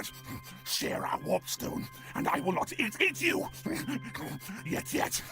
good. Share our warp stone, and I will not eat you. Yet.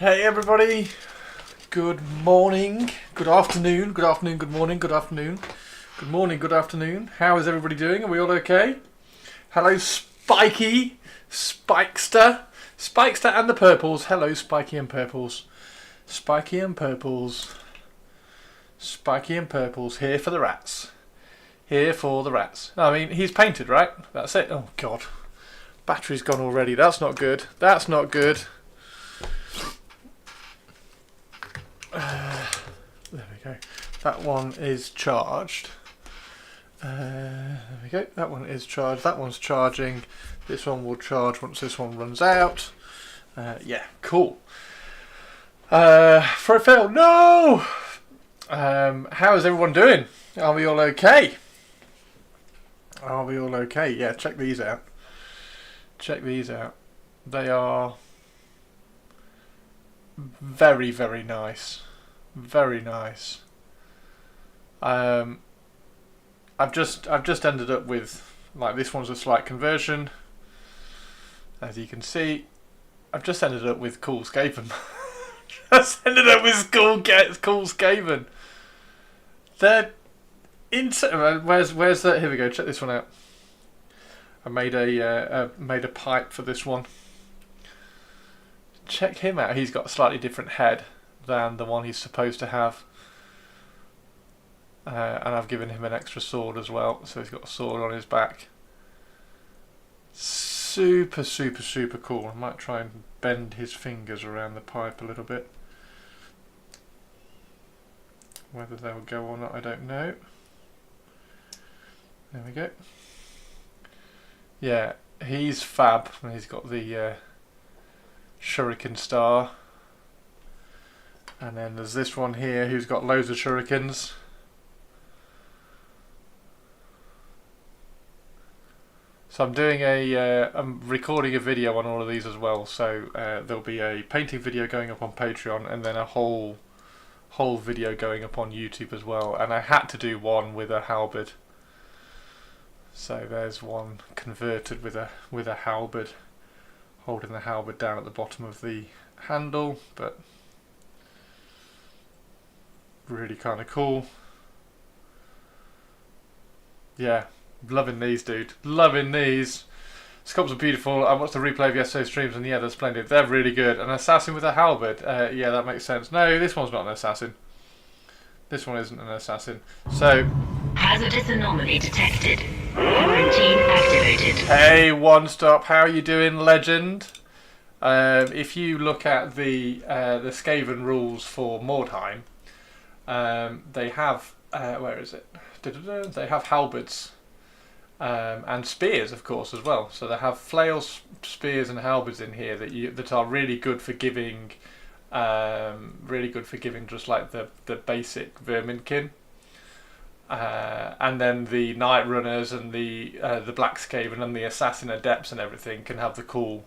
Hey everybody, good morning, good afternoon, good afternoon, good morning, good afternoon, good morning, good afternoon. How is everybody doing? Are we all okay? Hello Spiky, Spikester, Spikester and the Purples. Hello Spiky and Purples. Spiky and Purples. Spiky and Purples, here for the rats. Here for the rats. I mean, he's painted, right? That's it. Oh god. Battery's gone already. That's not good. That's not good. There we go. That one is charged. There we go. That one is charged. That one's charging. This one will charge once this one runs out. Yeah, cool. For a fail. No! How is everyone doing? Are we all okay? Are we all okay? Yeah, check these out. Check these out. They are very, very nice. Very nice. I've just ended up with, like, this one's a slight conversion. As you can see, I've just ended up with cool Skaven. Just ended up with cool Skaven. They're where's that? Here we go. Check this one out. I made a pipe for this one. Check him out. He's got a slightly different head than the one he's supposed to have. And I've given him an extra sword as well, so he's got a sword on his back. Super, super, super cool. I might try and bend his fingers around the pipe a little bit. Whether they'll go or not, I don't know. There we go. Yeah, he's fab. He's got the shuriken star. And then there's this one here who's got loads of shurikens. So I'm doing I'm recording a video on all of these as well. So there'll be a painting video going up on Patreon, and then a whole video going up on YouTube as well. And I had to do one with a halberd. So there's one converted with a halberd, holding the halberd down at the bottom of the handle, but really kind of cool. Yeah, loving these, dude. Loving these. Sculpts are beautiful. I watched the replay of yesterday's streams, and yeah, they're splendid. They're really good. An assassin with a halberd. Yeah, that makes sense. No, this one's not an assassin. This one isn't an assassin. So, hazardous anomaly detected. Quarantine activated. Hey, One Stop. How are you doing, legend? If you look at the Skaven rules for Mordheim, they have where is it? They have halberds and spears, of course, as well. So they have flails, spears, and halberds in here that are really good for giving, just like the basic verminkin. And then the Night Runners and the Black Skaven and the Assassin Adepts and everything can have the cool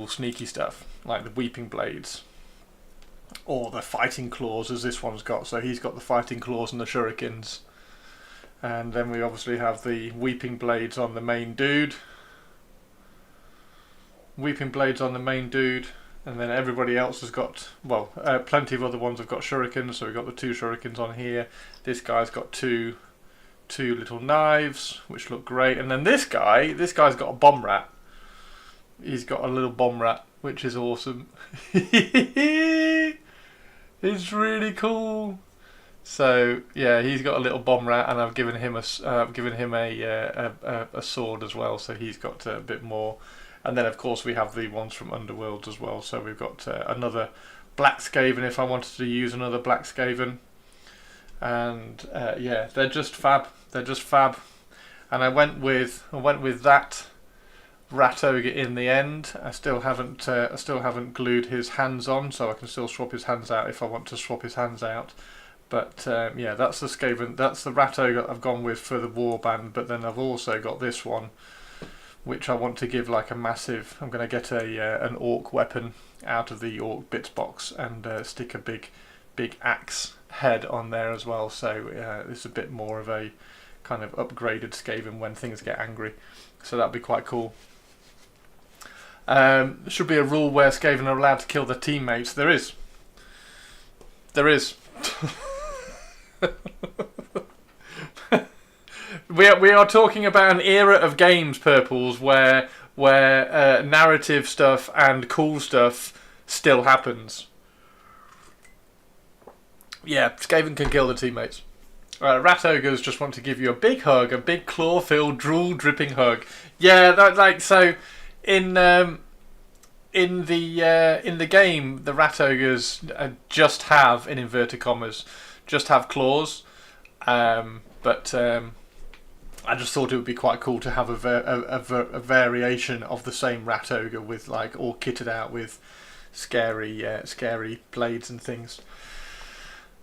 sneaky stuff, like the Weeping Blades. Or the Fighting Claws, as this one's got. So he's got the Fighting Claws and the Shurikens. And then we obviously have the Weeping Blades on the main dude. Weeping Blades on the main dude. And then everybody else has got, well, plenty of other ones have got shurikens. So we've got the 2 shurikens on here. This guy's got two little knives, which look great. And then this guy's got a bomb rat. He's got a little bomb rat, which is awesome. It's really cool. So yeah, he's got a little bomb rat, and I've given him a sword as well. So he's got a bit more. And then of course we have the ones from Underworlds as well. So we've got another Black Skaven if I wanted to use another Black Skaven. And yeah, they're just fab. They're just fab. And I went with that rat ogre in the end. I still haven't glued his hands on, so I can still swap his hands out if I want to swap his hands out. But yeah, that's the Skaven. That's the rat ogre I've gone with for the warband. But then I've also got this one, which I want to give like a massive. I'm going to get an orc weapon out of the orc bits box and stick a big axe head on there as well. So it's a bit more of a kind of upgraded Skaven when things get angry. So that'd be quite cool. Should be a rule where Skaven are allowed to kill their teammates. There is. There is. We are talking about an era of games, Purples, where narrative stuff and cool stuff still happens. Yeah, Skaven can kill the teammates. Rat ogres just want to give you a big hug, a big claw-filled, drool-dripping hug. Yeah, so in the game, the rat ogres just have, in inverted commas, just have claws. But I just thought it would be quite cool to have a variation of the same rat ogre with like all kitted out with scary blades and things.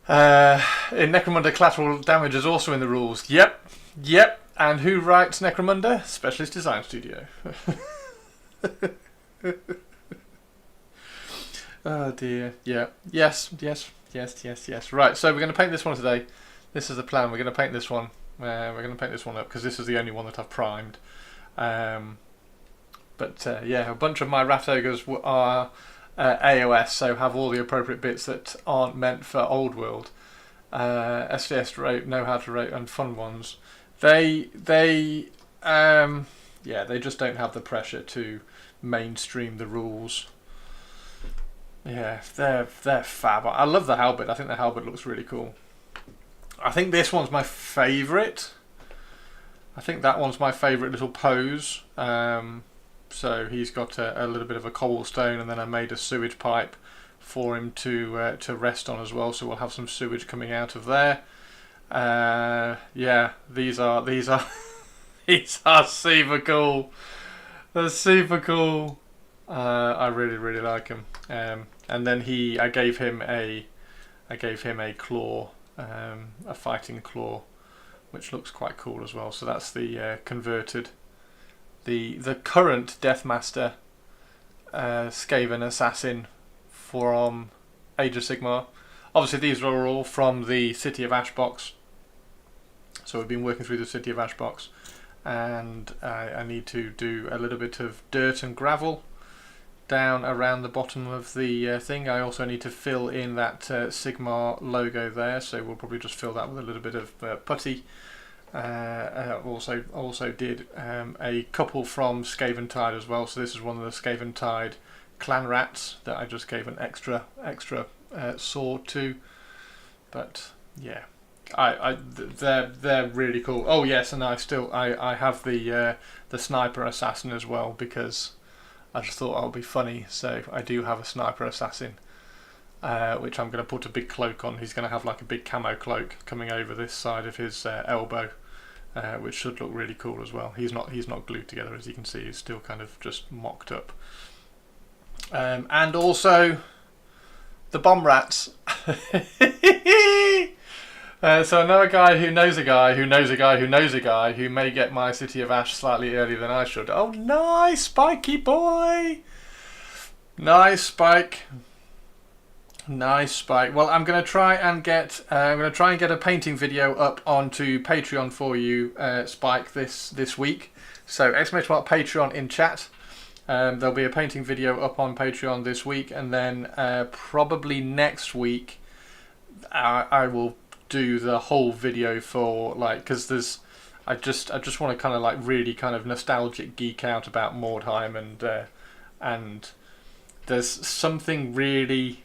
In Necromunda, collateral damage is also in the rules. Yep. And who writes Necromunda? Specialist Design Studio. Oh dear. Yeah. Yes. Right. So we're going to paint this one today. This is the plan. We're going to paint this one. We're going to paint this one up because this is the only one that I've primed. Yeah, a bunch of my rat ogres are AOS, so have all the appropriate bits that aren't meant for old world. SDS rate, know how to rate, and fun ones. They just don't have the pressure to mainstream the rules. Yeah, they're fab. I love the halberd. I think the halberd looks really cool. I think this one's my favourite. I think that one's my favourite little pose. So he's got a little bit of a cobblestone, and then I made a sewage pipe for him to rest on as well. So we'll have some sewage coming out of there. Yeah, these are these are super cool. They're super cool. I really like him. And then I gave him a claw. A fighting claw, which looks quite cool as well. So that's the converted, the current Deathmaster Skaven assassin from Age of Sigmar. Obviously these are all from the City of Ash box. So we've been working through the City of Ash box, and I need to do a little bit of dirt and gravel down around the bottom of the thing. I also need to fill in that Sigmar logo there, so we'll probably just fill that with a little bit of putty. Also did a couple from Skaven Tide as well, so this is one of the Skaven Tide clan rats that I just gave an extra sword to. But yeah, they're really cool. Oh yes, and I have the sniper assassin as well, because I just thought that would be funny. So I do have a sniper assassin, which I'm going to put a big cloak on. He's going to have like a big camo cloak coming over this side of his elbow, which should look really cool as well. He's not glued together, as you can see. He's still kind of just mocked up. And also the bomb rats. So I know a guy who knows a guy who knows a guy who knows a guy who may get my City of Ash slightly earlier than I should. Oh, nice, Spiky boy! Nice, Spike. Nice, Spike. Well, I'm going to try and get a painting video up onto Patreon for you, Spike, this week. So !Patreon in chat. There'll be a painting video up on Patreon this week, and then probably next week I will do the whole video for, like, because I just want to kind of like really kind of nostalgic geek out about Mordheim, and there's just something really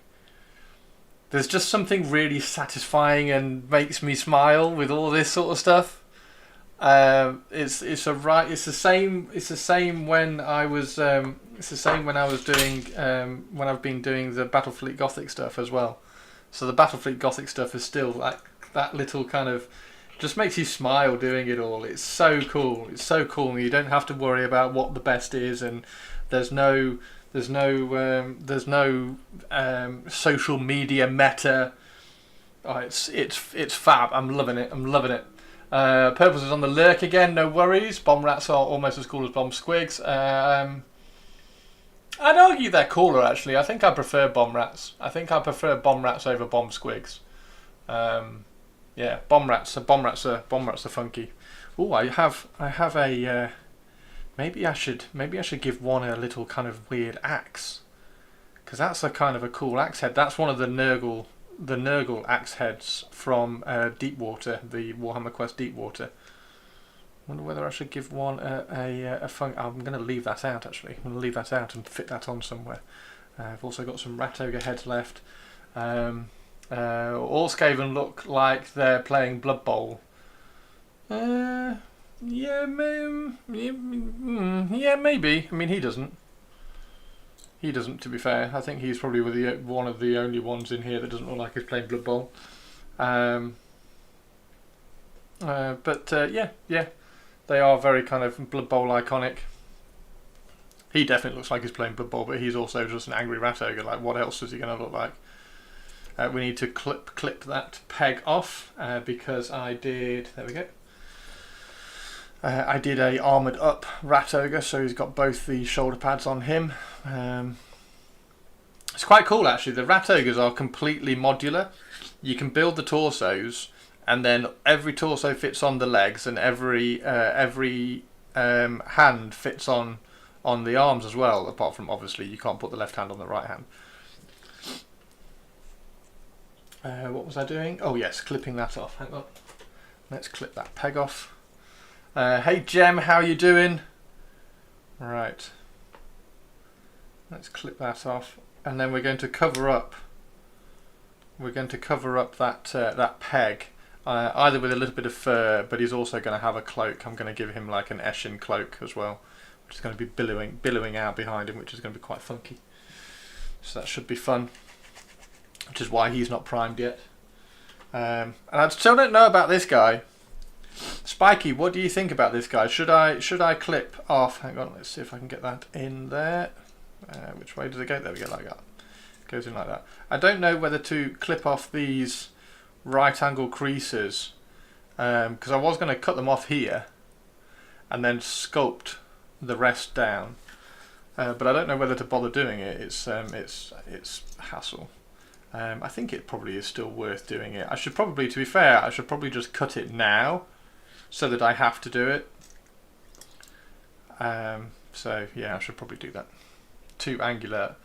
satisfying and makes me smile with all this sort of stuff. It's the same when I was doing when I've been doing the Battlefleet Gothic stuff as well. So the Battlefleet Gothic stuff is still like that little kind of, just makes you smile doing it all. It's so cool. It's so cool. You don't have to worry about what the best is, and there's no social media meta. Oh, it's fab. I'm loving it. Purples is on the lurk again. No worries. Bomb rats are almost as cool as bomb squigs. I'd argue they're cooler, actually. I think I prefer bomb rats. I think I prefer bomb rats over bomb squigs. Yeah, bomb rats are funky. Oh, I have a Maybe I should give one a little kind of weird axe, because that's a kind of a cool axe head. That's one of the Nurgle axe heads from Deepwater, the Warhammer Quest Deepwater. Wonder whether I should give one a fun. I'm going to leave that out actually. I'm going to leave that out and fit that on somewhere. I've also got some Rat Ogre heads left. All Skaven look like they're playing Blood Bowl. Yeah, maybe. I mean, he doesn't. He doesn't, to be fair. I think he's probably one of the only ones in here that doesn't look like he's playing Blood Bowl. Yeah, they are very kind of Blood Bowl iconic. He definitely looks like he's playing Blood Bowl, but he's also just an angry rat ogre. Like, what else is he going to look like? We need to clip that peg off because I did. There we go. I did a armoured up rat ogre, so he's got both the shoulder pads on him. It's quite cool actually. The rat ogres are completely modular. You can build the torsos, and then every torso fits on the legs, and every hand fits on the arms as well. Apart from obviously you can't put the left hand on the right hand. What was I doing? Oh yes, clipping that off. Hang on. Let's clip that peg off. Hey Jem, how you doing? Right. Let's clip that off, and then we're going to cover up. We're going to cover up that that peg, either with a little bit of fur, but he's also going to have a cloak. I'm going to give him like an Eshin cloak as well, which is going to be billowing out behind him, which is going to be quite funky. So that should be fun. Which is why he's not primed yet. And I still don't know about this guy. Spiky, what do you think about this guy? Should I clip off? Hang on, let's see if I can get that in there. Which way does it go? There we go, like that. It goes in like that. I don't know whether to clip off these right angle creases, because I was going to cut them off here and then sculpt the rest down. But I don't know whether to bother doing it. It's hassle. I think it probably is still worth doing it. I should probably, to be fair, I should probably just cut it now so that I have to do it. So yeah, I should probably do that. Too angular.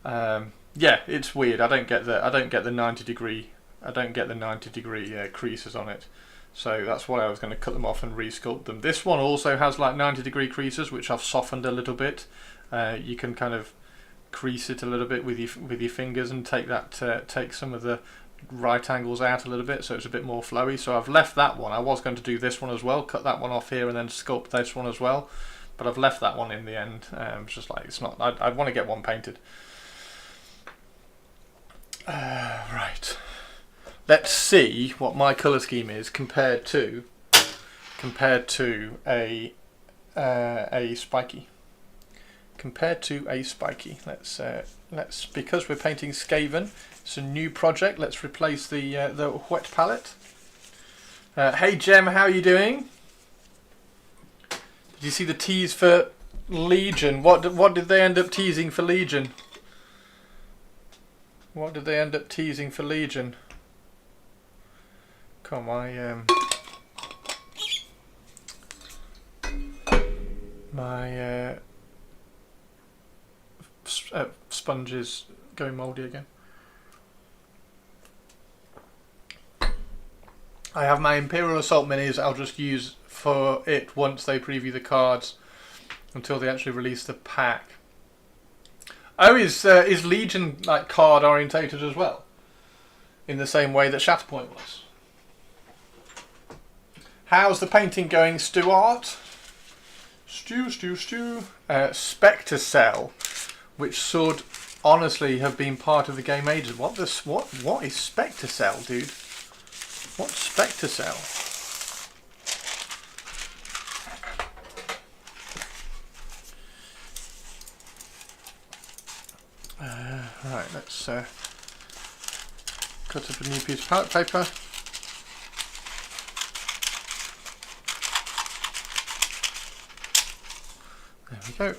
Yeah, it's weird. I don't get the 90 degree creases on it. So that's why I was going to cut them off and resculpt them. This one also has like 90 degree creases, which I've softened a little bit. You can kind of crease it a little bit with your fingers and take some of the right angles out a little bit, so it's a bit more flowy. So I've left that one. I was going to do this one as well, cut that one off here and then sculpt this one as well, but I've left that one in the end. It's just like, it's not. I want to get one painted. Right. Let's see what my colour scheme is compared to a spiky. Compared to a spiky, let's because we're painting Skaven, it's a new project. Let's replace the wet palette. Hey Jem, how are you doing? Did you see the tease for Legion? What did they end up teasing for Legion? What did they end up teasing for Legion? Come on, my sponge is going mouldy again. I have my Imperial Assault minis. I'll just use for it once they preview the cards, until they actually release the pack. Oh, is Legion like card orientated as well, in the same way that Shatterpoint was? How's the painting going, Stuart? Stew. Spectre Cell, which should honestly have been part of the game ages. What is Spectre Cell, dude? What's Spectre Cell? Right, let's cut up a new piece of palette paper. There we go.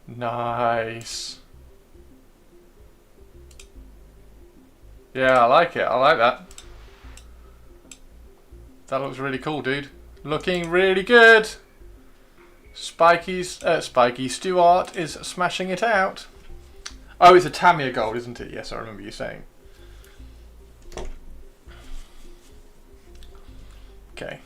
Nice. Yeah, I like it. I like that. That looks really cool, dude. Looking really good. Spiky Stewart is smashing it out. Oh, it's a Tamiya gold, isn't it? Yes, I remember you saying. Okay.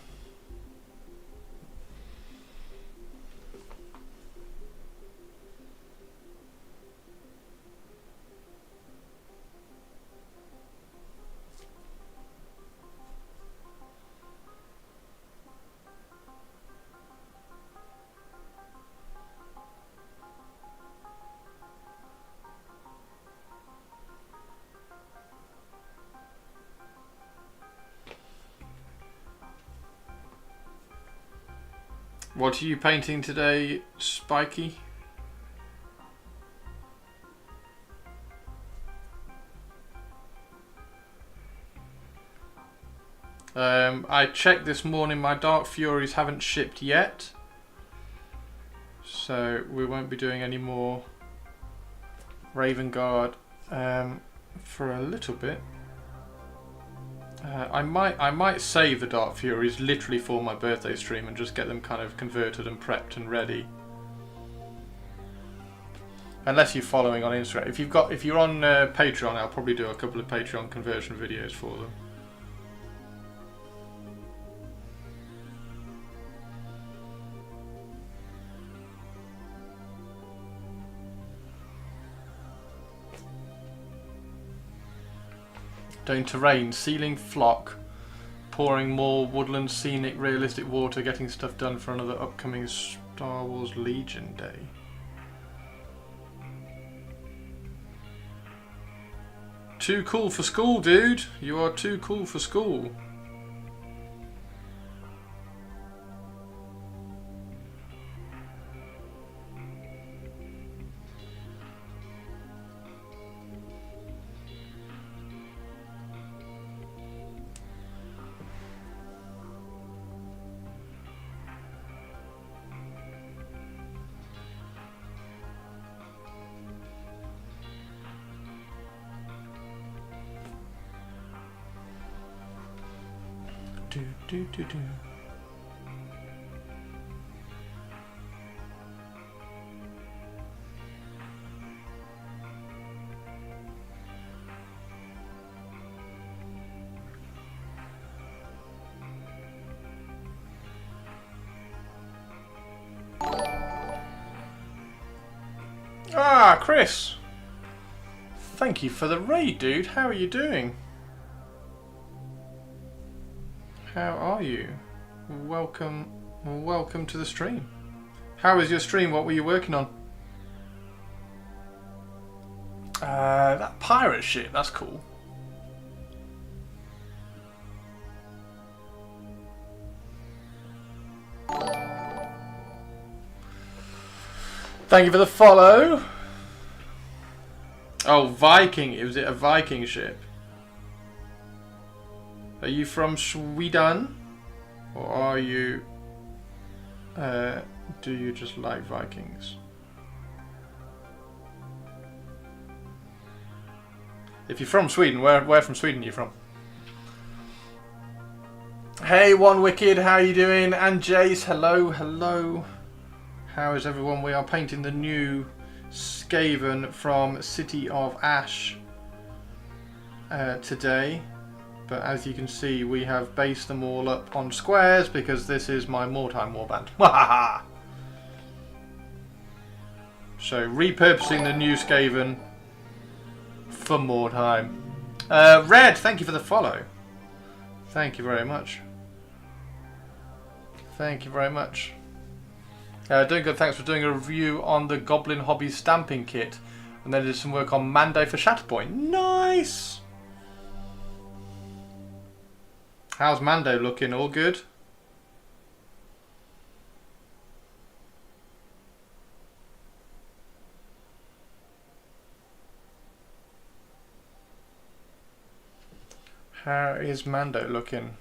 What are you painting today, Spiky? I checked this morning, my Dark Furies haven't shipped yet. So we won't be doing any more Raven Guard for a little bit. I might save the Dark Furies literally for my birthday stream and just get them kind of converted and prepped and ready. Unless you're following on Instagram. If you're on Patreon, I'll probably do a couple of Patreon conversion videos for them. Doing terrain, sealing flock, pouring more woodland, scenic, realistic water, getting stuff done for another upcoming Star Wars Legion Day. Too cool for school, dude. You are too cool for school. Do. Ah, Chris. Thank you for the raid, dude. How are you doing? How are you? Welcome to the stream. How was your stream? What were you working on? That pirate shit, that's cool. Thank you for the follow. Oh, Viking. Was it a Viking ship? Are you from Sweden? Or are you... do you just like Vikings? If you're from Sweden, where from Sweden are you from? Hey, One Wicked, how are you doing? And Jace, hello. How is everyone? We are painting the new Skaven from City of Ash today. But as you can see, we have based them all up on squares because this is my Wartime warband. So repurposing the new Skaven for more time. Red, thank you for the follow. Thank you very much. Thank you very much. Doing good, thanks for doing a review on the Goblin Hobby stamping kit. And then did some work on Mando for Shatterpoint. Nice! How's Mando looking? All good? How is Mando looking?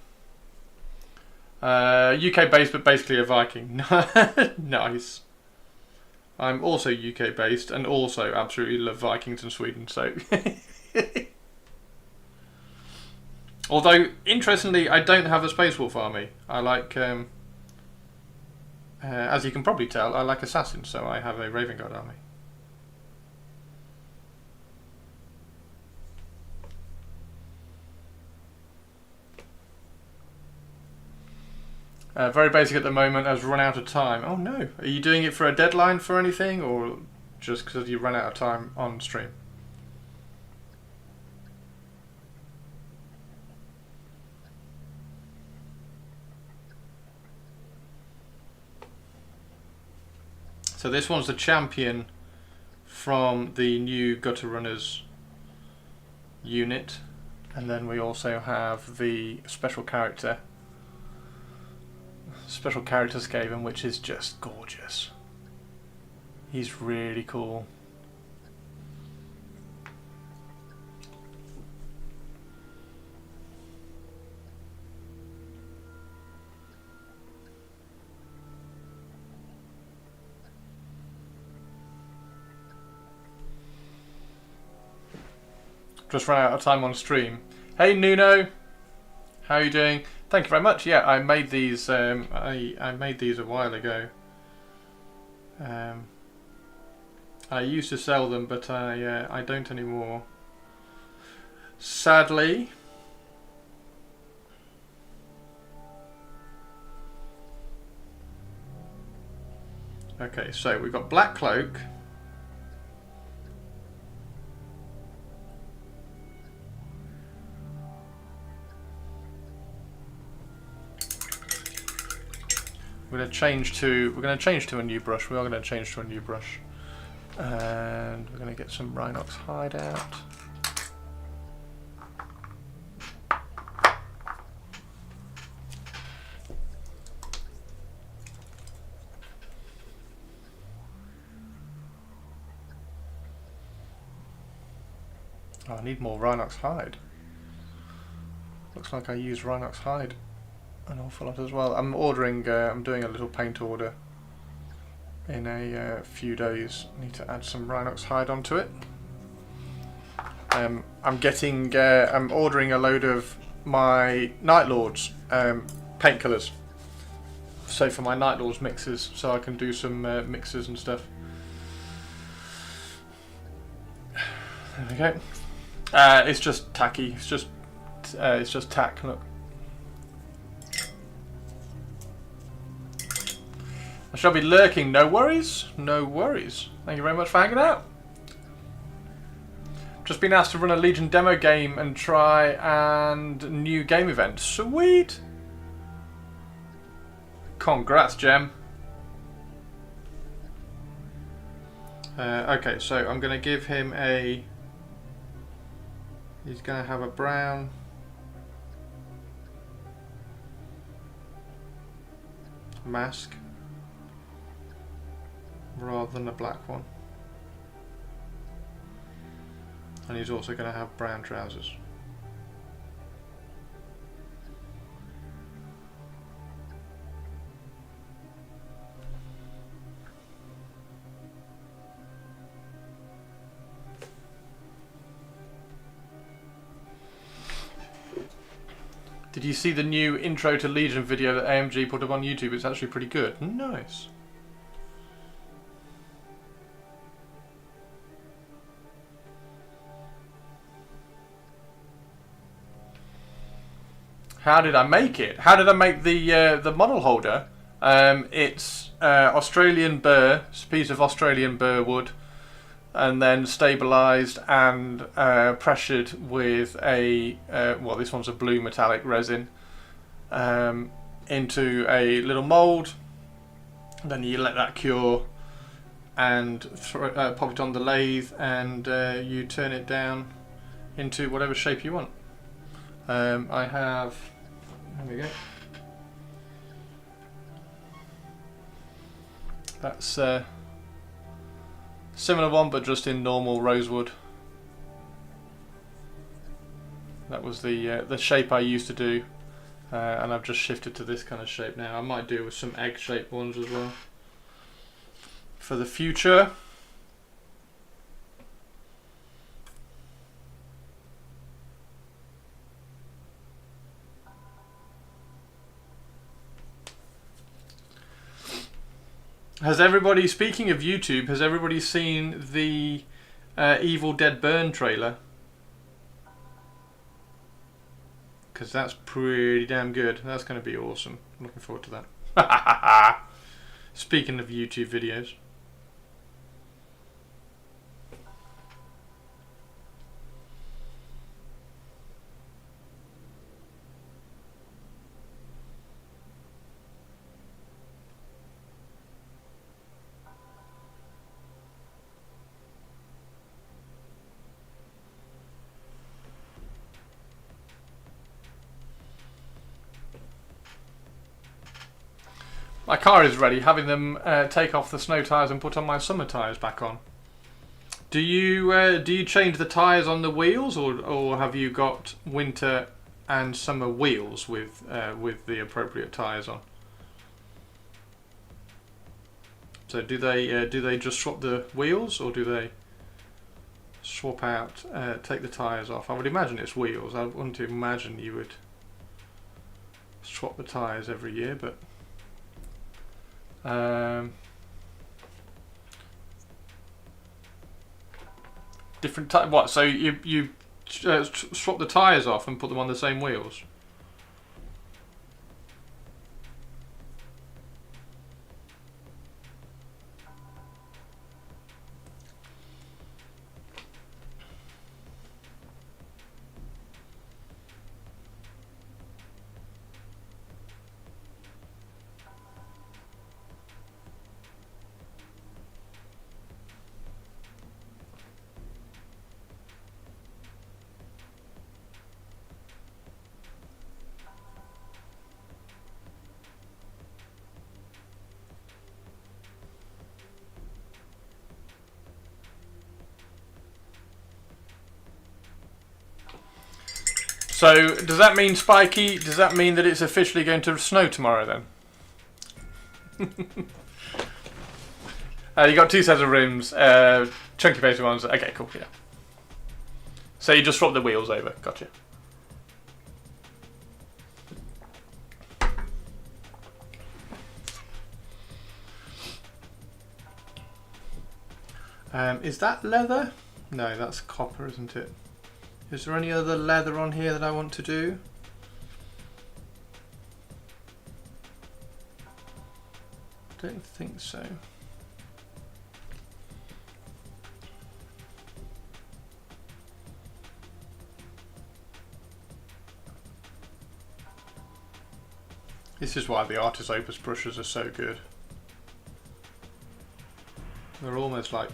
UK based, but basically a Viking. Nice. I'm also UK based and also absolutely love Vikings and Sweden. So, although interestingly, I don't have a Space Wolf army. I like, as you can probably tell, I like assassins. So I have a Raven Guard army. Very basic at the moment, has run out of time. Oh no, are you doing it for a deadline for anything, or just because you run out of time on stream? So this one's the champion from the new Gutter Runners unit, and then we also have the special character Skaven, which is just gorgeous. He's really cool. Just ran out of time on stream. Hey Nuno, how are you doing? Thank you very much. Yeah, I made these. I made these a while ago. I used to sell them, but I don't anymore. Sadly. Okay, so we've got Black Cloak. We're going to change to a new brush. We are going to change to a new brush, and we're going to get some Rhinox hide out. Oh, I need more Rhinox hide. Looks like I use Rhinox hide an awful lot as well. I'm ordering. I'm doing a little paint order in a few days. Need to add some Rhinox hide onto it. I'm ordering a load of my Night Lords paint colours. So for my Night Lords mixes, so I can do some mixes and stuff. There we go. It's just tacky. It's just tack. Look. I shall be lurking. No worries. No worries. Thank you very much for hanging out. Just been asked to run a Legion demo game and try and new game event. Sweet. Congrats, Gem. Okay, so I'm going to give him a... He's going to have a brown mask rather than a black one, and he's also going to have brown trousers. Did you see the new intro to Legion video that AMG put up on YouTube? It's actually pretty good. Nice. How did I make it? How did I make the model holder? It's Australian burr, it's a piece of Australian burr wood, and then stabilised and pressured with a well, this one's a blue metallic resin into a little mould. Then you let that cure and pop it on the lathe, and you turn it down into whatever shape you want. I have. There we go. That's a similar one, but just in normal rosewood. That was the shape I used to do, and I've just shifted to this kind of shape now. I might do with some egg-shaped ones as well. for the future. Has everybody, speaking of YouTube, has everybody seen the Evil Dead Burn trailer? Because that's pretty damn good. That's going to be awesome. I'm looking forward to that. Speaking of YouTube videos. My car is ready, having them take off the snow tyres and put on my summer tyres back on. Do you change the tyres on the wheels, or have you got winter and summer wheels with the appropriate tyres on? So do they just swap the wheels, or do they swap out, take the tyres off? I would imagine it's wheels. I wouldn't imagine you would swap the tyres every year, but. Different type. What? So you swap the tyres off and put them on the same wheels? So, does that mean, Spiky, does that mean that it's officially going to snow tomorrow then? You got 2 sets of rims, chunky basic ones. Okay, cool, yeah. So you just swap the wheels over, gotcha. Is that leather? No, that's copper, isn't it? Is there any other leather on here that I want to do? Don't think so. This is why the Artis Opus brushes are so good. They're almost like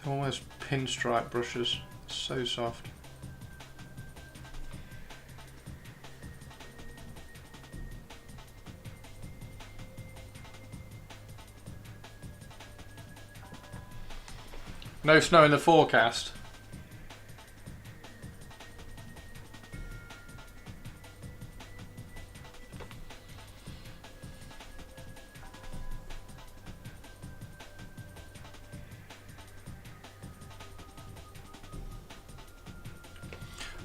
almost pinstripe brushes, so soft. No snow in the forecast.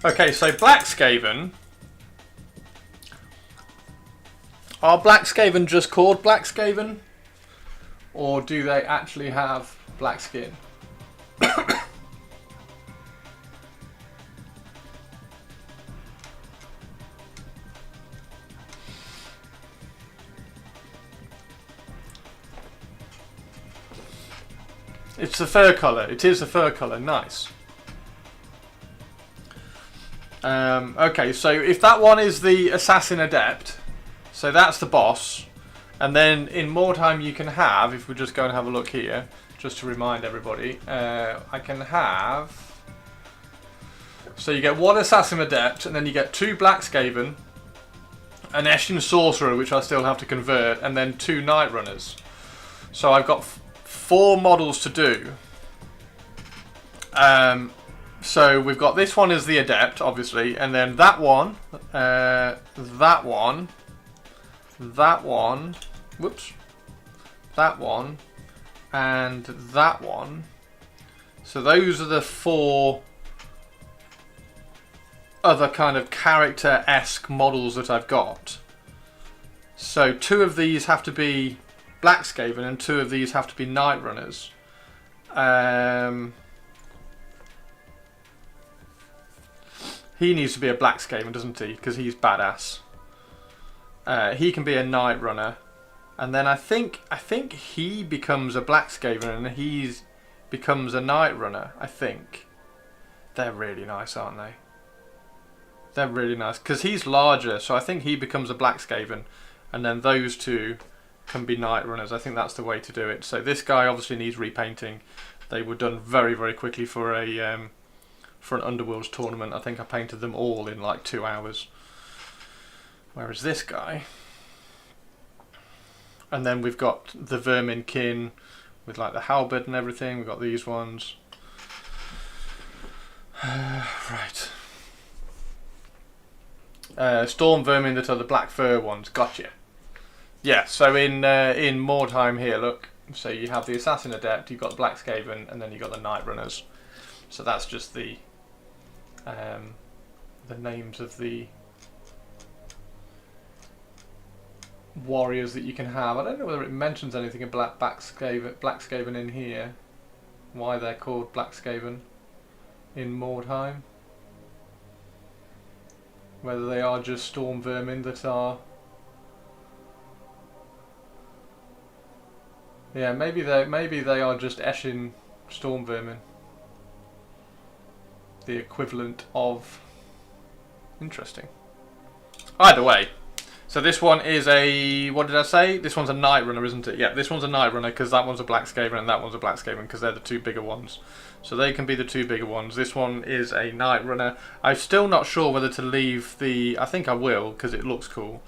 Okay, so Black Skaven. Are Black Skaven just called Black Skaven? Or do they actually have black skin? It's the fur colour. It is the fur colour. Nice. Okay, so if that one is the Assassin Adept, so that's the boss, and then in more time you can have, if we just go and have a look here, just to remind everybody, I can have, so you get 1 Assassin Adept, and then you get 2 Black Skaven, an Eshin Sorcerer, which I still have to convert, and then 2 Night Runners. So I've got 4 models to do. So we've got this one as the Adept, obviously, and then that one, that one, whoops, that one, and that one. So those are the 4 other kind of character-esque models that I've got. So 2 of these have to be Black Skaven and 2 of these have to be Night Runners. He needs to be a Black Skaven, doesn't he? Because he's badass. He can be a Night Runner. And then I think he becomes a Black Skaven and he becomes a Night Runner, I think. They're really nice, aren't they? They're really nice. Because he's larger, so I think he becomes a Black Skaven. And then those 2 can be Night Runners. I think that's the way to do it. So this guy obviously needs repainting. They were done very, very quickly for an Underworlds tournament. I think I painted them all in like 2 hours. Whereas this guy... And then we've got the Vermin Kin with like the halberd and everything. We've got these ones. Right. Storm Vermin that are the black fur ones. Gotcha. Yeah, so in Mordheim here, look. So you have the Assassin Adept, you've got the Black Skaven, and then you've got the Night Runners. So that's just the names of the warriors that you can have. I don't know whether it mentions anything about Black Skaven in here. Why they're called Black Skaven in Mordheim. Whether they are just Storm Vermin that are... Yeah, maybe they are just Eshin Storm Vermin. The equivalent of... Interesting. Either way. So this one is a... What did I say? This one's a Night Runner, isn't it? Yeah, this one's a Night Runner because that one's a Black Skaven and that one's a Black Skaven because they're the 2 bigger ones. So they can be the 2 bigger ones. This one is a Night Runner. I'm still not sure whether to leave the... I think I will because it looks cool.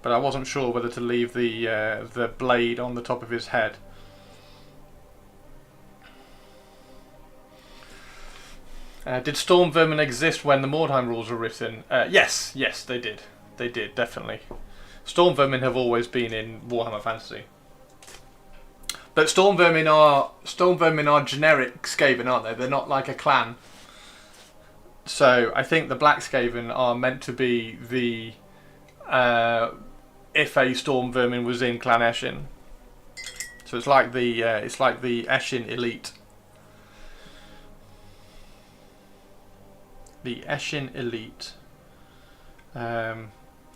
But I wasn't sure whether to leave the blade on the top of his head. Did Storm Vermin exist when the Mordheim rules were written? Yes, they did. They did, definitely. Storm Vermin have always been in Warhammer Fantasy. But Storm Vermin are generic Skaven, aren't they? They're not like a clan. So I think the Black Skaven are meant to be the if a Storm Vermin was in Clan Eshin. So it's like the Eshin elite. The Eshin elite.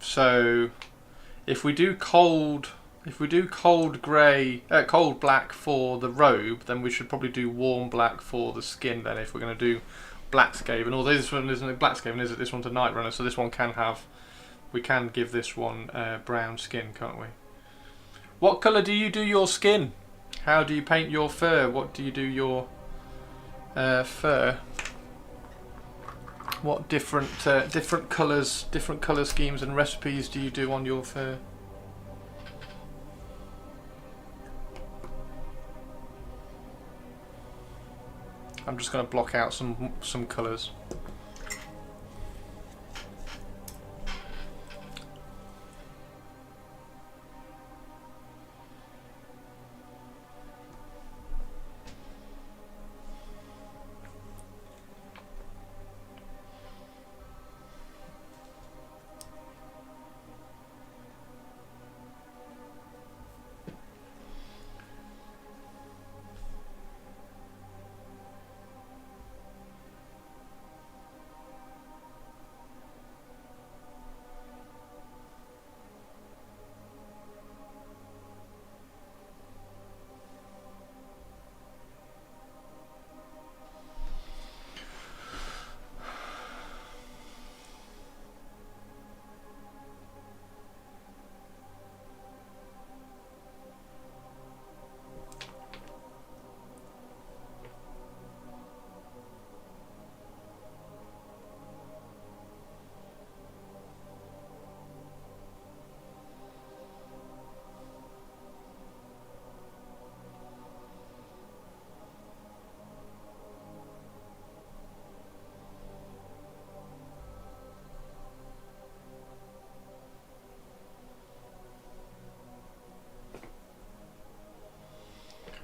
So if we do cold black for the robe, then we should probably do warm black for the skin. Then, if we're going to do Black Skaven, although this one isn't a Black Skaven, is it? This one's a Night Runner, so this one can have. We can give this one brown skin, can't we? What colour do you do your skin? How do you paint your fur? What do you do your fur? What different colours, different colour schemes and recipes do you do on your fur? I'm just going to block out some colours.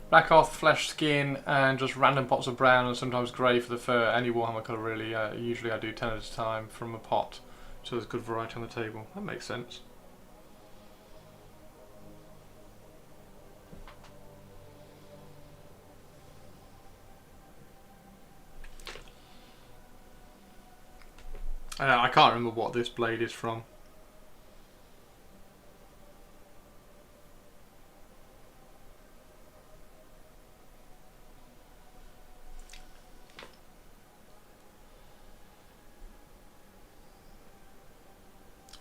Black Oath, flesh, skin, and just random pots of brown and sometimes grey for the fur. Any Warhammer colour really. Usually I do 10 at a time from a pot, so there's good variety on the table. That makes sense. I can't remember what this blade is from.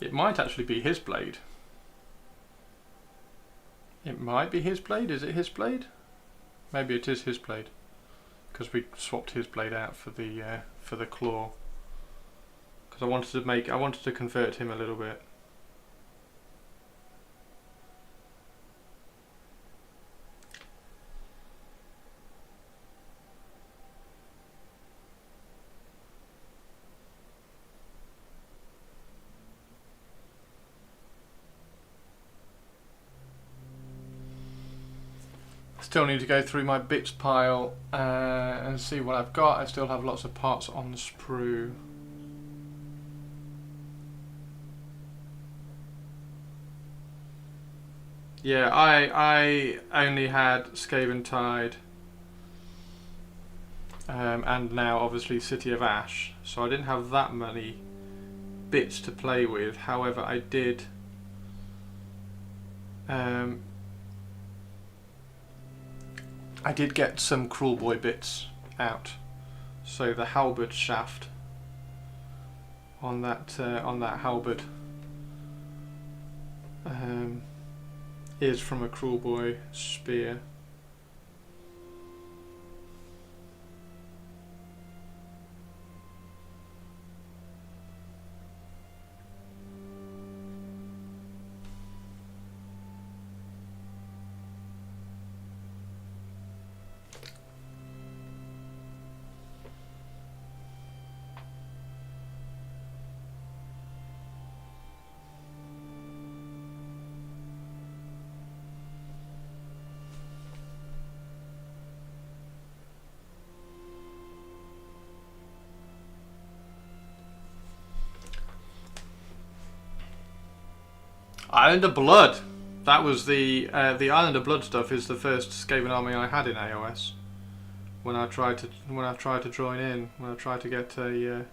It might actually be his blade. It might be his blade. Is it his blade? Maybe it is his blade, because we swapped his blade out for the claw. Because I wanted to convert him a little bit. Still need to go through my bits pile and see what I've got. I still have lots of parts on the sprue. Yeah, I only had Skaven Tide and now obviously City of Ash, so I didn't have that many bits to play with. However, I did get some Cruel Boy bits out. So the halberd shaft on that halberd is from a Cruel Boy spear. Island of Blood. That was the Island of Blood stuff. Is the first Skaven army I had in AOS. When I tried to join in, when I tried to get an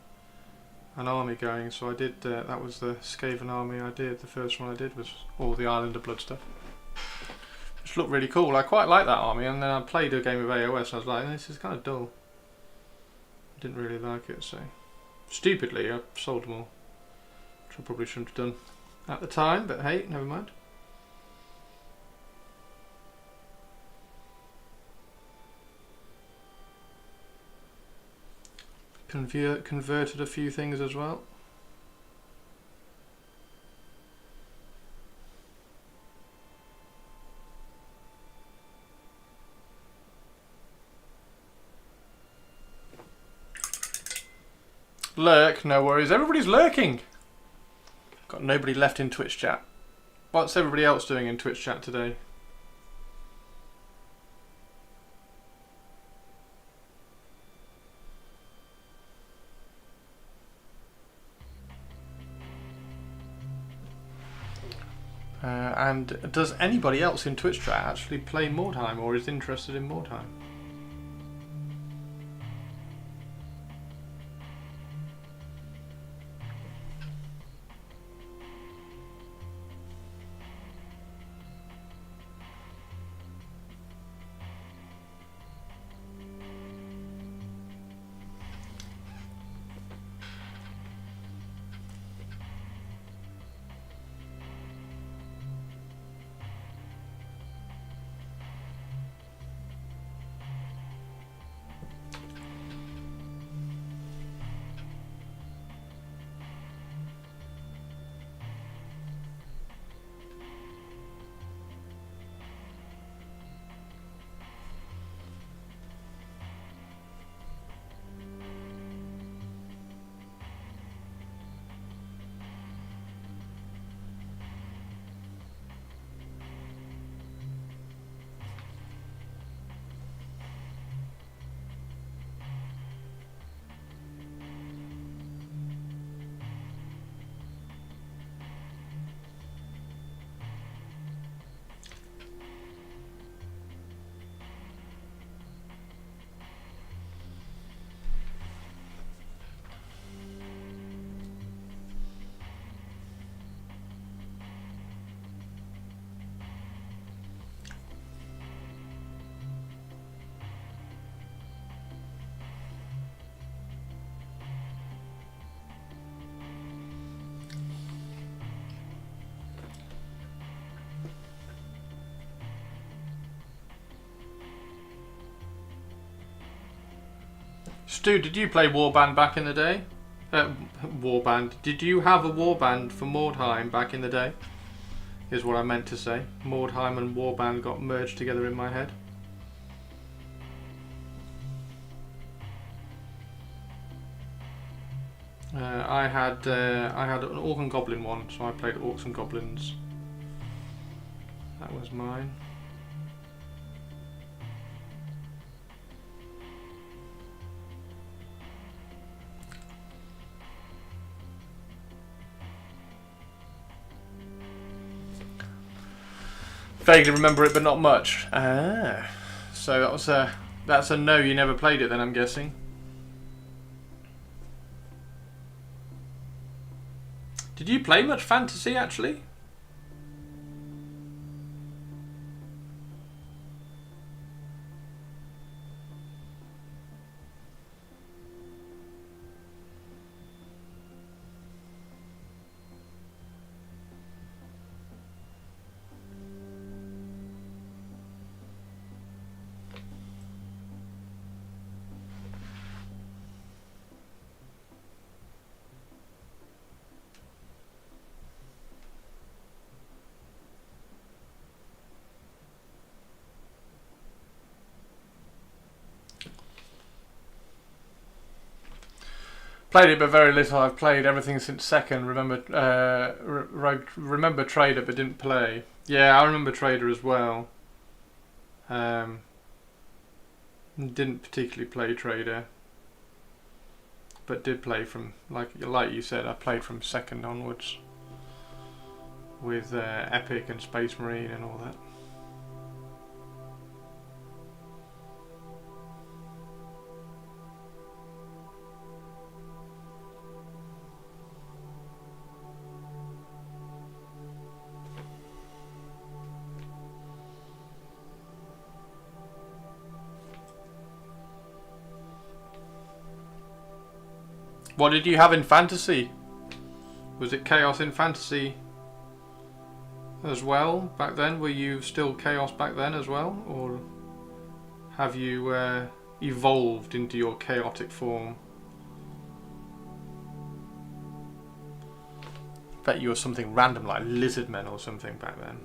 army going, so I did. That was the Skaven army I did. The first one I did was all the Island of Blood stuff, which looked really cool. I quite liked that army, and then I played a game of AOS, and I was like, this is kind of dull. I didn't really like it, so stupidly I sold them all, which I probably shouldn't have done at the time, but hey, never mind. Converted a few things as well. Lurk, no worries. Everybody's lurking. Got nobody left in Twitch chat. What's everybody else doing in Twitch chat today? And does anybody else in Twitch chat actually play Mordheim or is interested in Mordheim? Stu, did you play Warband back in the day? Warband. Did you have a Warband for Mordheim back in the day? Is what I meant to say. Mordheim and Warband got merged together in my head. I had an Orc and Goblin one, so I played Orcs and Goblins. That was mine. Vaguely remember it, but not much. Ah, so that's a no. You never played it, then, I'm guessing. Did you play much fantasy, actually? Played it, but very little. I've played everything since second. Remember Trader, but didn't play. Yeah, I remember Trader as well. Didn't particularly play Trader, but did play from like you said. I played from second onwards with Epic and Space Marine and all that. What did you have in fantasy? Was it Chaos in fantasy as well back then? Were you still Chaos back then as well? Or have you evolved into your chaotic form? Bet you were something random like Lizardmen or something back then.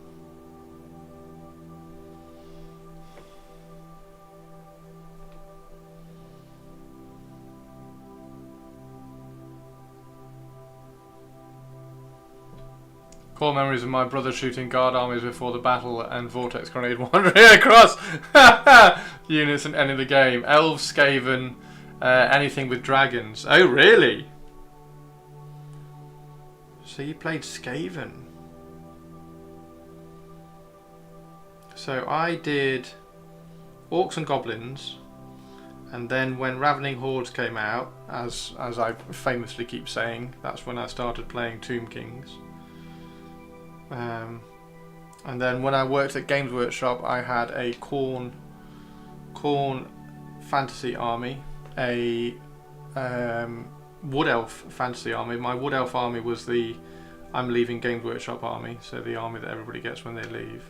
Core memories of my brother shooting guard armies before the battle and vortex grenade wandering across units and ending the game. Elves, Skaven, anything with dragons. Oh, really? So you played Skaven. So I did Orcs and Goblins, and then when Ravening Hordes came out, as I famously keep saying, that's when I started playing Tomb Kings. And then when I worked at Games Workshop, I had a Khorne fantasy army, a Wood Elf fantasy army. My Wood Elf army was the I'm leaving Games Workshop army, so the army that everybody gets when they leave,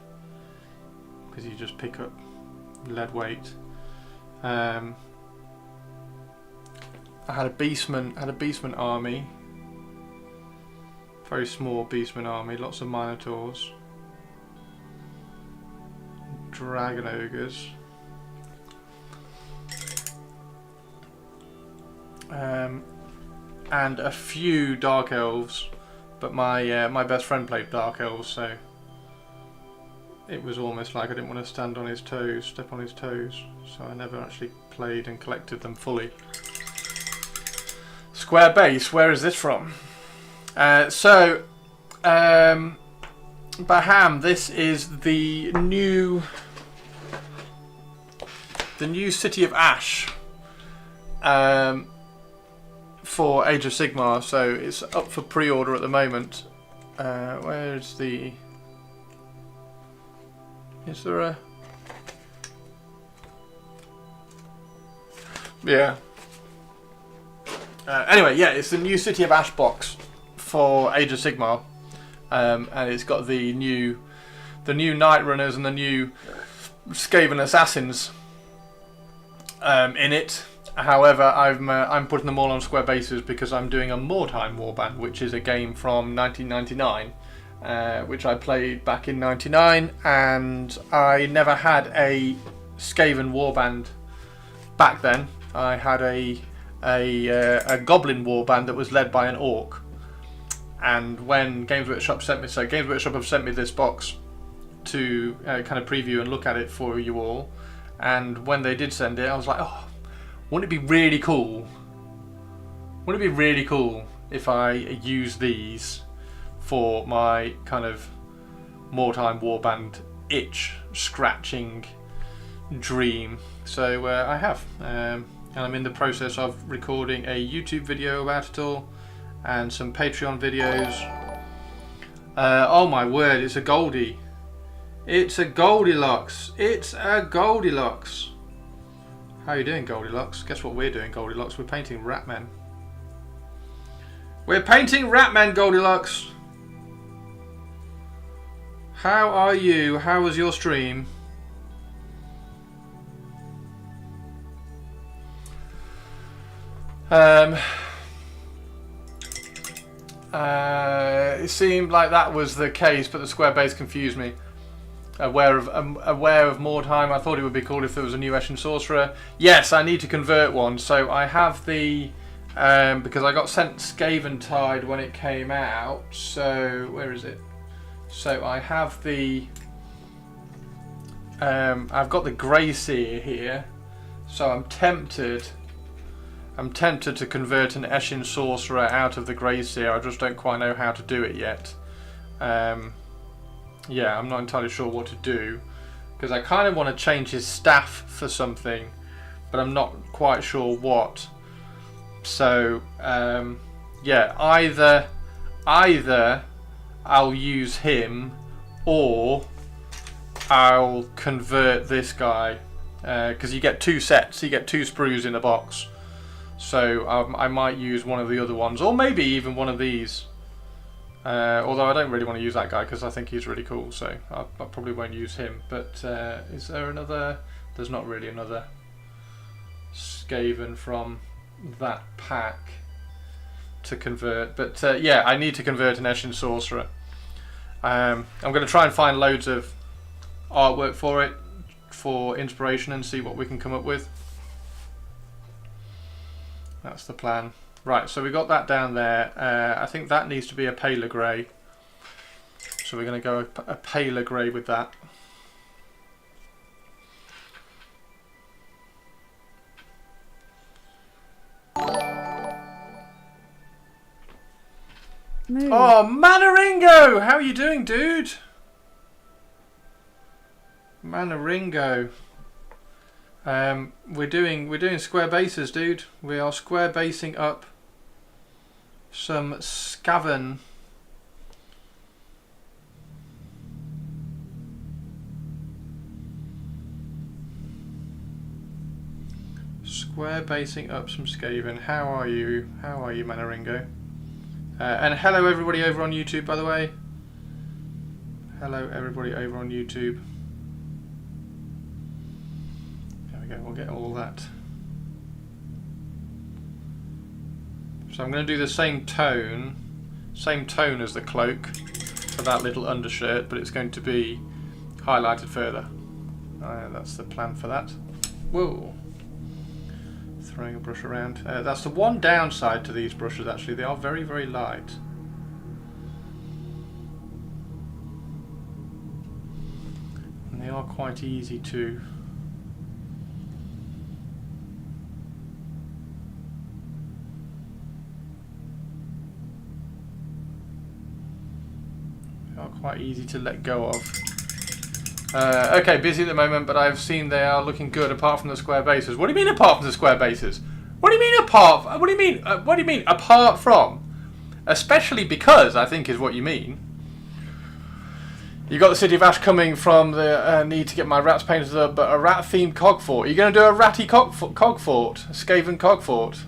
because you just pick up lead weight. I had a Beastman army. Very small Beastman army, lots of Minotaurs, Dragon Ogres, and a few Dark Elves, but my best friend played Dark Elves, so it was almost like I didn't want to step on his toes, so I never actually played and collected them fully. Square Base, where is this from? Baham, this is the new City of Ash for Age of Sigmar, so it's up for pre-order at the moment. Where's the... Is there a... Yeah. Anyway, yeah, it's the new City of Ash box for Age of Sigmar, and it's got the new Night Runners and the new Skaven Assassins in it, However, I'm putting them all on square bases because I'm doing a Mordheim Warband, which is a game from 1999, which I played back in '99, and I never had a Skaven Warband back then. I had a Goblin Warband that was led by an Orc. And when Games Workshop sent me, so Games Workshop have sent me this box to kind of preview and look at it for you all. And when they did send it, I was like, oh, wouldn't it be really cool? Wouldn't it be really cool if I use these for my kind of Mordheim Warband itch scratching dream? So I have, and I'm in the process of recording a YouTube video about it all and some Patreon videos. Oh my word, it's a Goldie. It's a Goldilocks. It's a Goldilocks. How are you doing, Goldilocks? Guess what we're doing, Goldilocks? We're painting Ratman. We're painting Ratman, Goldilocks. How are you? How was your stream? It seemed like that was the case, but the square base confused me. Aware of Mordheim, I thought it would be cool if there was a new Eshin Sorcerer. Yes, I need to convert one. So I have the because I got sent Skaven Tide when it came out. So where is it? So I have the I've got the Grey Seer here. So I'm tempted to convert an Eshin Sorcerer out of the Grey Seer. I just don't quite know how to do it yet. Yeah, I'm not entirely sure what to do because I kind of want to change his staff for something, but I'm not quite sure what. So yeah, either I'll use him or I'll convert this guy because you get 2 sets, you get 2 sprues in a box. So I might use one of the other ones, or maybe even one of these. Although I don't really want to use that guy because I think he's really cool, so I probably won't use him. But is there another? There's not really another Skaven from that pack to convert. But yeah, I need to convert an Eshin Sorcerer. I'm going to try and find loads of artwork for it for inspiration and see what we can come up with. That's the plan. Right, so we got that down there. I think that needs to be a paler grey. So we're going to go a paler grey with that. Move. Oh, Manaringo! How are you doing, dude? Manaringo. We're doing square bases, dude. We are square basing up some Skaven. Square basing up some Skaven. How are you? How are you, Manaringo? And hello everybody over on YouTube, by the way. Hello everybody over on YouTube. There we go, we'll get all that. So I'm going to do the same tone as the cloak for that little undershirt, but it's going to be highlighted further. That's the plan for that. Whoa. Throwing a brush around. That's the one downside to these brushes, actually. They are very, very light. And they are quite easy to... They are quite easy to let go of. Okay, busy at the moment, but I've seen they are looking good apart from the square bases. What do you mean apart from the square bases? What do you mean apart? What do you mean? What do you mean apart from? Especially because, I think is what you mean. You got the City of Ash coming from the need to get my rats painted up, but a rat-themed cog fort. Are you going to do a ratty cog fort? A Skaven cog fort?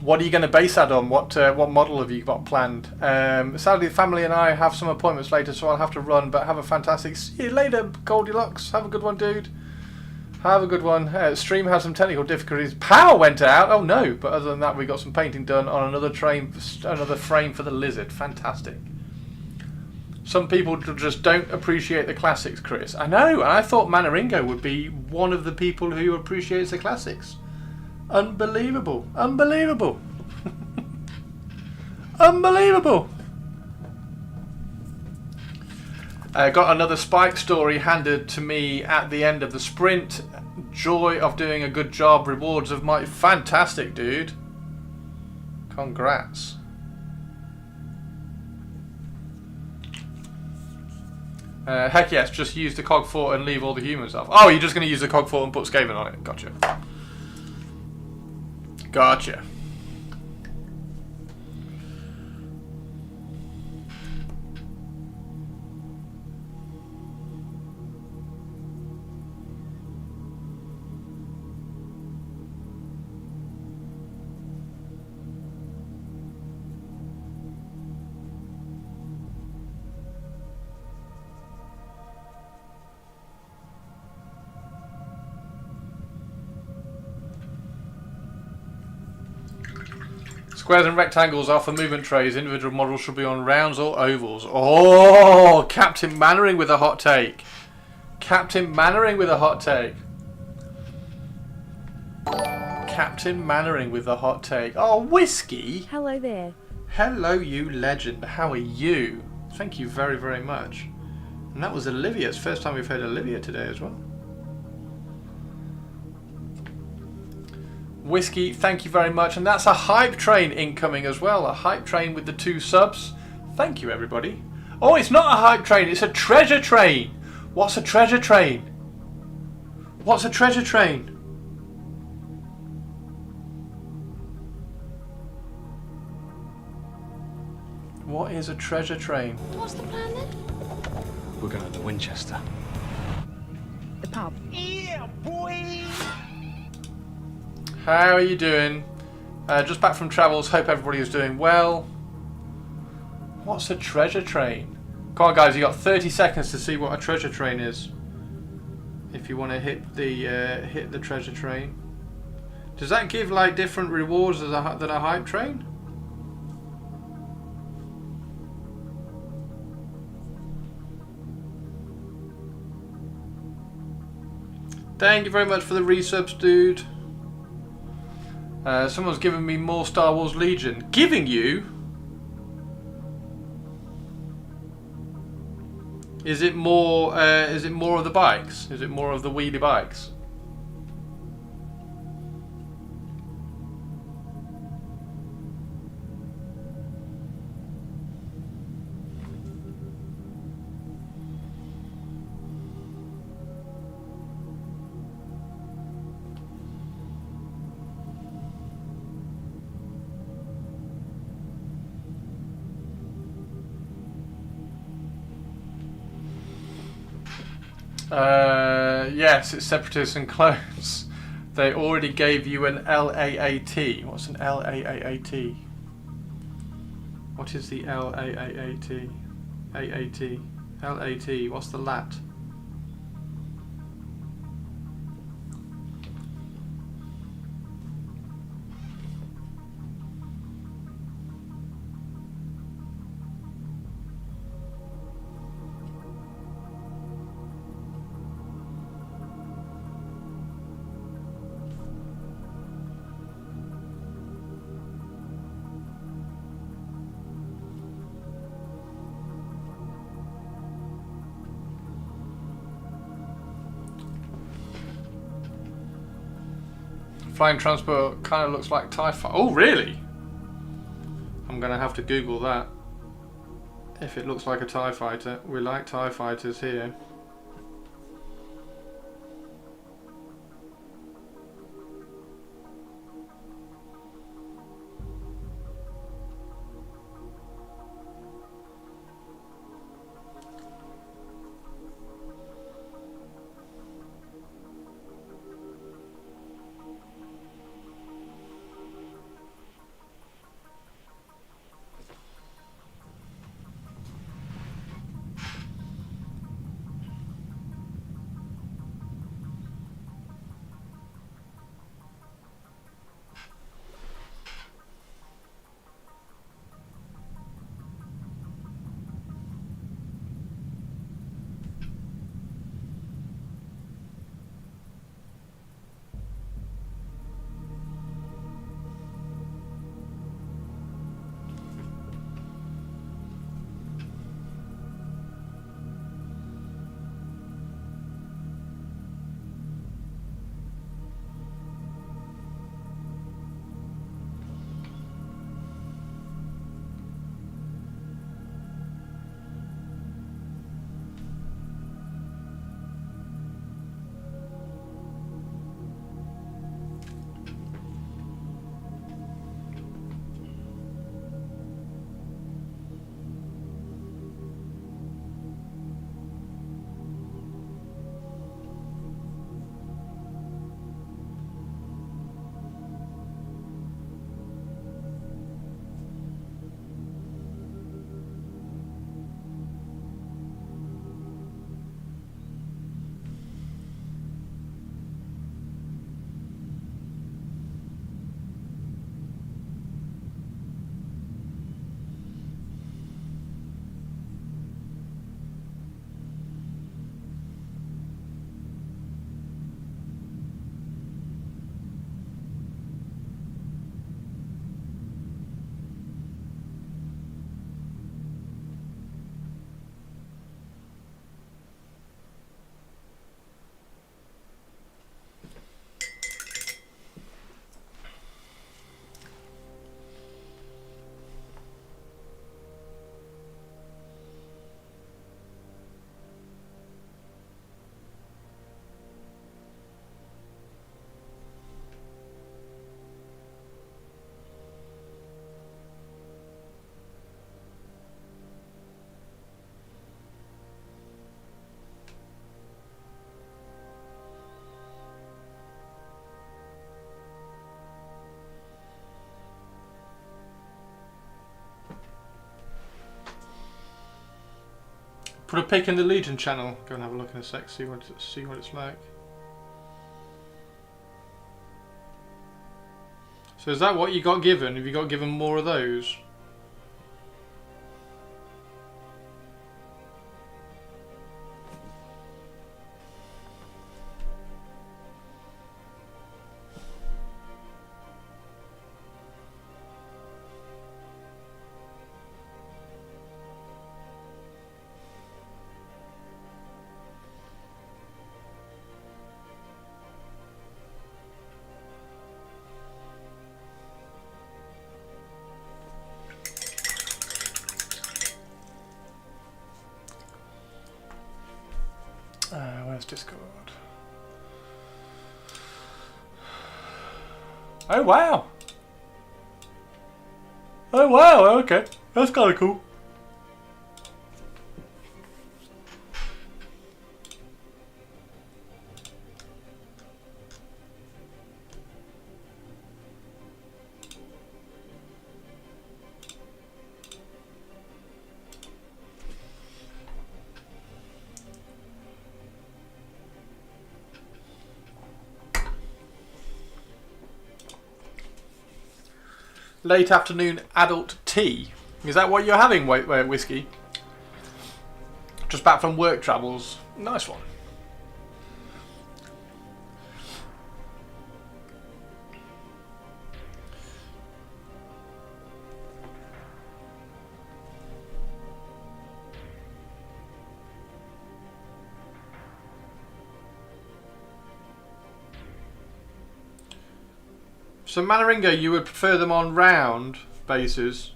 What are you going to base that on? What model have you got planned? Sadly, the family and I have some appointments later, so I'll have to run, but have a fantastic... See you later, Goldilocks. Have a good one, dude. Have a good one. Stream had some technical difficulties. Power went out. Oh no! But other than that, we got some painting done on another frame for the lizard. Fantastic. Some people just don't appreciate the classics, Chris. I know, and I thought Manaringo would be one of the people who appreciates the classics. Unbelievable. Unbelievable. Unbelievable. Got another Spike story handed to me at the end of the sprint. Joy of doing a good job. Rewards of my... Fantastic, dude. Congrats. Heck yes, just use the cog fort and leave all the humans off. Oh, you're just going to use the cog fort and put Skaven on it. Gotcha. Gotcha. Squares and rectangles are for movement trays. Individual models should be on rounds or ovals. Oh, Captain Mannering with a hot take. Captain Mannering with a hot take. Captain Mannering with a hot take. Oh, Whiskey. Hello there. Hello, you legend. How are you? Thank you very, very much. And that was Olivia. It's the first time we've heard Olivia today as well. Whiskey, thank you very much. And that's a hype train incoming as well. A hype train with the 2 subs. Thank you, everybody. Oh, it's not a hype train. It's a treasure train. What's a treasure train? What's a treasure train? What is a treasure train? What's the plan then? We're going to Winchester. The pub. Yeah, boy! How are you doing? Just back from travels. Hope everybody is doing well. What's a treasure train? Come on, guys. You got 30 seconds to see what a treasure train is. If you want to hit the treasure train. Does that give like different rewards than a hype train? Thank you very much for the resubs, dude. Someone's giving me more Star Wars Legion. Giving you? Is it more? Is it more of the bikes? Is it more of the wheelie bikes? Yes, it's Separatists and Clones. They already gave you an LAAT. What's an LAAT? What is the LAAT? AAT. LAT. What's the lat? Flying transport kind of looks like TIE fighter. Oh, really? I'm going to have to Google that. If it looks like a TIE fighter. We like TIE fighters here. Put a pic in the Legion channel. Go and have a look in a sec. See what it's like. So is that what you got given? Have you got given more of those? Where's Discord? Oh wow! Oh wow, okay. That's kinda cool. Late afternoon adult tea. Is that what you're having, Whiskey? Just back from work travels. Nice one. So Manaringo, you would prefer them on round bases,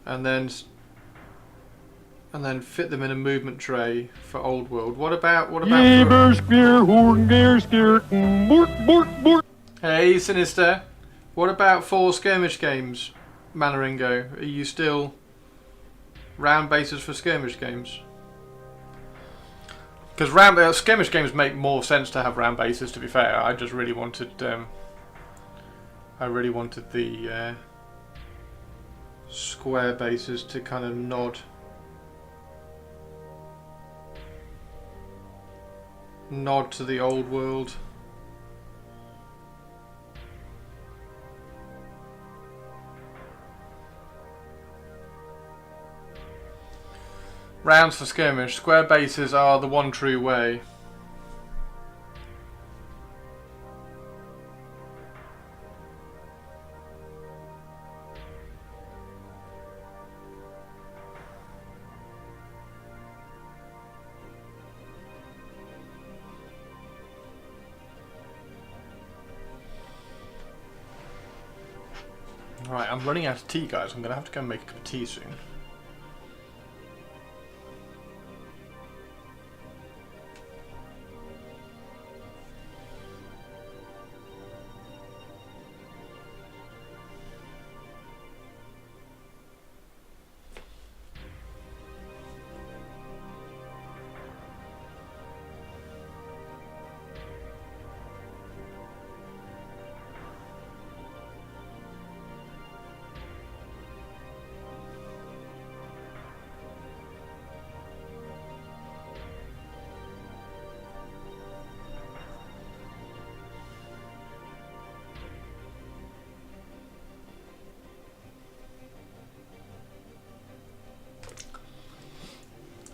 and then fit them in a movement tray for Old World. What about? Hey, Sinister. What about for skirmish games, Manaringo? Are you still round bases for skirmish games? Because skirmish games make more sense to have round bases. To be fair, I just really wanted, the square bases to kind of nod to the Old World. Rounds for skirmish. Square bases are the one true way. Right, I'm running out of tea, guys. I'm going to have to go and make a cup of tea soon.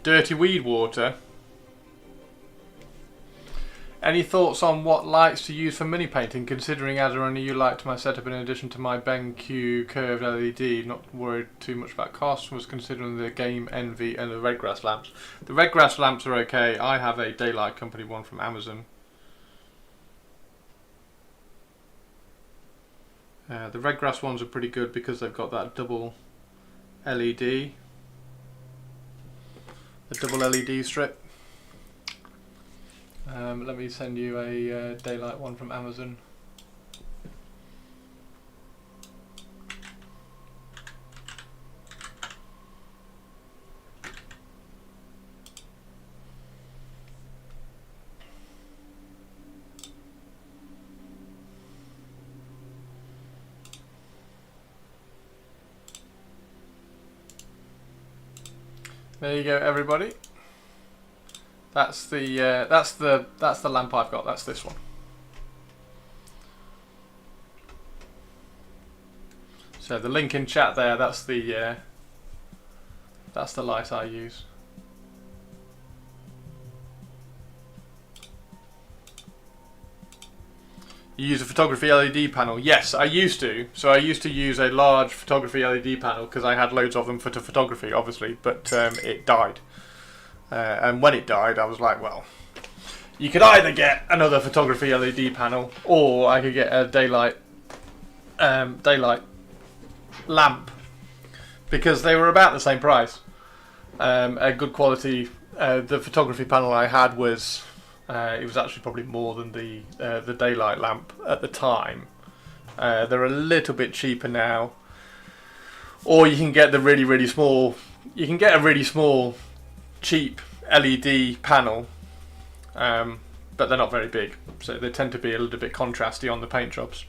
Dirty weed water. Any thoughts on what lights to use for mini painting, considering added a new light to my setup in addition to my BenQ curved LED? Not worried too much about cost, was considering the Game Envy and the red grass lamps. The red grass lamps are okay. I have a Daylight Company one from Amazon. The red grass ones are pretty good because they've got that double LED. The double LED strip. Let me send you a Daylight one from Amazon. There you go, everybody. That's the lamp I've got. That's this one. So the link in chat there. That's the light I use. You use a photography LED panel? Yes, I used to. So I used to use a large photography LED panel because I had loads of them for photography, obviously, but it died. And when it died, I was like, well, you could either get another photography LED panel, or I could get a daylight lamp, because they were about the same price. A good quality. The photography panel I had was. It was actually probably more than the daylight lamp at the time. They're a little bit cheaper now, or you can get the really small. You can get a really small, cheap LED panel, but they're not very big, so they tend to be a little bit contrasty on the paint jobs.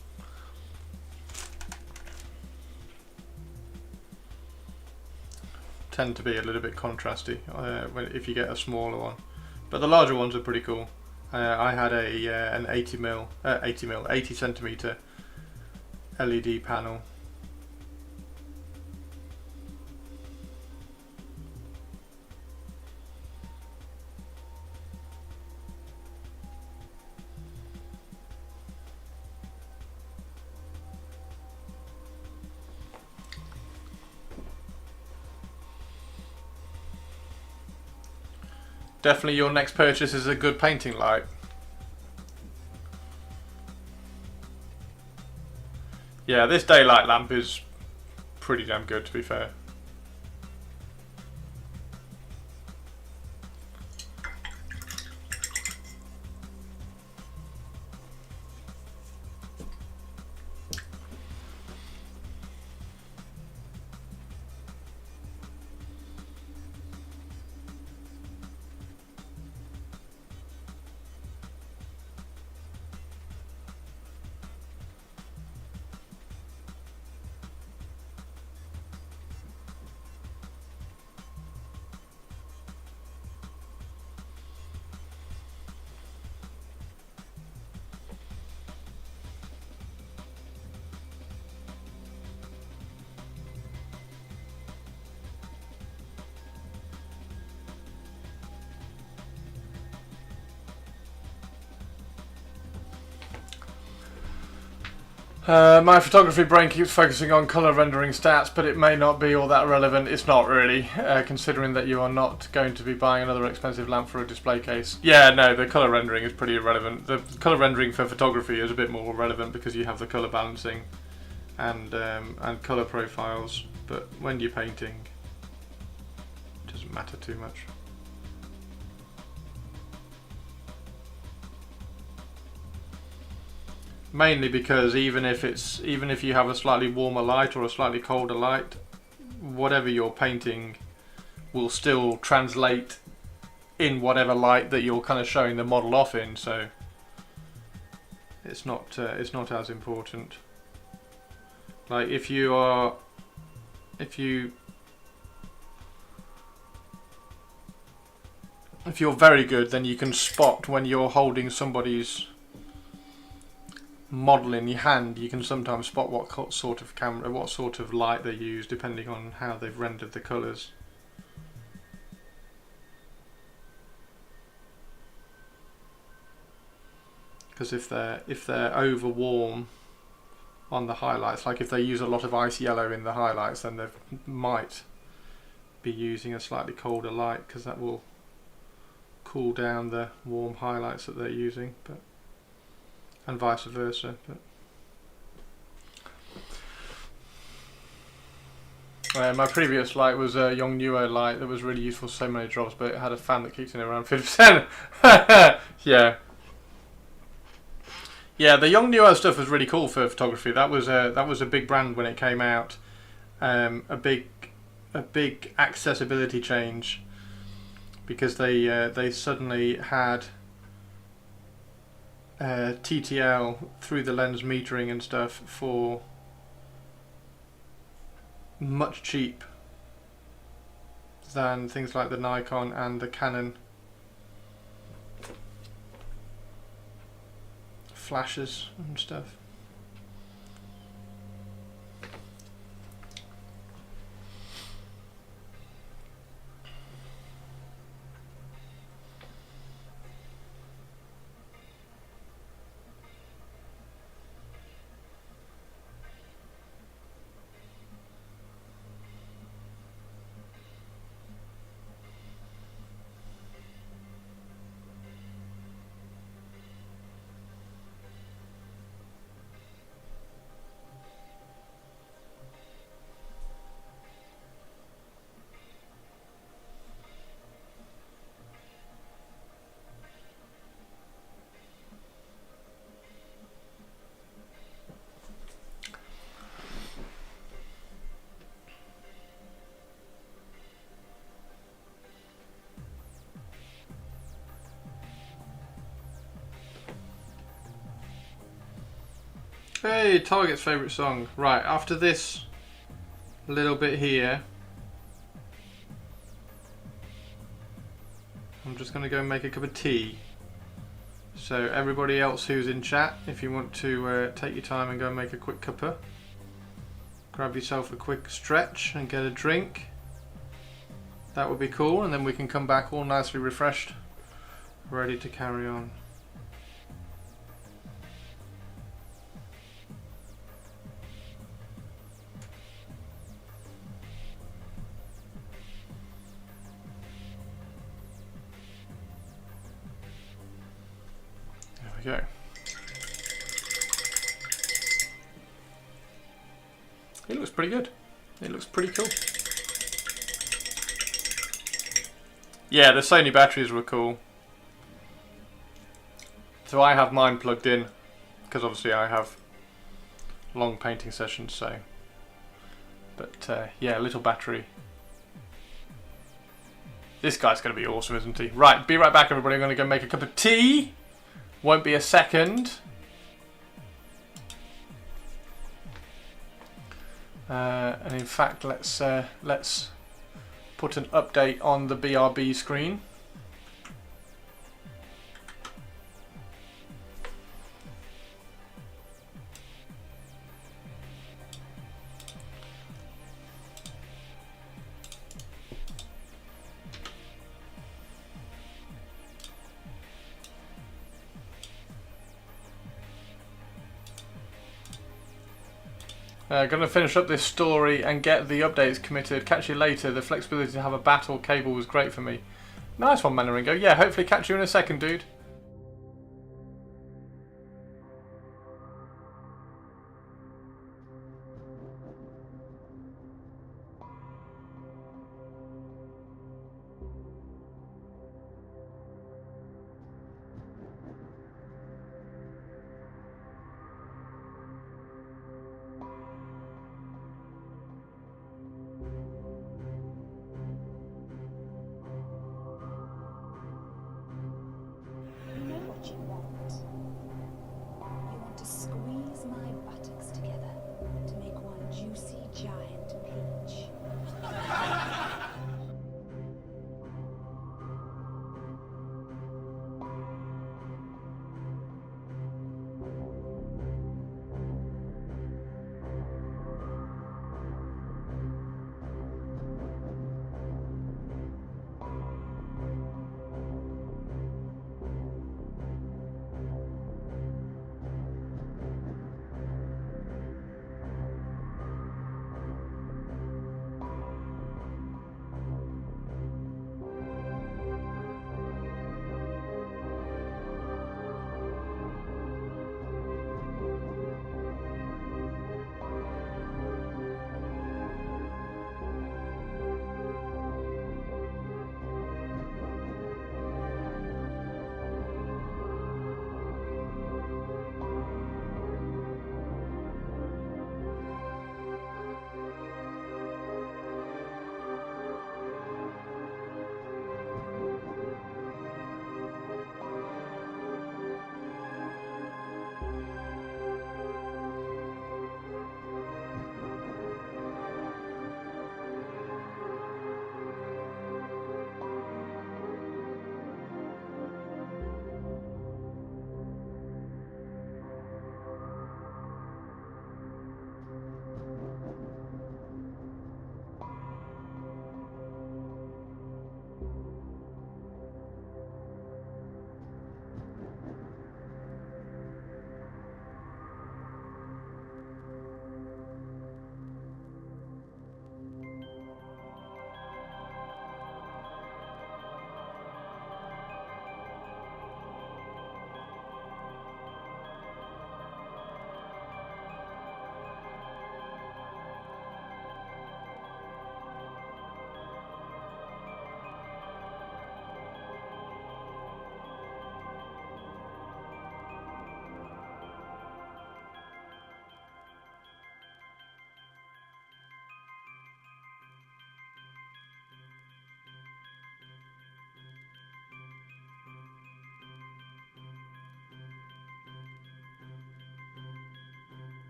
Tend to be a little bit contrasty if you get a smaller one. But the larger ones are pretty cool. I had an 80 centimeter LED panel. Definitely your next purchase is a good painting light. Yeah, this daylight lamp is pretty damn good, to be fair. My photography brain keeps focusing on colour rendering stats, but it may not be all that relevant. It's not really, considering that you are not going to be buying another expensive lamp for a display case. Yeah, no, the colour rendering is pretty irrelevant. The colour rendering for photography is a bit more relevant because you have the colour balancing and colour profiles, but when you're painting, it doesn't matter too much. Mainly because even if you have a slightly warmer light or a slightly colder light, whatever you're painting will still translate in whatever light that you're kind of showing the model off in. So it's not as important. Like if you're very good, then you can spot when you're holding somebody's model in your hand. You can sometimes spot what sort of light they use depending on how they've rendered the colours. Because if they're over warm on the highlights, like if they use a lot of ice yellow in the highlights, then they might be using a slightly colder light because that will cool down the warm highlights that they're using. But and vice versa. But my previous light was a Yongnuo light that was really useful for so many jobs, but it had a fan that kicked in around 50%. Yeah. Yeah, the Yongnuo stuff was really cool for photography. That was a big brand when it came out. A big accessibility change because they suddenly had TTL through the lens metering and stuff for much cheap than things like the Nikon and the Canon flashes and stuff. Hey, Target's favourite song. Right, after this little bit here, I'm just going to go and make a cup of tea. So everybody else who's in chat, if you want to take your time and go and make a quick cuppa, grab yourself a quick stretch and get a drink. That would be cool, and then we can come back all nicely refreshed, ready to carry on. There we go. It looks pretty good. It looks pretty cool. Yeah, the Sony batteries were cool. So I have mine plugged in, because obviously I have long painting sessions, so. But yeah, little battery. This guy's going to be awesome, isn't he? Right, be right back everybody. I'm going to go make a cup of tea. Won't be a second. And in fact, let's put an update on the BRB screen. Going to finish up this story and get the updates committed. Catch you later. The flexibility to have a battle cable was great for me. Nice one, Manaringo. Yeah, hopefully catch you in a second, dude.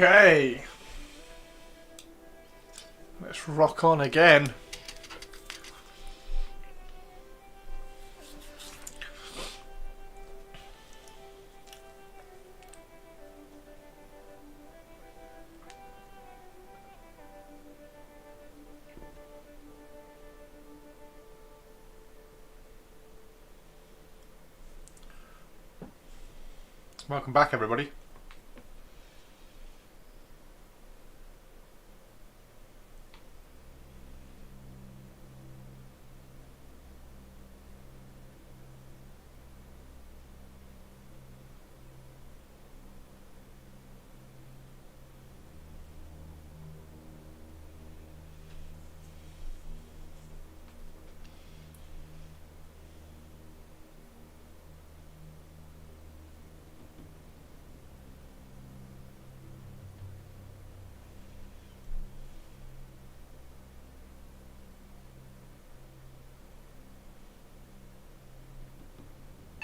Okay. Let's rock on again. Welcome back, everybody.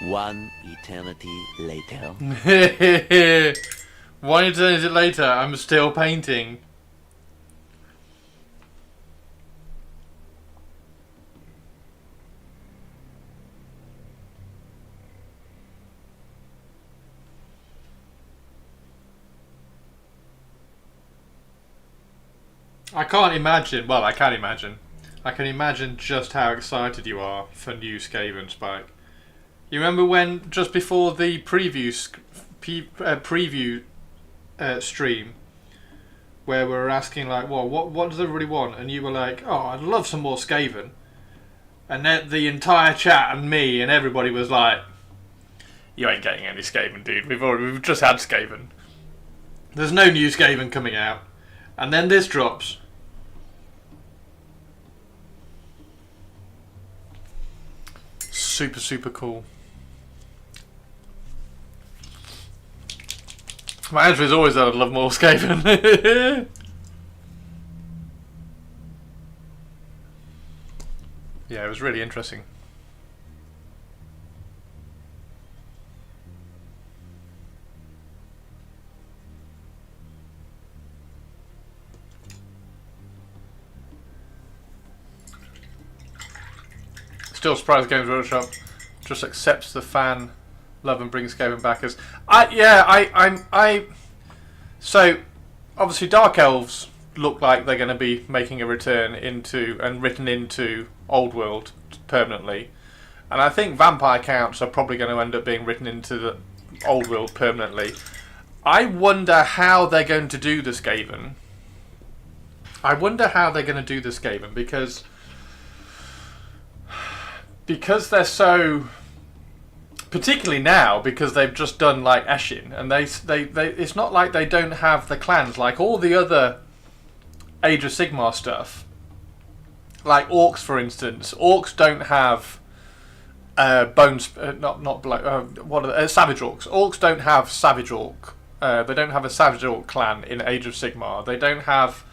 One eternity later. 1 eternity later, I'm still painting. I can't imagine, well I can imagine. I can imagine just how excited you are for new Skaven, Spike. You remember when, just before the preview stream, where we were asking like, well, what does everybody want? And you were like, oh, I'd love some more Skaven. And then the entire chat and me and everybody was like, you ain't getting any Skaven, dude. We've just had Skaven. There's no new Skaven coming out. And then this drops. Super, super cool. My answer is always that I'd love more Skaven. Yeah, it was really interesting. Still surprised Games Workshop just accepts the fan love and brings Skaven backers. So obviously Dark Elves look like they're going to be making a return into and written into Old World permanently, and I think Vampire Counts are probably going to end up being written into the Old World permanently. I wonder how they're going to do the Skaven. Because they're so, particularly now, because they've just done like Eshin, and they it's not like they don't have the clans like all the other Age of Sigmar stuff. Like Orcs, for instance, Orcs don't have Savage Orcs. Orcs don't have Savage Orc. They don't have a Savage Orc clan in Age of Sigmar. They don't have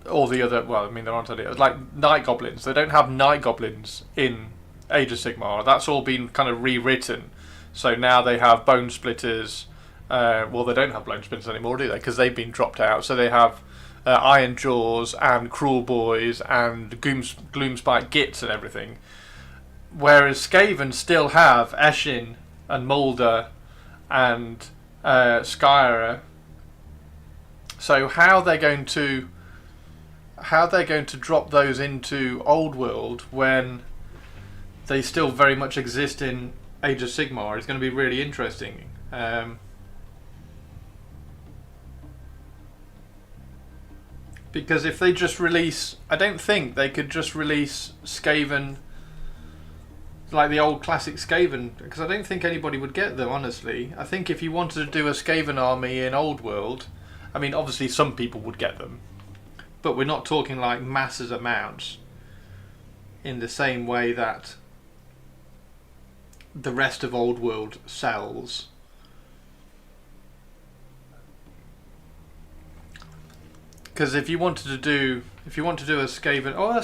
all the other, well, I mean, there aren't any, like Night Goblins. They don't have Night Goblins in Age of Sigmar. That's all been kind of rewritten. So now they have Bone Splitters. Well, they don't have Bone Splitters anymore, do they? Because they've been dropped out. So they have Iron Jaws and Cruel Boys and Gloomspike Gits and everything. Whereas Skaven still have Eshin and Mulder and Skyra. So how they're going to drop those into Old World when they still very much exist in Age of Sigmar is going to be really interesting. Because if they just release, I don't think they could just release Skaven like the old classic Skaven, because I don't think anybody would get them, honestly. I think if you wanted to do a Skaven army in Old World, I mean, obviously some people would get them, but we're not talking like masses amounts in the same way that the rest of Old World sells. Because if you wanted to do a Skaven, oh, I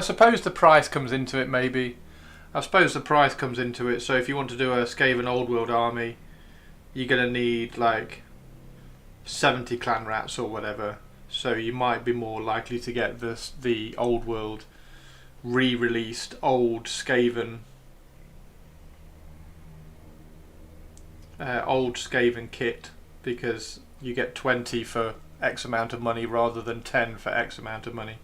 suppose the price comes into it. Maybe, I suppose the price comes into it. So if you want to do a Skaven Old World army, you're gonna need like 70 clan rats or whatever. So you might be more likely to get the old world re-released old Skaven kit, because you get 20 for X amount of money rather than 10 for X amount of money.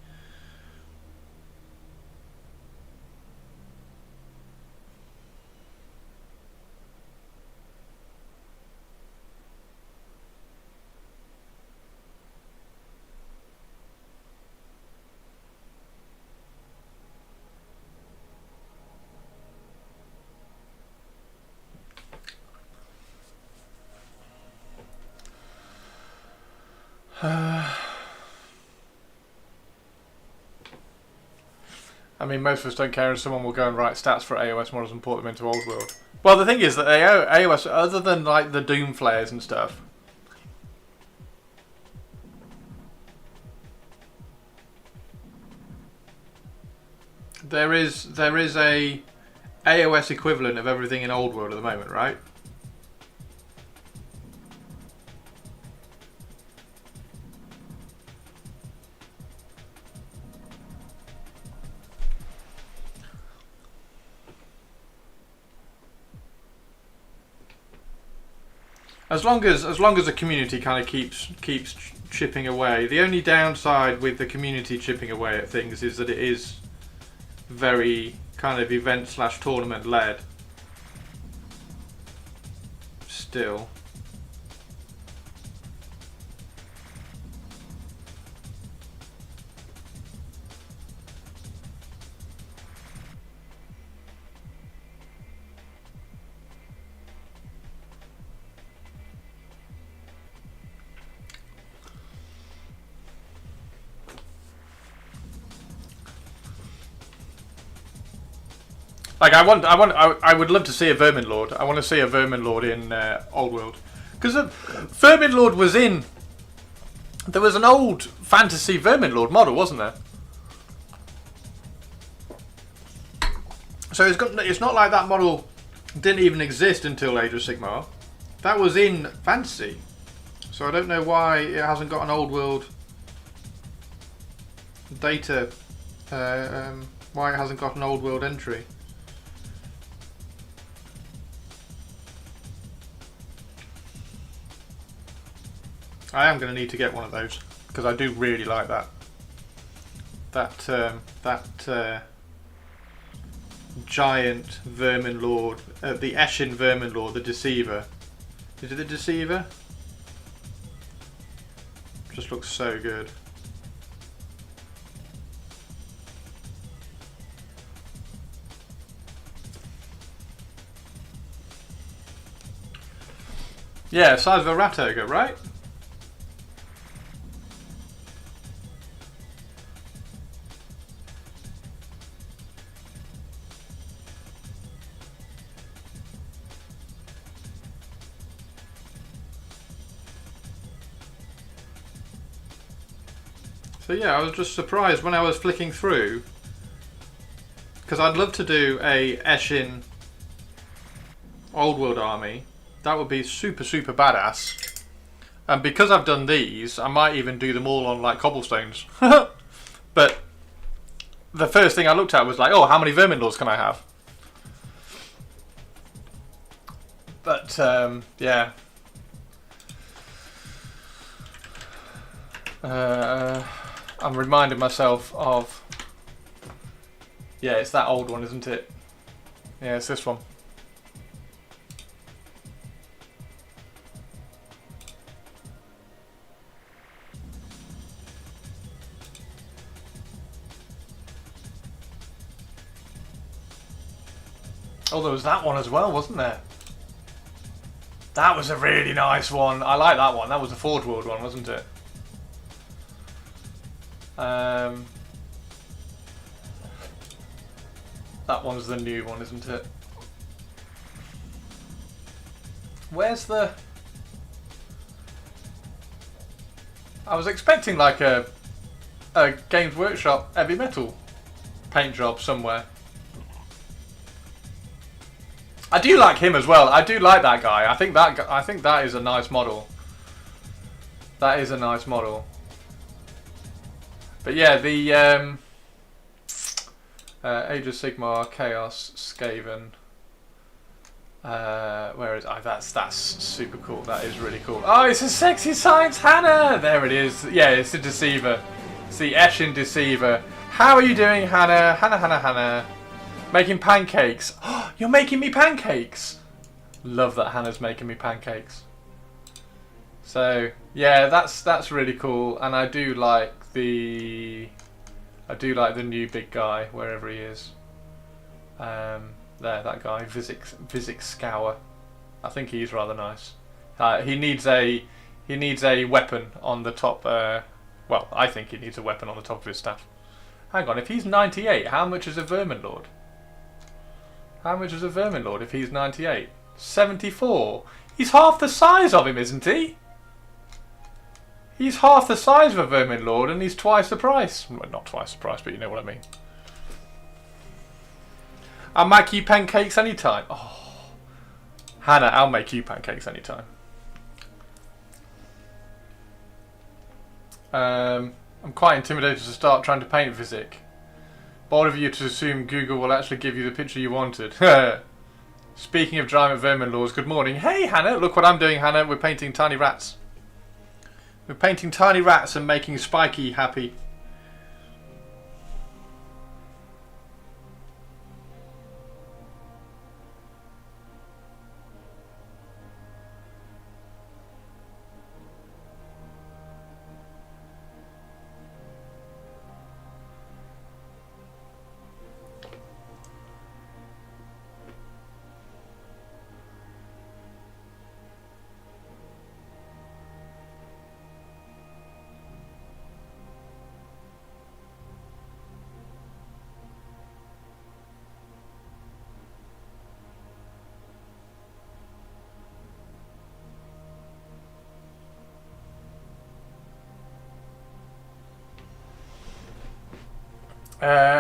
I mean, most of us don't care if someone will go and write stats for AOS models and port them into Old World. Well, the thing is that AOS, other than like the Doom flares and stuff, there is a AOS equivalent of everything in Old World at the moment, right? As long as the community kind of keeps chipping away. The only downside with the community chipping away at things is that it is very kind of event / tournament led still. Like I would love to see a Vermin Lord. I want to see a Vermin Lord in Old World, because Vermin Lord was in. There was an old fantasy Vermin Lord model, wasn't there? So it's not like that model didn't even exist until Age of Sigmar. That was in fantasy. So I don't know why it hasn't got an Old World data. Why it hasn't got an Old World entry. I am going to need to get one of those, because I do really like that. That giant Vermin Lord, the Eshin Vermin Lord, the Deceiver. Is it the Deceiver? Just looks so good. Yeah, size of a rat ogre, right? So yeah, I was just surprised when I was flicking through, because I'd love to do a Eshin Old World army. That would be super badass. And because I've done these, I might even do them all on like cobblestones. But the first thing I looked at was like, oh, how many Vermin Lords can I have? But yeah. I'm reminding myself of... Yeah, it's that old one, isn't it? Yeah, it's this one. Oh, there was that one as well, wasn't there? That was a really nice one. I like that one. That was the Forge World one, wasn't it? That one's the new one, isn't it? Where's the... I was expecting like a Games Workshop heavy metal paint job somewhere. I do like him as well. I do like that guy. I think that is a nice model. That is a nice model. But yeah, the Age of Sigmar Chaos Skaven. Where is? Oh, that's super cool. That is really cool. Oh, it's a sexy science Hannah. There it is. Yeah, it's a Deceiver. It's the Eshin Deceiver. How are you doing, Hannah? Hannah. Making pancakes. Oh, you're making me pancakes. Love that Hannah's making me pancakes. So yeah, that's really cool, and I do like the new big guy wherever he is. There, that guy, Vizik Scour. I think he's rather nice. He needs a weapon on the top. Well, I think he needs a weapon on the top of his staff. Hang on, if he's 98, how much is a Vermin Lord? How much is a Vermin Lord if he's 98? 74. He's half the size of him, isn't he? He's half the size of a Vermin Lord, and he's twice the price. Well, not twice the price, but you know what I mean. I'll make you pancakes anytime. Oh, Hannah, I'll make you pancakes anytime. I'm quite intimidated to start trying to paint Vizik. Bold of you to assume Google will actually give you the picture you wanted. Speaking of giant vermin lords, good morning. Hey Hannah, look what I'm doing, Hannah. We're painting tiny rats. We're painting tiny rats and making Spiky happy.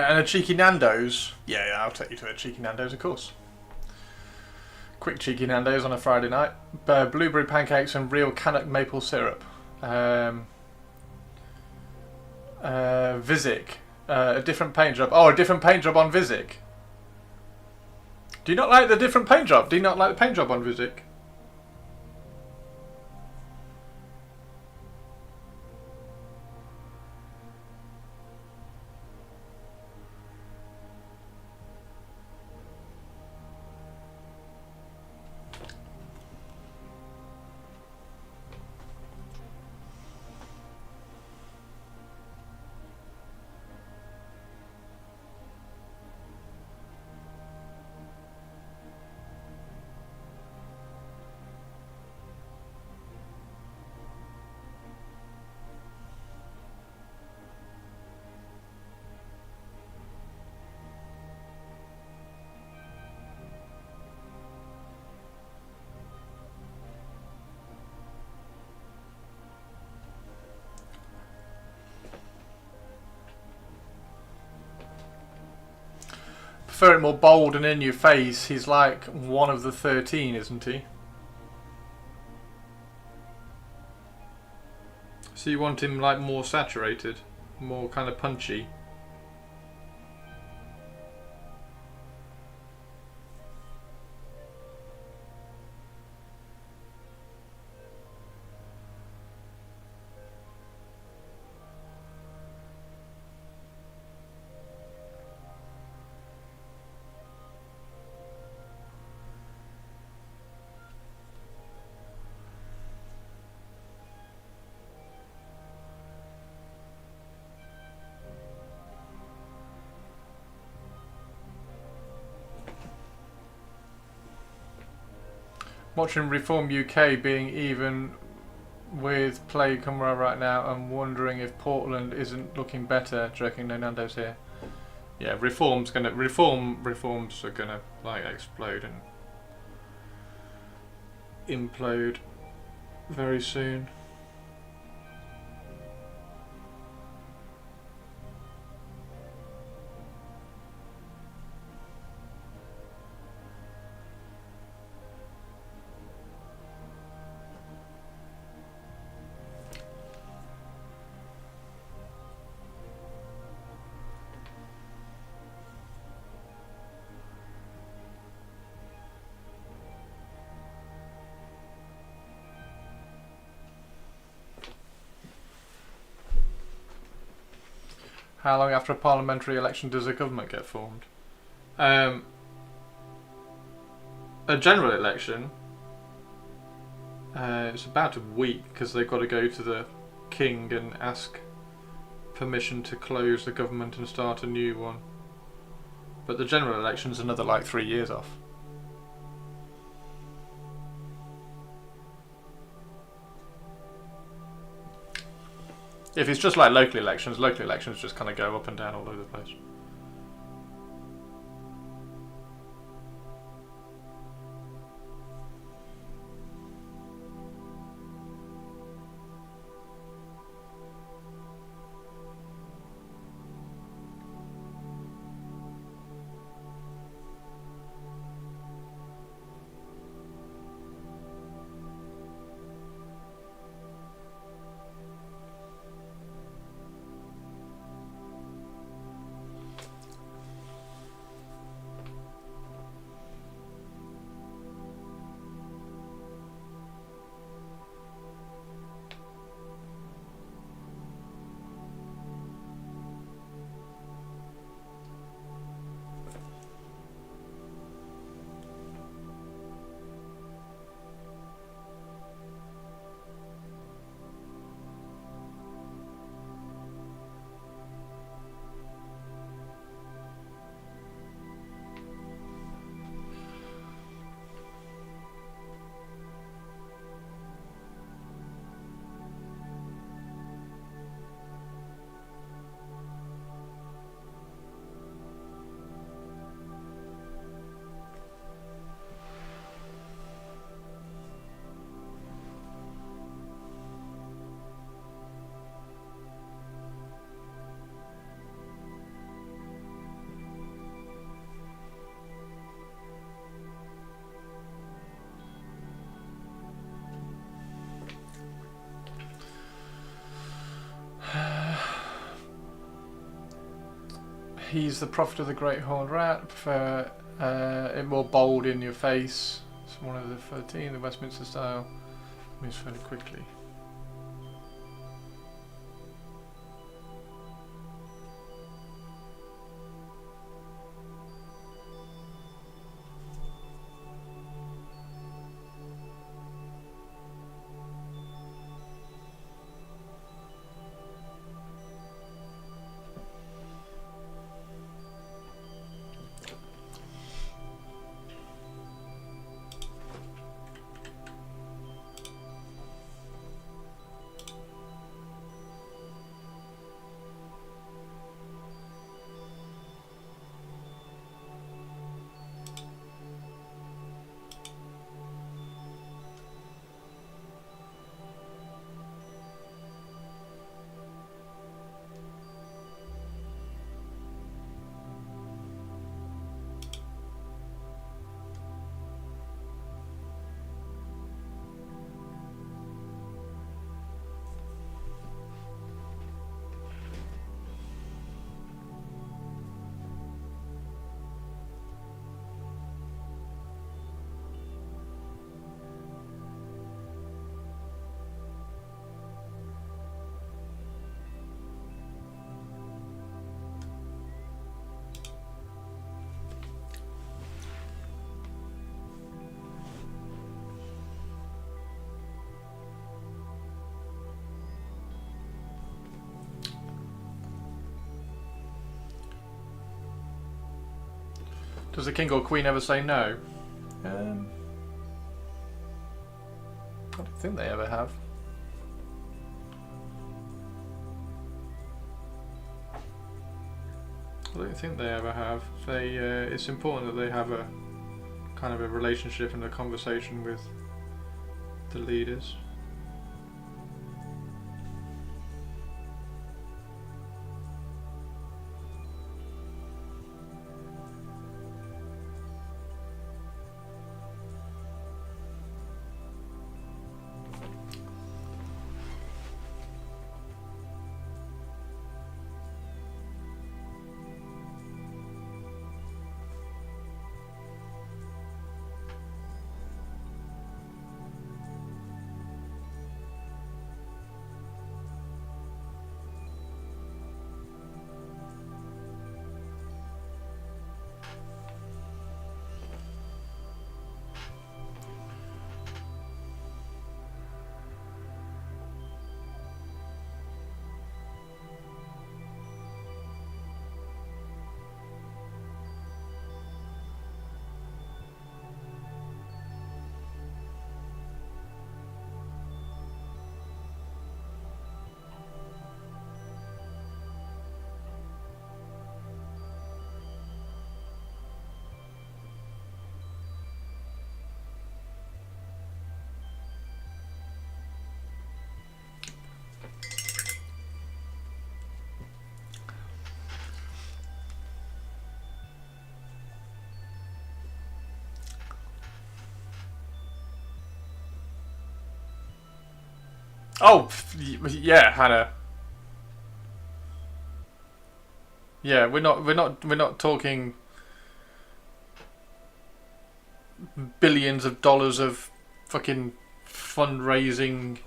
And a cheeky Nando's. Yeah, I'll take you to a cheeky Nando's, of course. Quick cheeky Nando's on a Friday night. Blueberry pancakes and real Canuck maple syrup. Vizik. A different paint job. Oh, a different paint job on Vizik. Do you not like the different paint job? Do you not like the paint job on Vizik? Prefer it more bold and in your face. He's like one of the 13, isn't he? So you want him like more saturated, more kind of punchy. Watching Reform UK being even with Plague Cymru right now, I'm wondering if Portland isn't looking better. Joking, no Nando's here. Yeah, reforms are gonna like explode and implode very soon. How long after a parliamentary election does a government get formed? A general election, it's about a week because they've got to go to the king and ask permission to close the government and start a new one. But the general election's another like 3 years off. If it's just like local elections just kind of go up and down all over the place. He's the prophet of the great horned rat. Prefer it more bold in your face. It's one of the 13, the Westminster style. Moves fairly quickly. Does the king or queen ever say no? I don't think they ever have. I don't think they ever have. They, it's important that they have a kind of a relationship and a conversation with the leaders. Oh, yeah, Hannah. Yeah, we're not talking billions of dollars of fucking fundraising.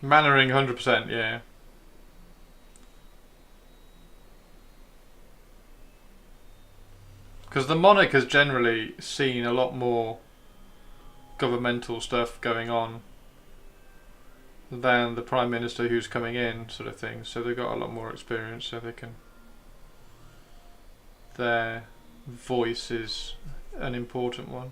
Mannering 100%, yeah. Because the monarch has generally seen a lot more governmental stuff going on than the prime minister who's coming in, sort of thing. So they've got a lot more experience, so they can. Their voice is an important one.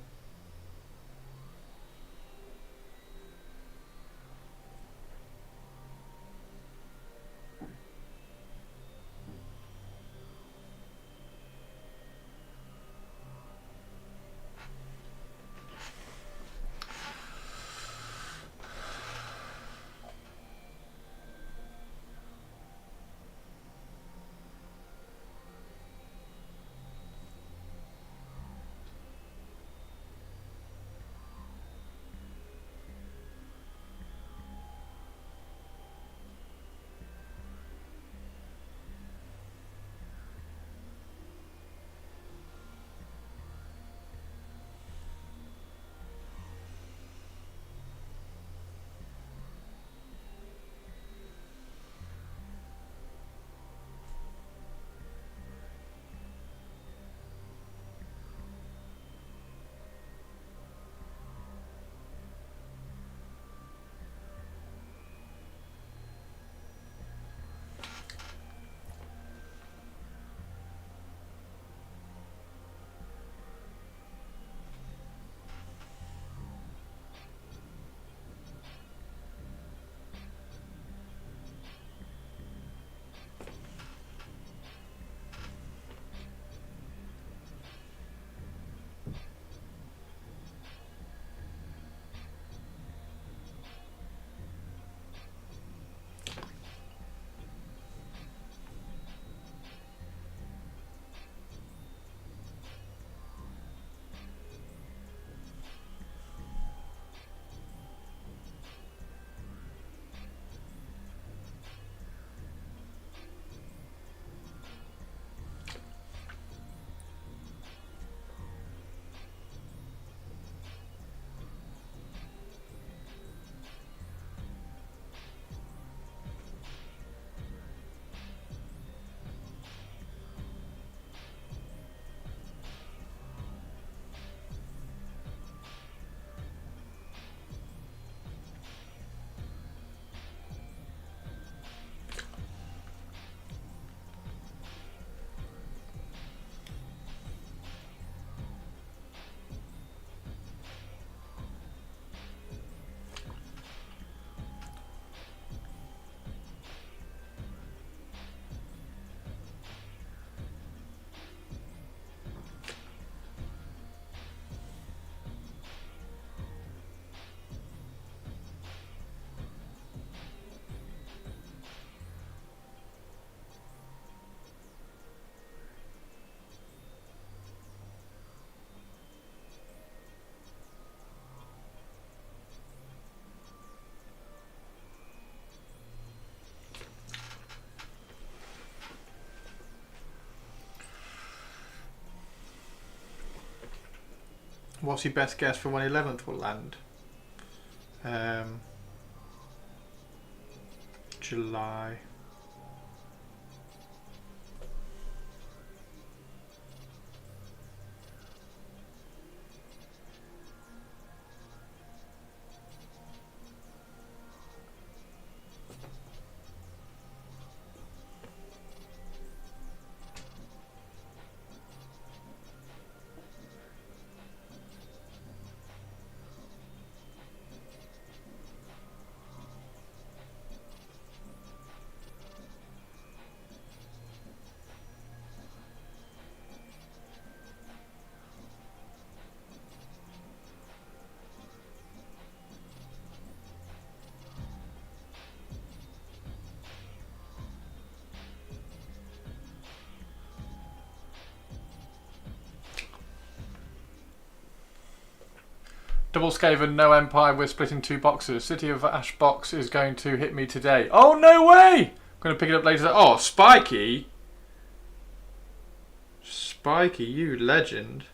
What's your best guess for when 11th will land? July. Double Skaven, no Empire, we're splitting 2 boxes. City of Ash box is going to hit me today. Oh, no way! I'm going to pick it up later. Oh, Spiky! Spiky, you legend.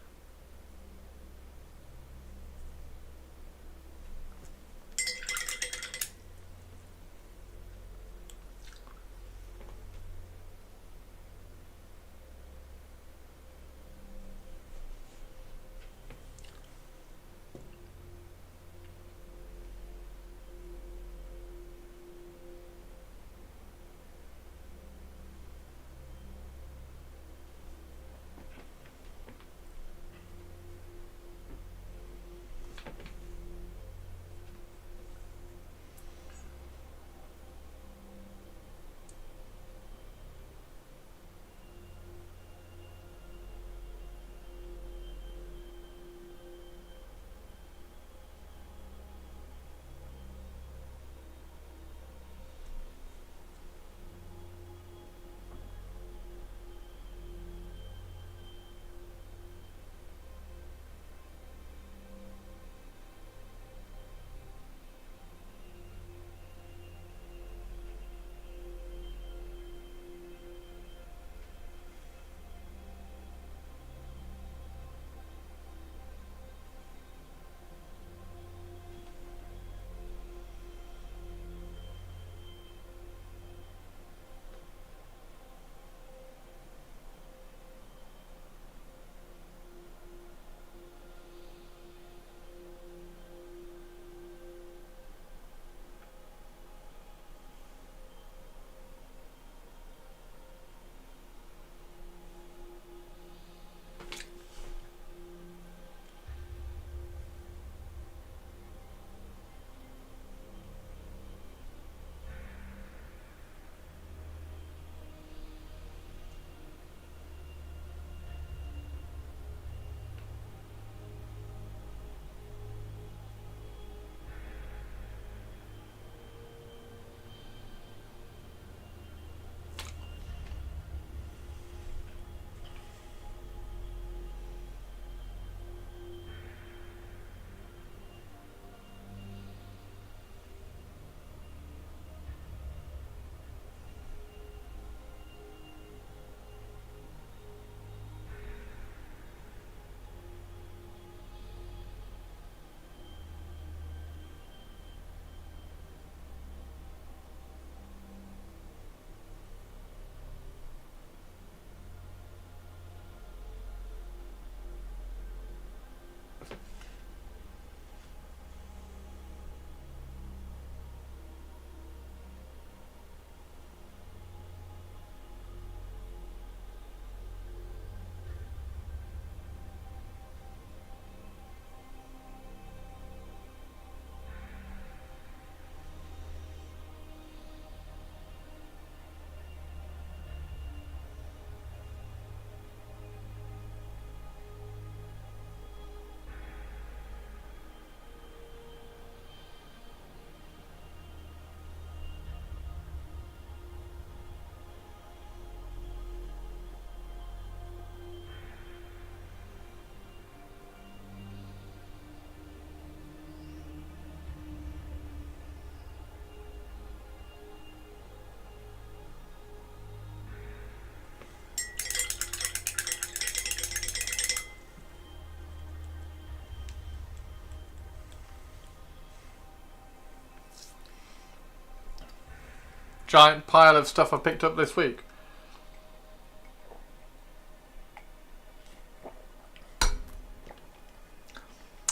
Giant pile of stuff I picked up this week.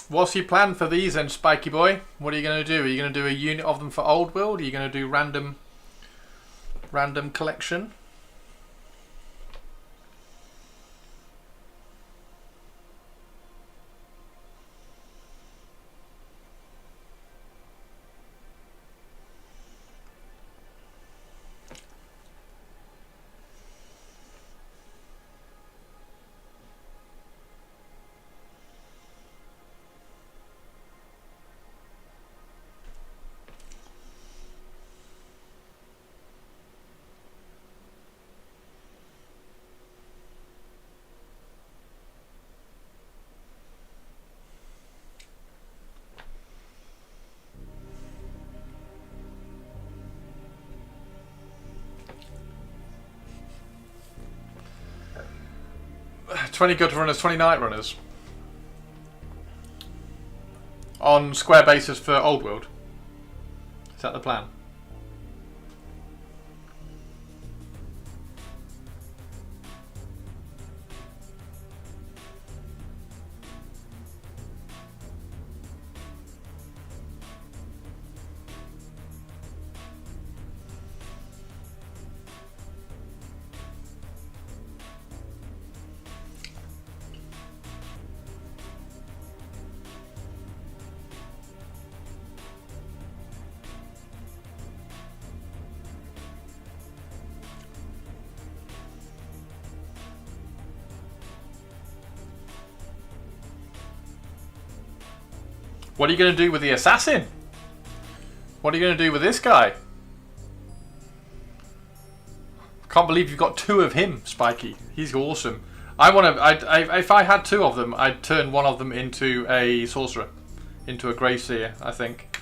What's your plan for these then, Spiky Boy? What are you going to do? Are you going to do a unit of them for Old World? Are you going to do random collection? 20 gut runners, 20 night runners. On square basis for Old World. Is that the plan? What are you going to do with the assassin? What are you going to do with this guy? Can't believe you've got 2 of him, Spiky. He's awesome. If I had 2 of them, I'd turn one of them into a sorcerer, into a grey seer. I think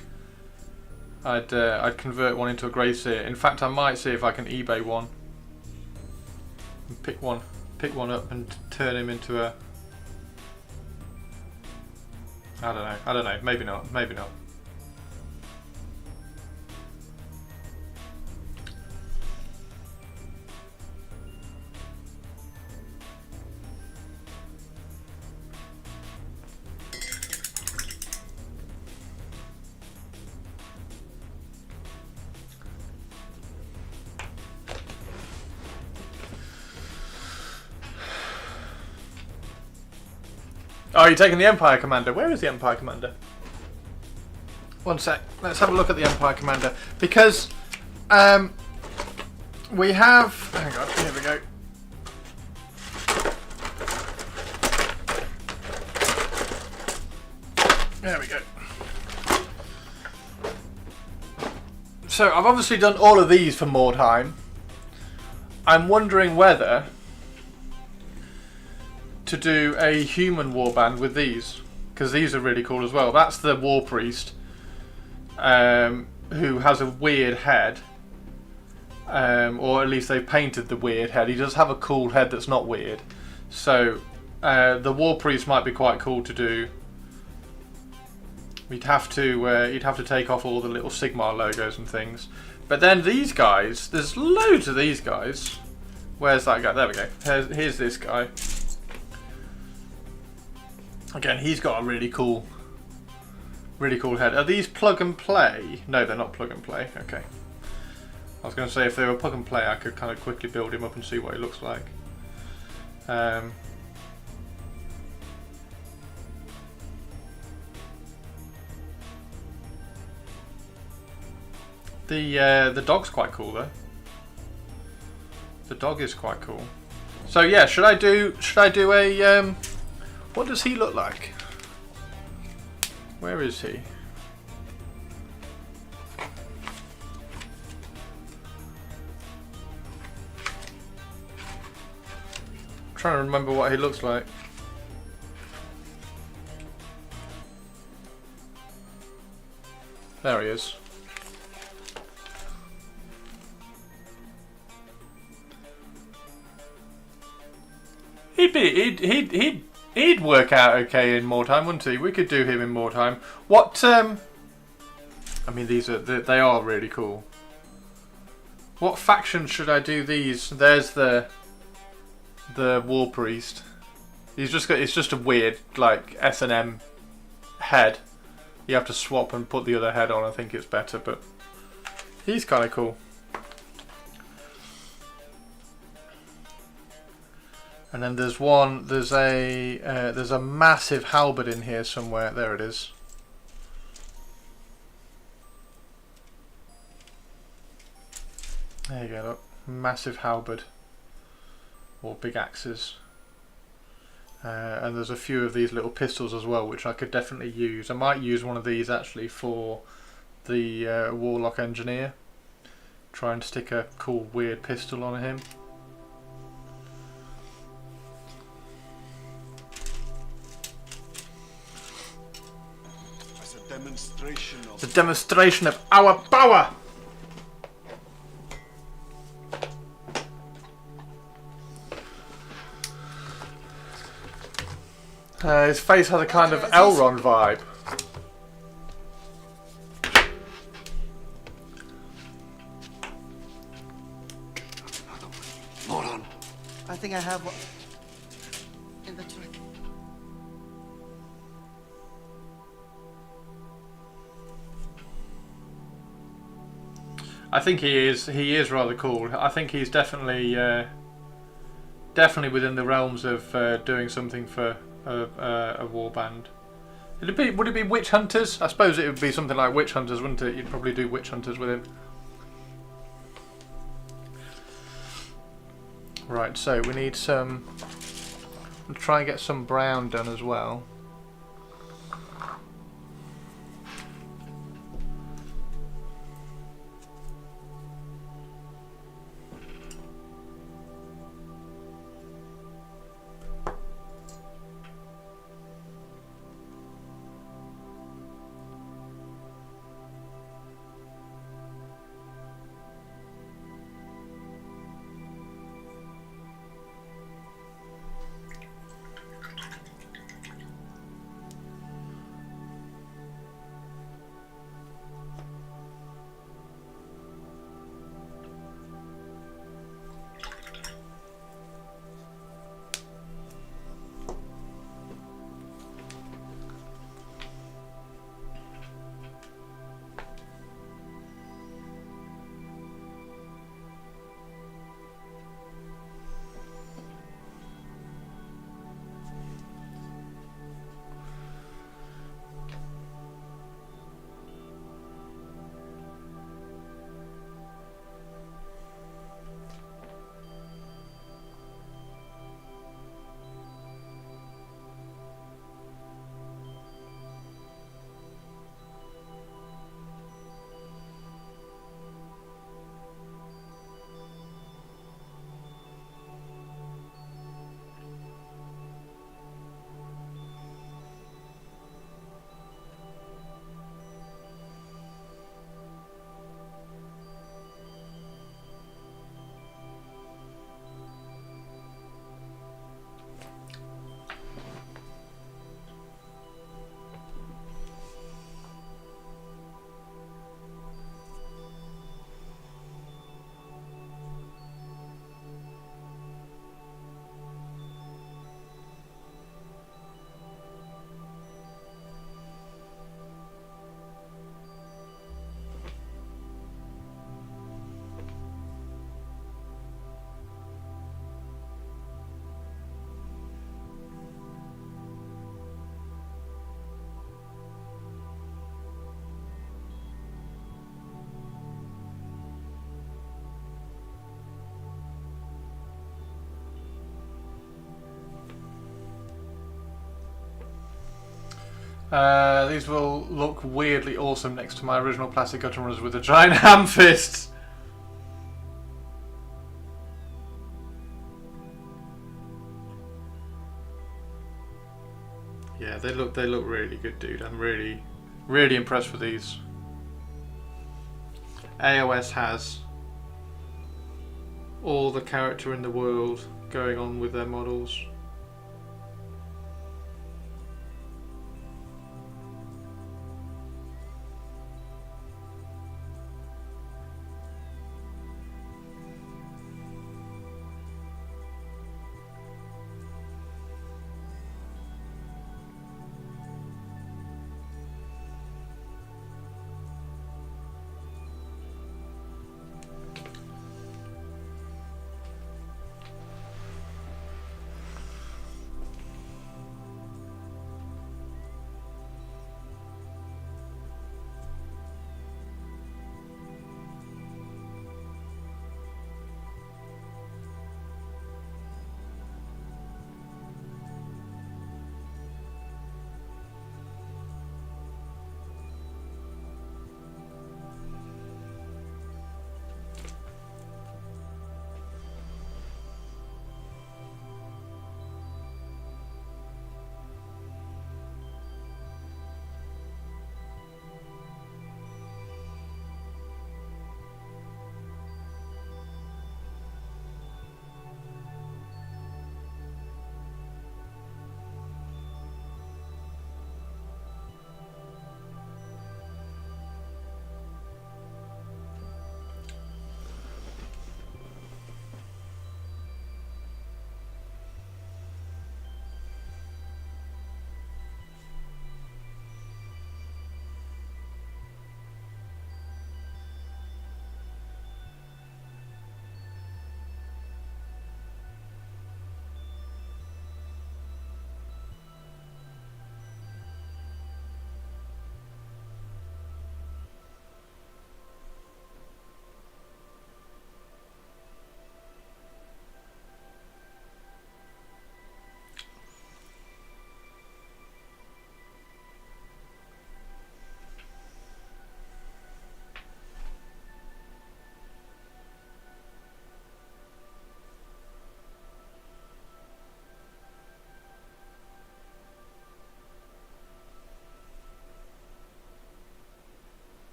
I'd convert one into a grey seer. In fact, I might see if I can eBay one and pick one up and turn him into a. I don't know. Maybe not. Maybe not. Oh, you're taking the Empire Commander. Where is the Empire Commander? One sec. Let's have a look at the Empire Commander. Because we have... Hang on, here we go. There we go. So, I've obviously done all of these for Mordheim. I'm wondering whether to do a human warband with these, because these are really cool as well. That's the War Priest, who has a weird head, or at least they've painted the weird head. He does have a cool head that's not weird. So the War Priest might be quite cool to do. You'd have to take off all the little Sigmar logos and things. But then these guys, there's loads of these guys. Where's that guy? There we go. Here's this guy. Again, he's got a really cool head. Are these plug and play? No, they're not plug and play. Okay. I was going to say if they were plug and play, I could kind of quickly build him up and see what he looks like. The dog's quite cool though. The dog is quite cool. So yeah, should I do a what does he look like? Where is he? I'm trying to remember what he looks like. There he is. He'd work out okay in Mordheim, wouldn't he? We could do him in Mordheim. What? I mean, they are really cool. What faction should I do these? There's the War Priest. It's just a weird like S&M head. You have to swap and put the other head on. I think it's better, but he's kind of cool. And then there's a massive halberd in here somewhere. There it is. There you go, look. Massive halberd. Or big axes. And there's a few of these little pistols as well, which I could definitely use. I might use one of these actually for the Warlock Engineer. Try and stick a cool weird pistol on him. It's a demonstration of our power! His face has a kind of Elrond vibe. Hold on. I think I have one. Inventory. I think he is. He is rather cool. I think he's definitely, definitely within the realms of doing something for a warband. Would it be witch hunters? I suppose it would be something like witch hunters, wouldn't it? You'd probably do witch hunters with him. Right. So we need some. We'll try and get some brown done as well. These will look weirdly awesome next to my original plastic gutter runners with a giant ham fist. Yeah, they look really good, dude. I'm really impressed with these. AOS has all the character in the world going on with their models.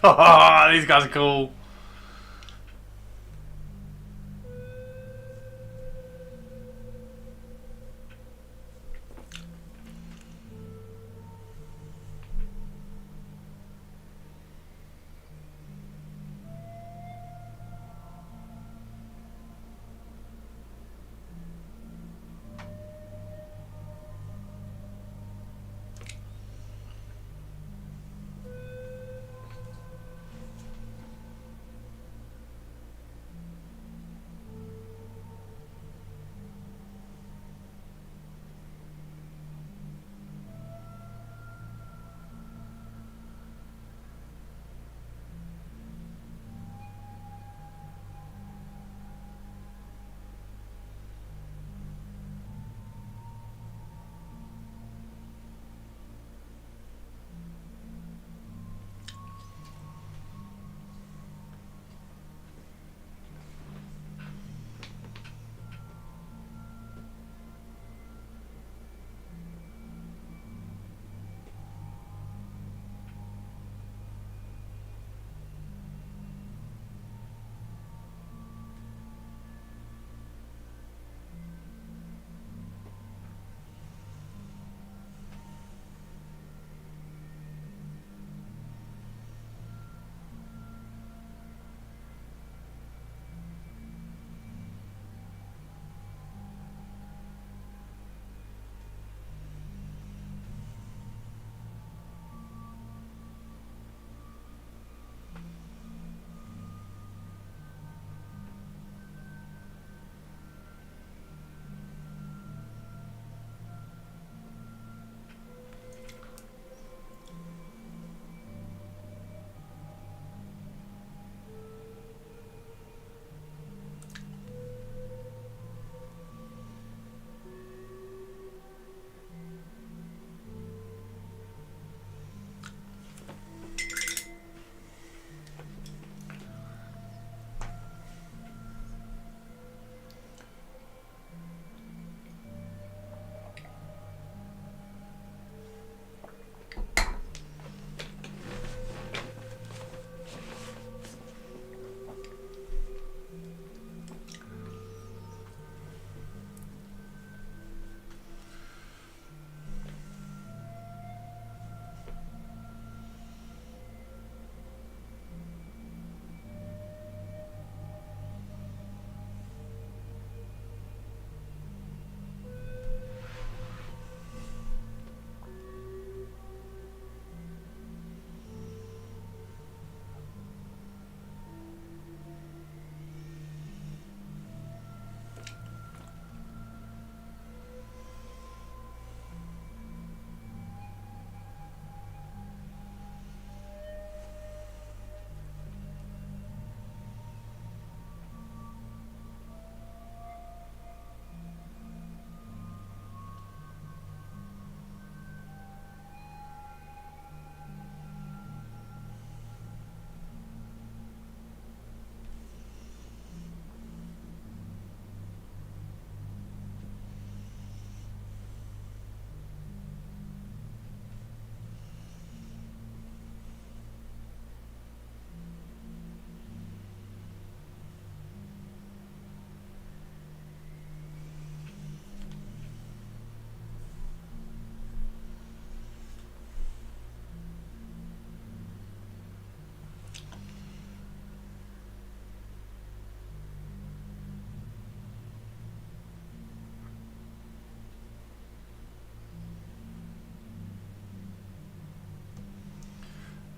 These guys are cool.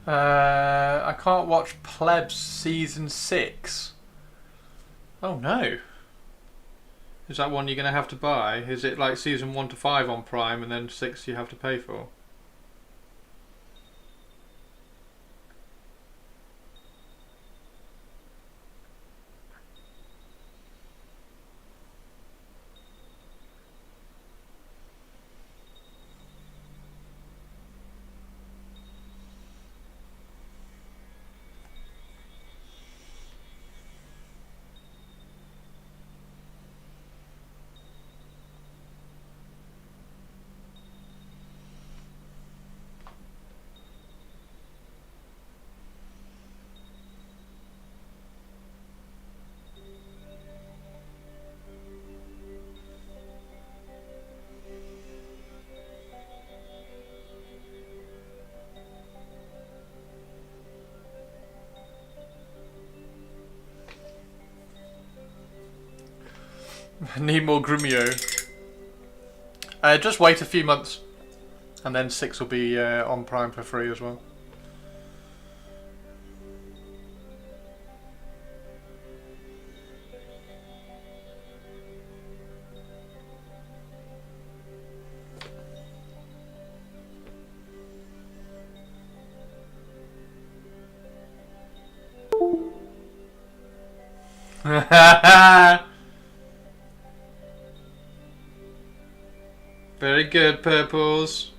I can't watch Plebs season 6. Oh no. Is that one you're going to have to buy? Is it like season 1 to 5 on Prime and then 6 you have to pay for? Need more Grumio. Just wait a few months, and then 6 will be on Prime for free as well. Very good, Purples.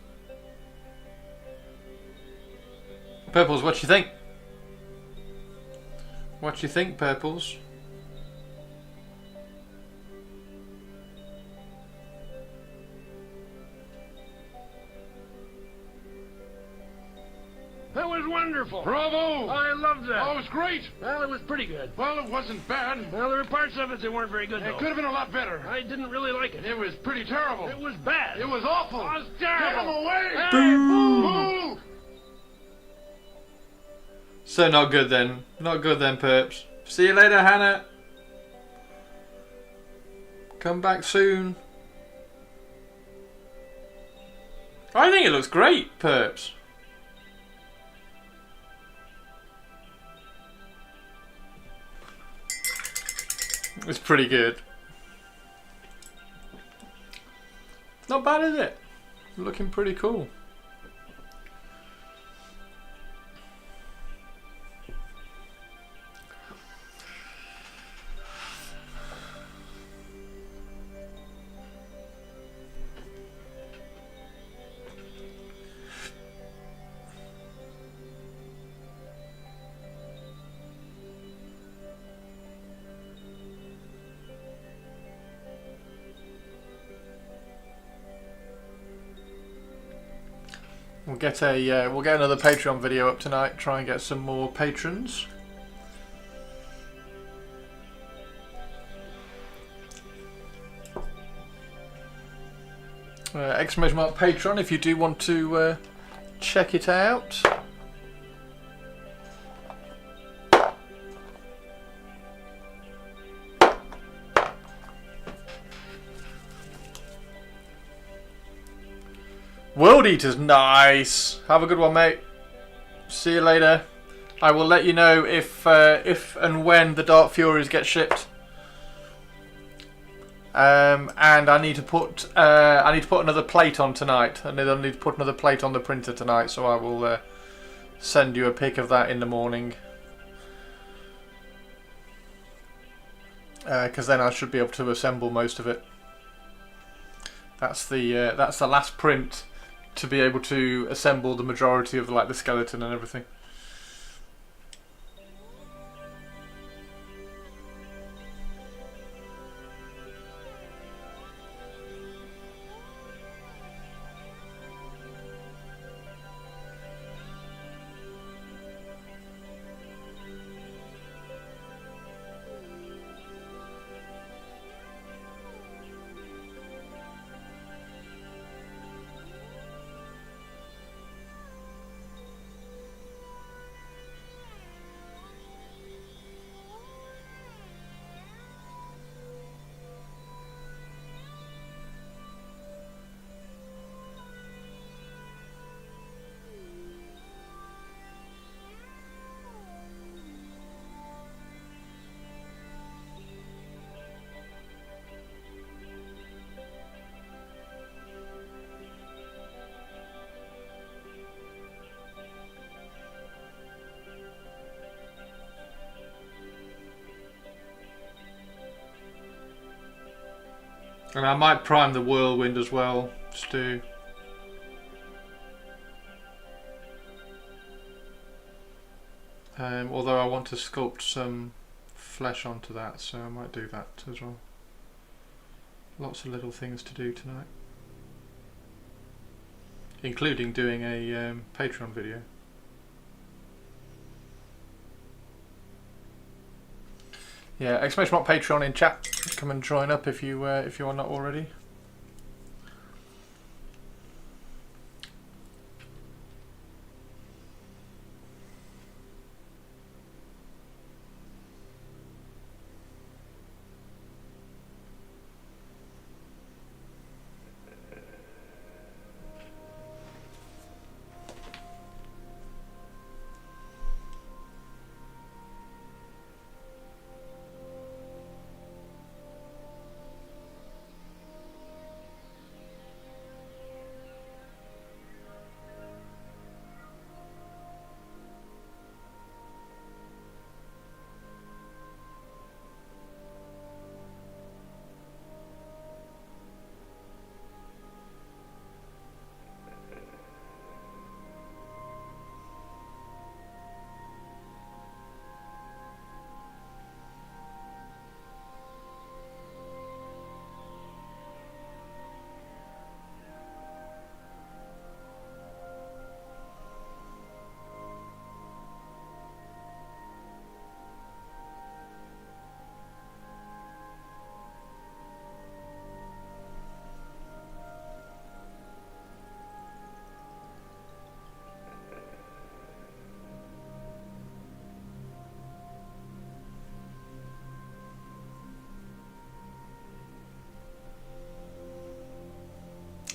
Purples, what do you think? What do you think, Purples? That was wonderful. Bravo! I loved that. Oh, it was great. Well, it was pretty good. Well, it wasn't bad. Well, there were parts of it that weren't very good, It though. could have been a lot better. I didn't really like it. It was pretty terrible. It was bad. It was awful. It was Get terrible. him away! Hey, Boo! So not good then. Not good then, Perps. See you later, Hannah. Come back soon. I think it looks great, Perps. It's pretty good. Not bad, is it? Looking pretty cool. We'll get another Patreon video up tonight. Try and get some more patrons. Exclamation mark Patreon if you do want to check it out. World Eater's nice. Have a good one, mate. See you later. I will let you know if and when the Dark Furies get shipped. And I need to put another plate on tonight. I need to put another plate on the printer tonight, so I will send you a pic of that in the morning. Because then I should be able to assemble most of it. That's the last print to be able to assemble the majority of the skeleton and everything. And I might prime the whirlwind as well, Stu. Although I want to sculpt some flesh onto that, so I might do that as well. Lots of little things to do tonight, including doing a Patreon video. Yeah, exclamation mark Patreon in chat. Come and join up if you are not already.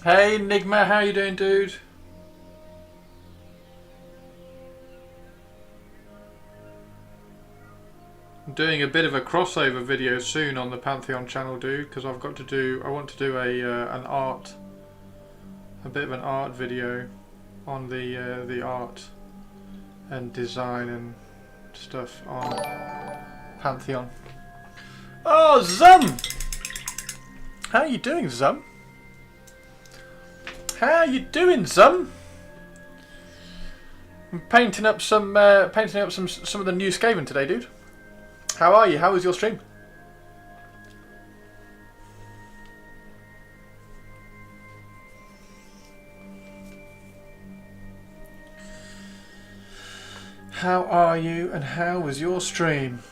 Hey Enigma, how you doing, dude? I'm doing a bit of a crossover video soon on the Pantheon channel, dude, because I've got to do. I want to do a bit of an art video on the art and design and stuff on Pantheon. Oh, Zum! How you doing, Zum? How you doing, Zum? I'm painting up some of the new Skaven today, dude. How are you? How was your stream? How are you and how was your stream?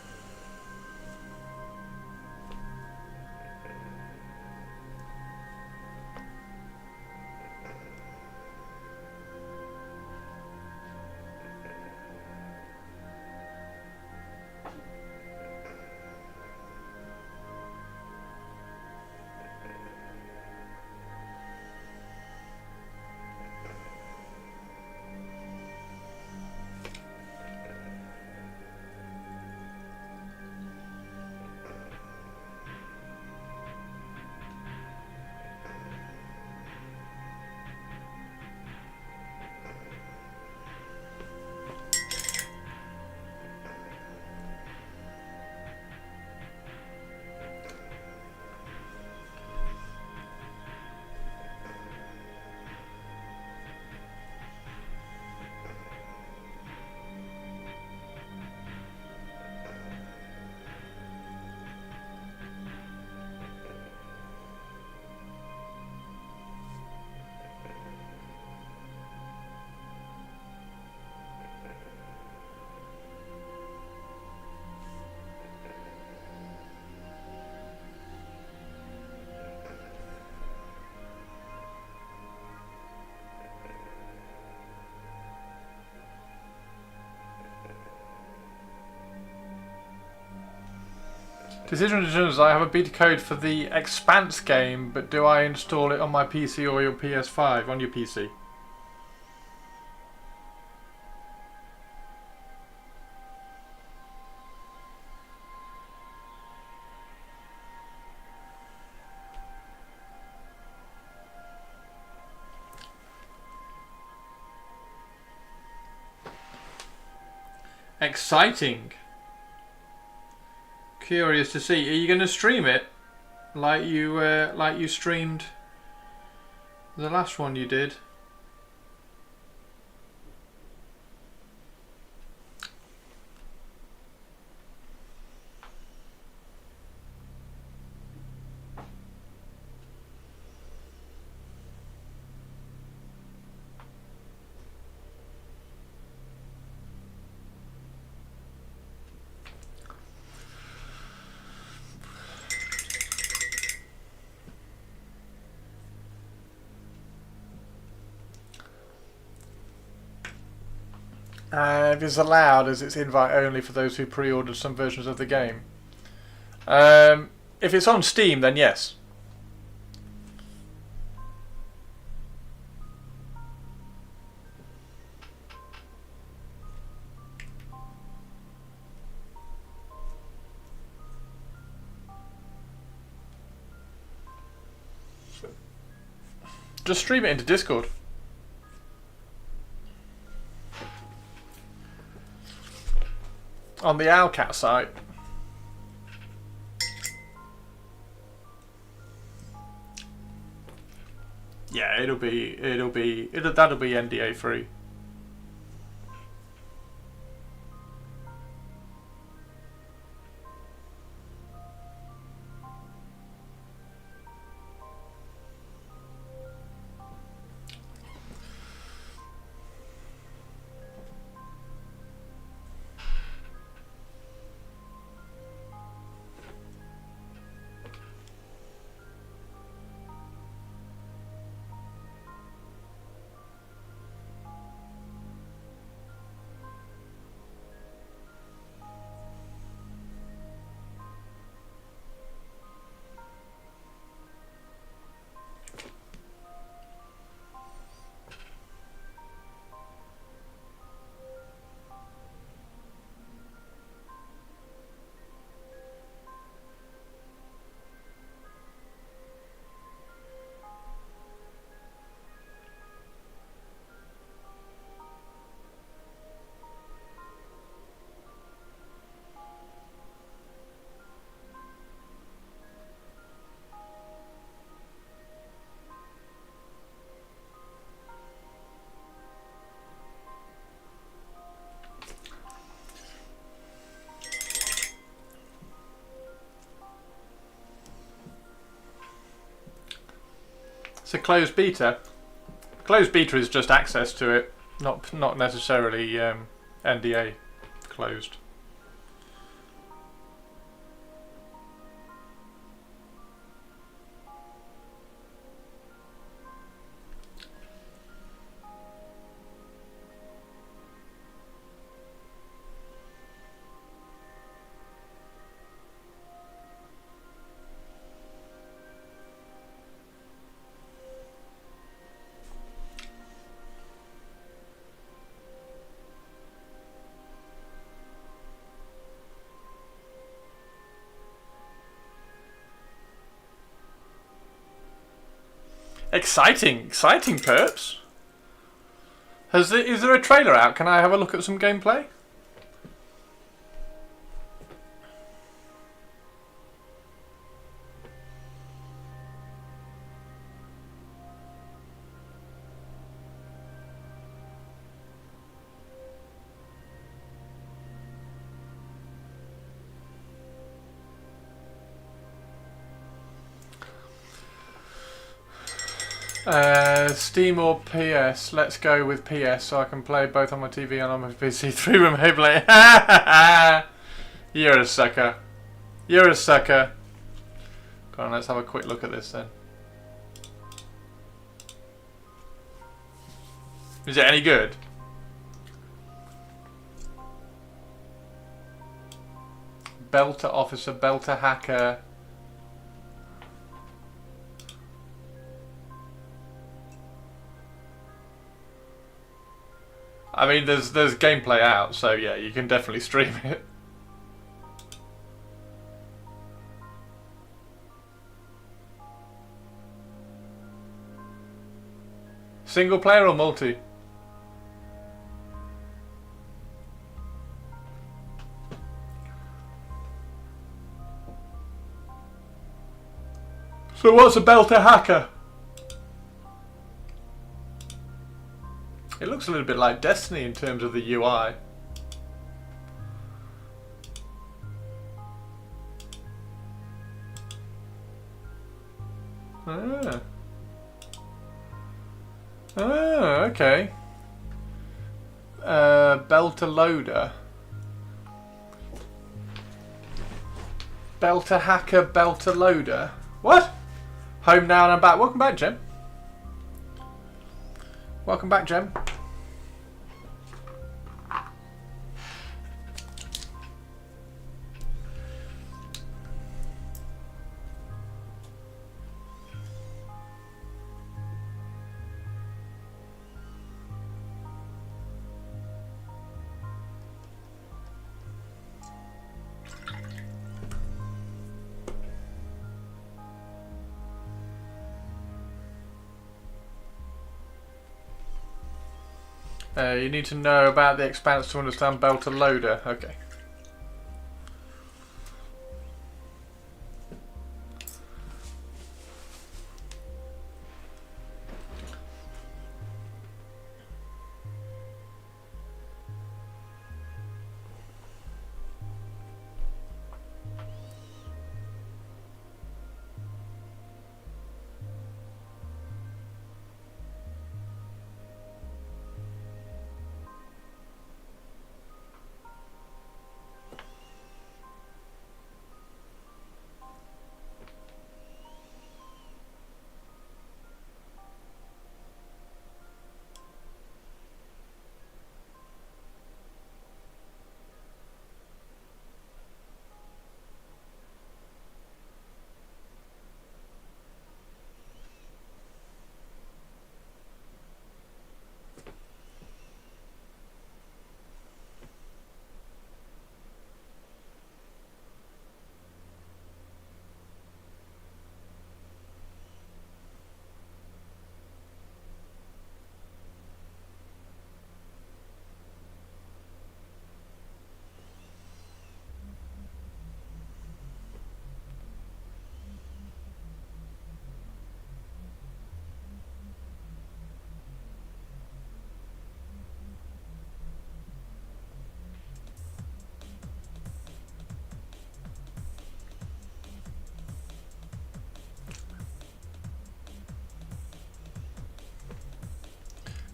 Decision decisions. I have a beta code for the Expanse game, but do I install it on my PC or your PS5? On your PC. Exciting. Curious to see. Are you going to stream it like you streamed the last one you did? If it's allowed, as it's invite only for those who pre-ordered some versions of the game. If it's on Steam, then yes. Just stream it into Discord. On the Owlcat site. Yeah, that'll be NDA free. It's a closed beta. Closed beta is just access to it, not necessarily NDA closed. Exciting perps. Is there a trailer out? Can I have a look at some gameplay? Steam or PS? Let's go with PS so I can play both on my TV and on my PC. 3 remote play. You're a sucker. You're a sucker. Go on, let's have a quick look at this then. Is it any good? Belter officer, belter hacker. I mean, there's gameplay out, so yeah, you can definitely stream it. Single player or multi? So what's a belter hacker? It looks a little bit like Destiny in terms of the UI. Ah. Ah, okay. Belter loader. Belter hacker, belter loader. What? Home now and I'm back. Welcome back, Jem. Welcome back, Jem. You need to know about the Expanse to understand belter loader. Okay.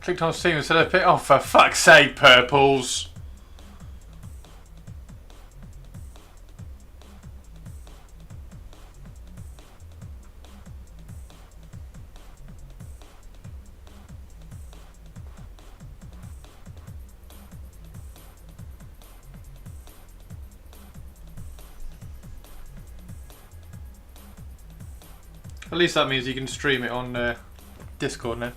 Clicked on Steam instead of pick. Oh, for fuck's sake, purples. At least that means you can stream it on Discord now.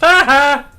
Ha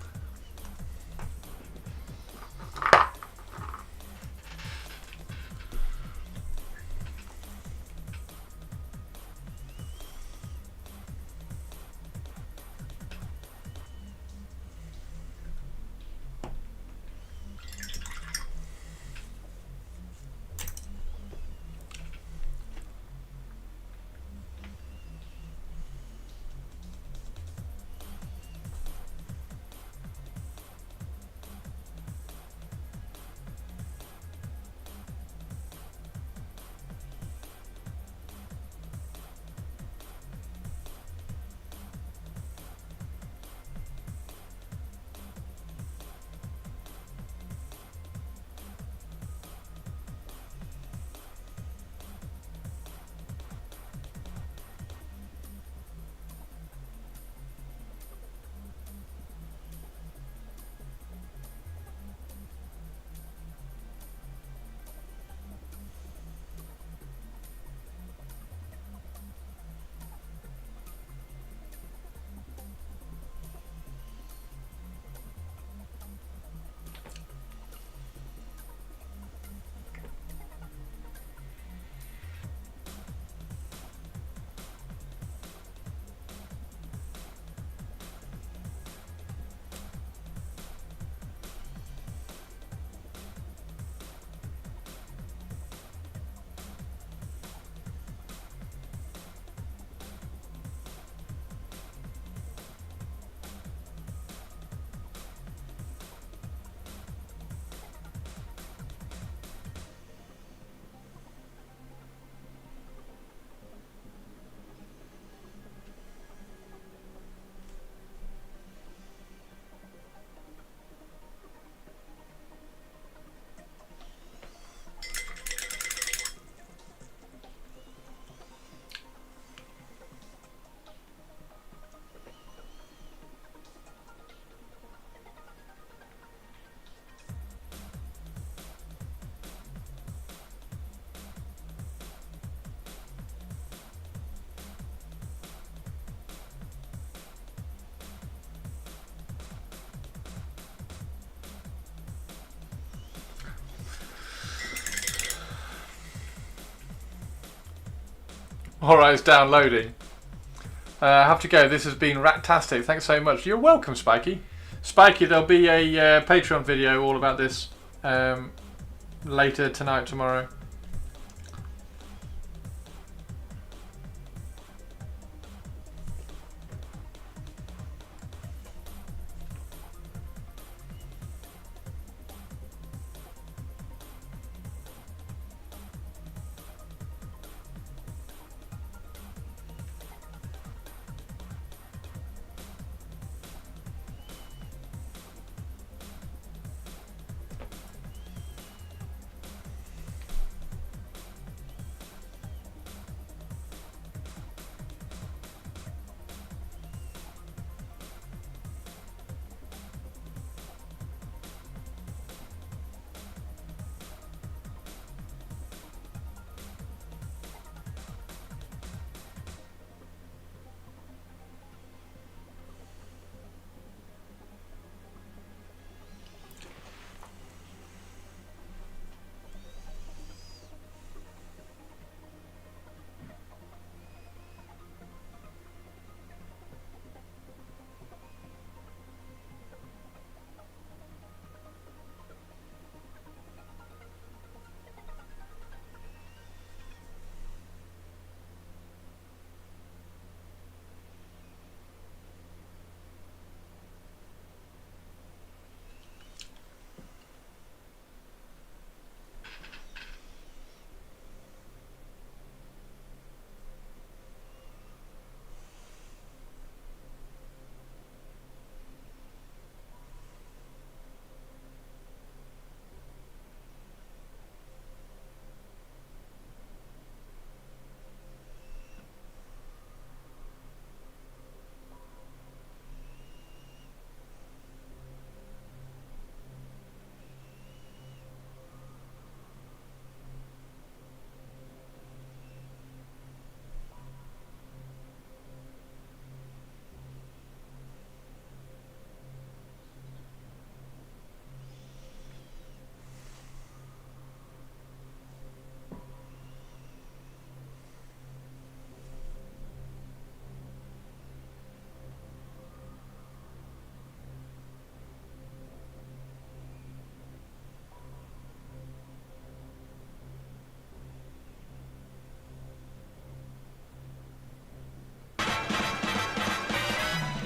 Alright, it's downloading. I have to go. This has been rat-tastic. Thanks so much. You're welcome, Spiky. Spiky, there'll be a Patreon video all about this later tonight, tomorrow.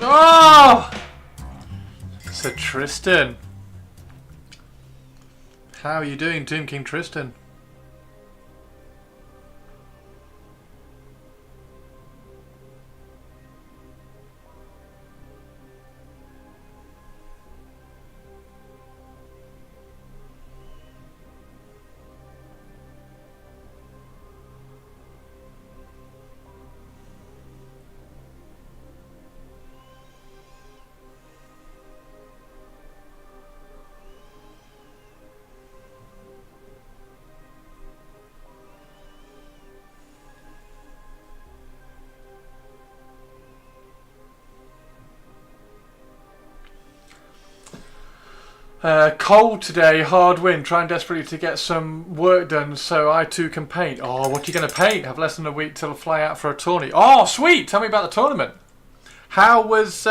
Oh! Sir Tristan. How are you doing, Tomb King Tristan? Cold today, hard wind, trying desperately to get some work done so I too can paint. Oh, what are you going to paint? Have less than a week till I fly out for a tourney. Oh, sweet! Tell me about the tournament. How was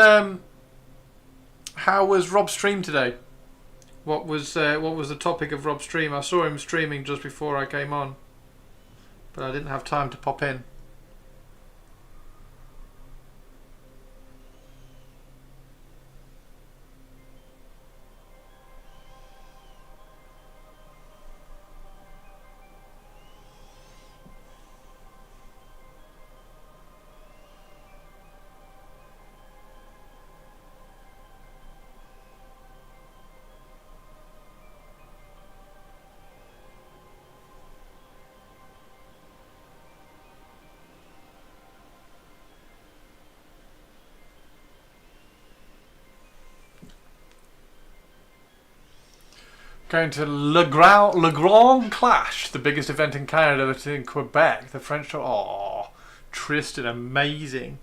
Rob's stream today? What was the topic of Rob's stream? I saw him streaming just before I came on, but I didn't have time to pop in. Going to Le Grand Clash, the biggest event in Canada, that's in Quebec. The French. Oh, Tristan, amazing.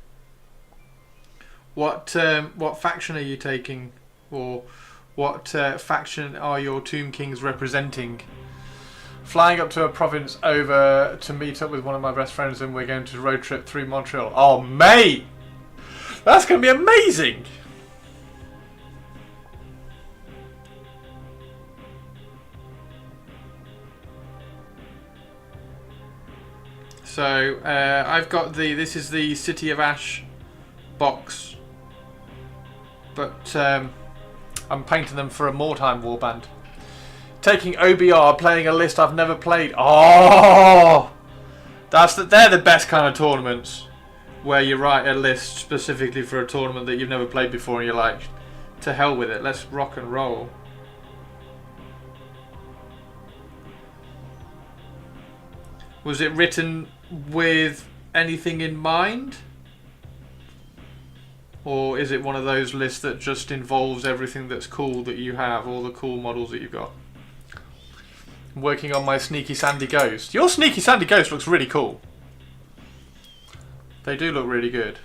What faction are you taking, or what faction are your Tomb Kings representing? Flying up to a province over to meet up with one of my best friends, and we're going to road trip through Montreal. Oh, mate, that's going to be amazing. So I've got this is the City of Ash box, but I'm painting them for a Mordheim warband. Taking OBR, playing a list I've never played. Oh, they're the best kind of tournaments, where you write a list specifically for a tournament that you've never played before, and you're like, to hell with it, let's rock and roll. Was it written with anything in mind? Or is it one of those lists that just involves everything that's cool that you have, all the cool models that you've got? I'm working on my Sneaky Sandy Ghost. Your Sneaky Sandy Ghost looks really cool. They do look really good.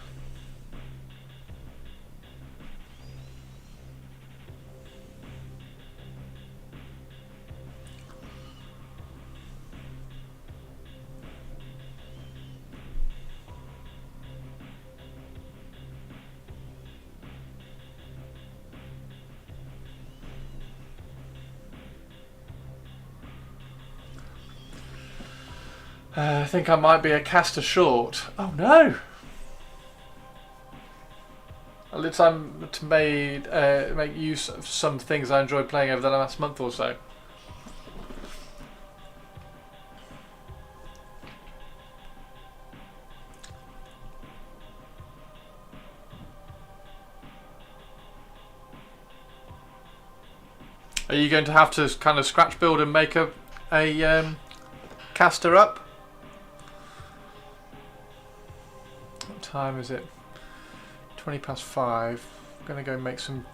I think I might be a caster short. Oh no! At least I'm to make use of some things I enjoyed playing over the last month or so. Are you going to have to kind of scratch build and make a caster up? What time is it? 20 past 5. I'm going to go make some...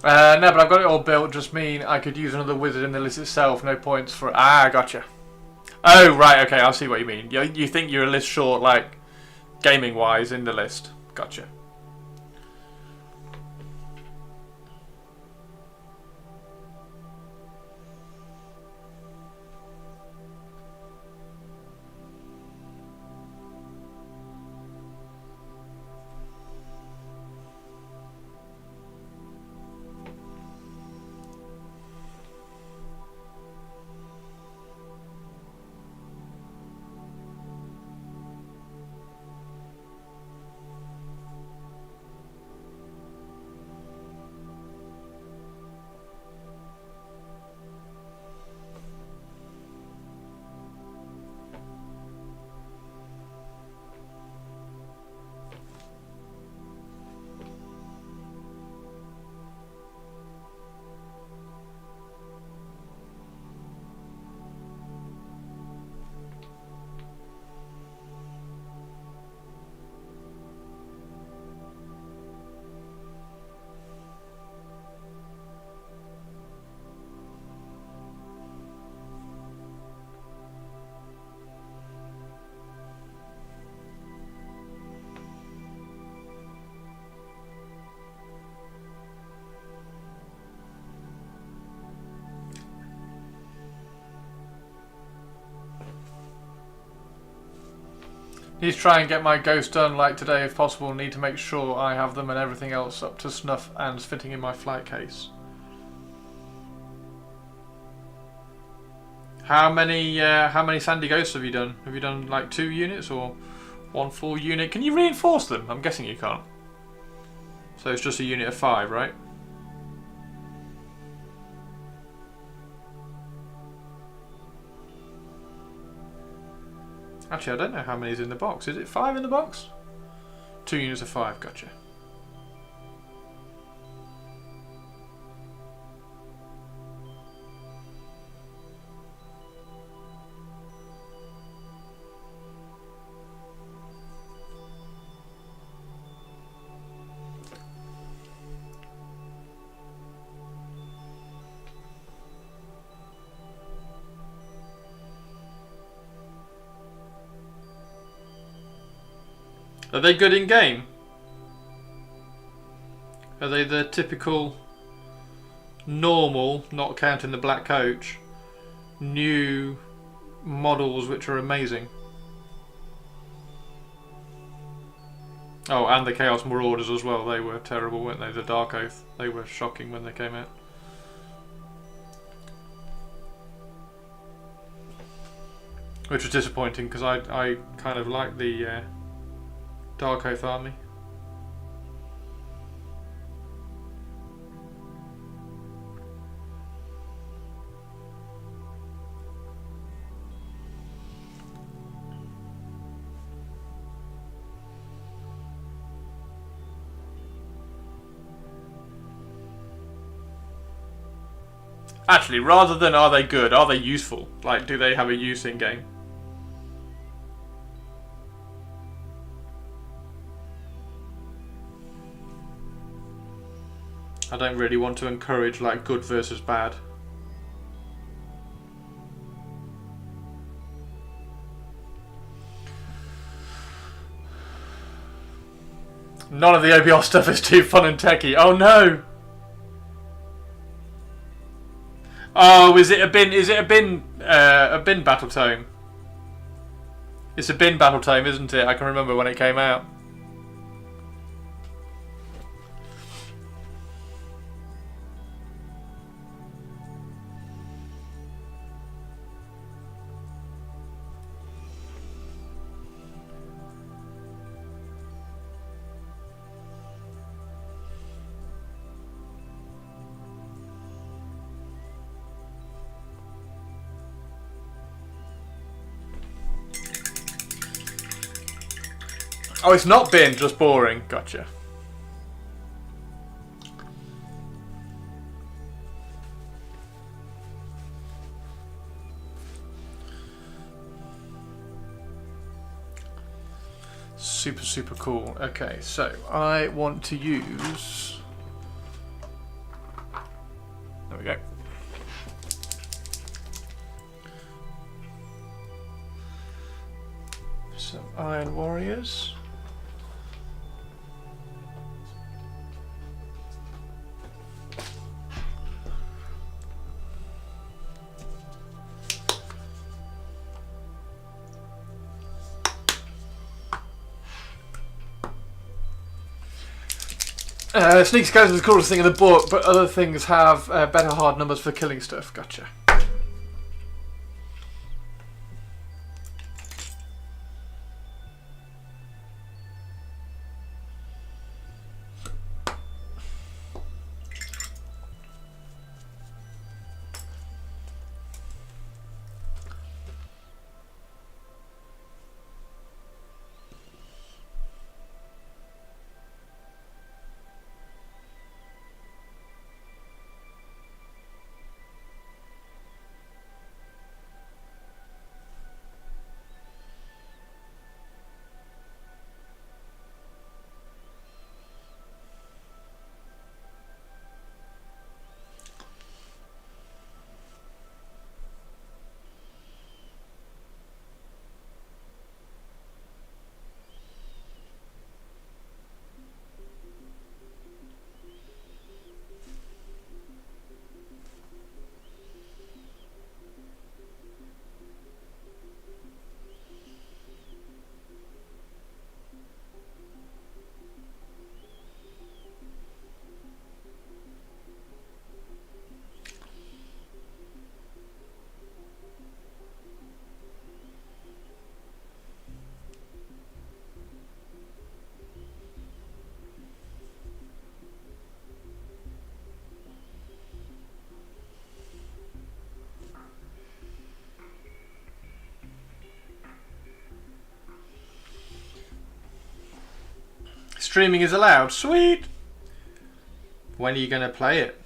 No, but I've got it all built. Just mean I could use another wizard in the list itself. No points for... Ah, gotcha. Oh, right, okay, I'll see what you mean. You think you're a list short, like, gaming-wise, in the list. Gotcha. Need to try and get my ghosts done like today if possible. Need to make sure I have them and everything else up to snuff and fitting in my flight case. How many sandy ghosts have you done? Have you done like 2 units or 1 full unit? Can you reinforce them? I'm guessing you can't. So it's just a unit of 5, right? Actually, I don't know how many is in the box. Is it 5 in the box? 2 units of 5, gotcha. Are they good in game? Are they the typical normal, not counting the black coach, new models which are amazing? Oh, and the Chaos Marauders as well. They were terrible, weren't they? The Dark Oath. They were shocking when they came out. Which was disappointing because I kind of like the Dark Oath army. Actually, rather than are they good, are they useful? Like, do they have a use in game? I don't really want to encourage like good versus bad. None of the OBR stuff is too fun and techie. Oh no! Oh, is it a bin? Is it a bin battle tome? It's a bin battle tome, isn't it? I can remember when it came out. Oh, it's not bin, just boring. Gotcha. Super, super cool. Okay, so I want to use Some Iron Warriors. Sneak Scouts is the coolest thing in the book, but other things have better hard numbers for killing stuff. Gotcha. Streaming is allowed. Sweet! When are you going to play it?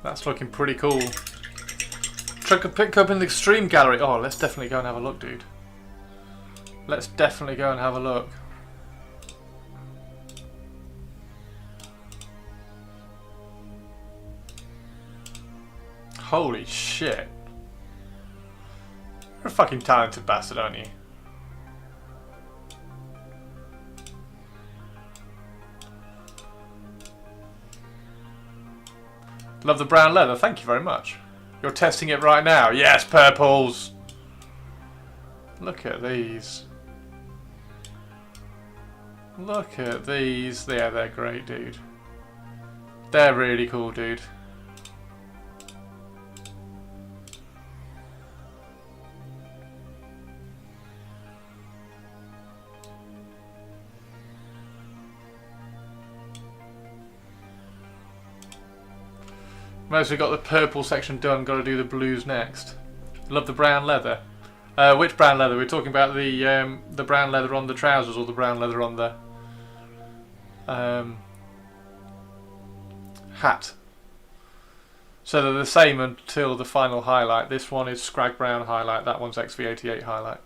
That's looking pretty cool. Truck could pick up in the extreme gallery. Oh, let's definitely go and have a look, dude. Let's definitely go and have a look. Holy shit. You're a fucking talented bastard, aren't you? Love the brown leather, thank you very much. You're testing it right now. Yes, purples! Look at these. Look at these. Yeah, they're great, dude. They're really cool, dude. Mostly got the purple section done, got to do the blues next. Love the brown leather. Which brown leather? We're talking about the brown leather on the trousers or the brown leather on the hat. So they're the same until the final highlight. This one is Scrag Brown highlight, that one's XV88 highlight.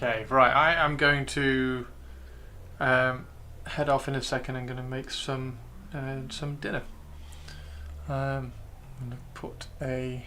Okay, right, I am going to head off in a second. I'm going to make some dinner. I'm going to put a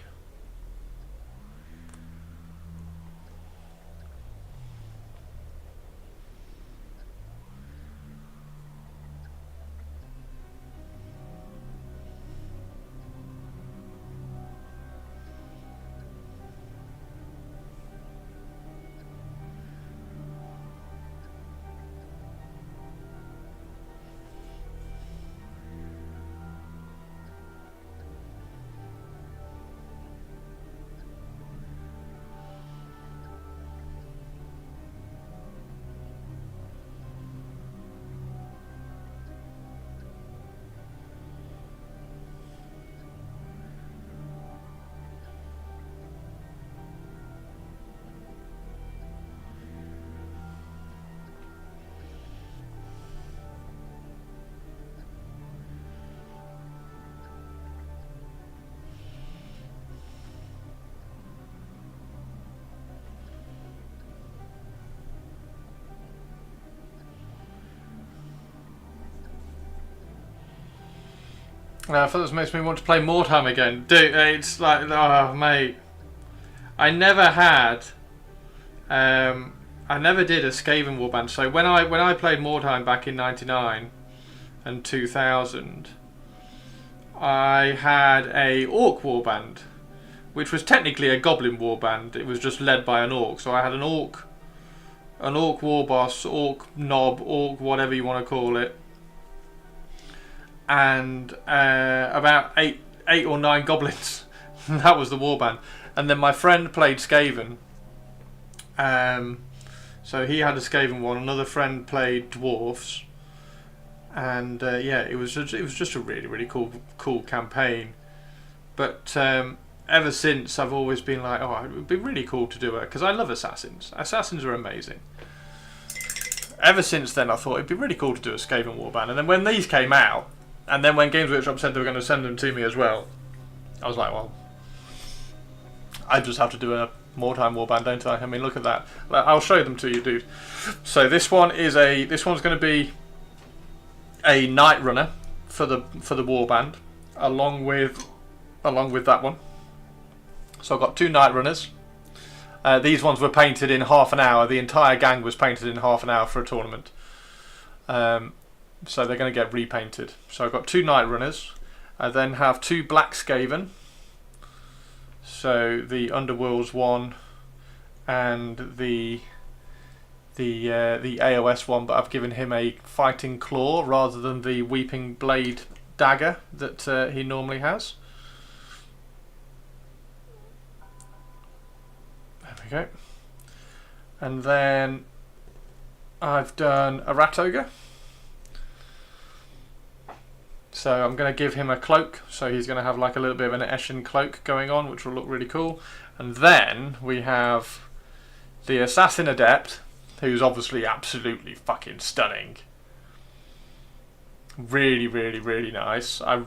I thought this makes me want to play Mordheim again. Dude, it's like, oh mate, I never had, I never did a Skaven warband. So when I played Mordheim back in '99 and 2000, I had a Orc warband, which was technically a Goblin warband. It was just led by an Orc. So I had an Orc warboss, Orc knob, Orc whatever you want to call it, and about eight or nine goblins. That was the warband. And then my friend played Skaven. So he had a Skaven one. Another friend played dwarfs, and yeah, it was just a really cool campaign. But ever since, I've always been like, oh, it would be really cool to do it, because I love assassins. Assassins are amazing. Ever since then, I thought it'd be really cool to do a Skaven warband. And then when these came out, and then when Games Workshop said they were going to send them to me as well, I was like, well, I just have to do a Mordheim warband, don't I? I mean, look at that. I'll show them to you, dude. So this one's going to be a Night Runner for the warband, along with that one. So I've got two Night Runners. These ones were painted in half an hour. The entire gang was painted in half an hour for a tournament. So they're going to get repainted. So I've got two Night Runners. I then have two Black Skaven. So the Underworlds one and the AOS one, but I've given him a Fighting Claw rather than the Weeping Blade dagger that he normally has. There we go. And then I've done a Rat Ogre. So I'm going to give him a cloak, so he's going to have like a little bit of an Eshin cloak going on, which will look really cool. And then we have the Assassin Adept, who's obviously absolutely fucking stunning. Really nice. I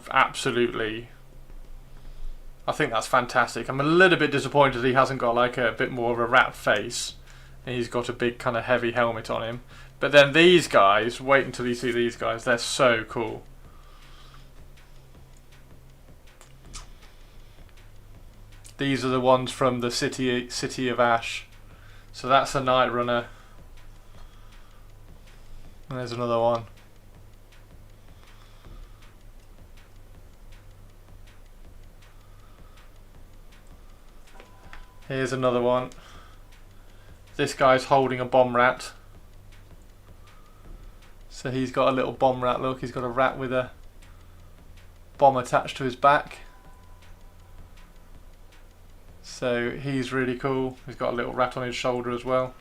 think that's fantastic. I'm a little bit disappointed he hasn't got like a bit more of a rat face. And he's got a big kind of heavy helmet on him. But then these guys, wait until you see these guys, they're so cool. These are the ones from the City of Ash. So that's a Night Runner. And there's another one. Here's another one. This guy's holding a bomb rat. So he's got a little bomb rat look. He's got a rat with a bomb attached to his back. So he's really cool. He's got a little rat on his shoulder as well.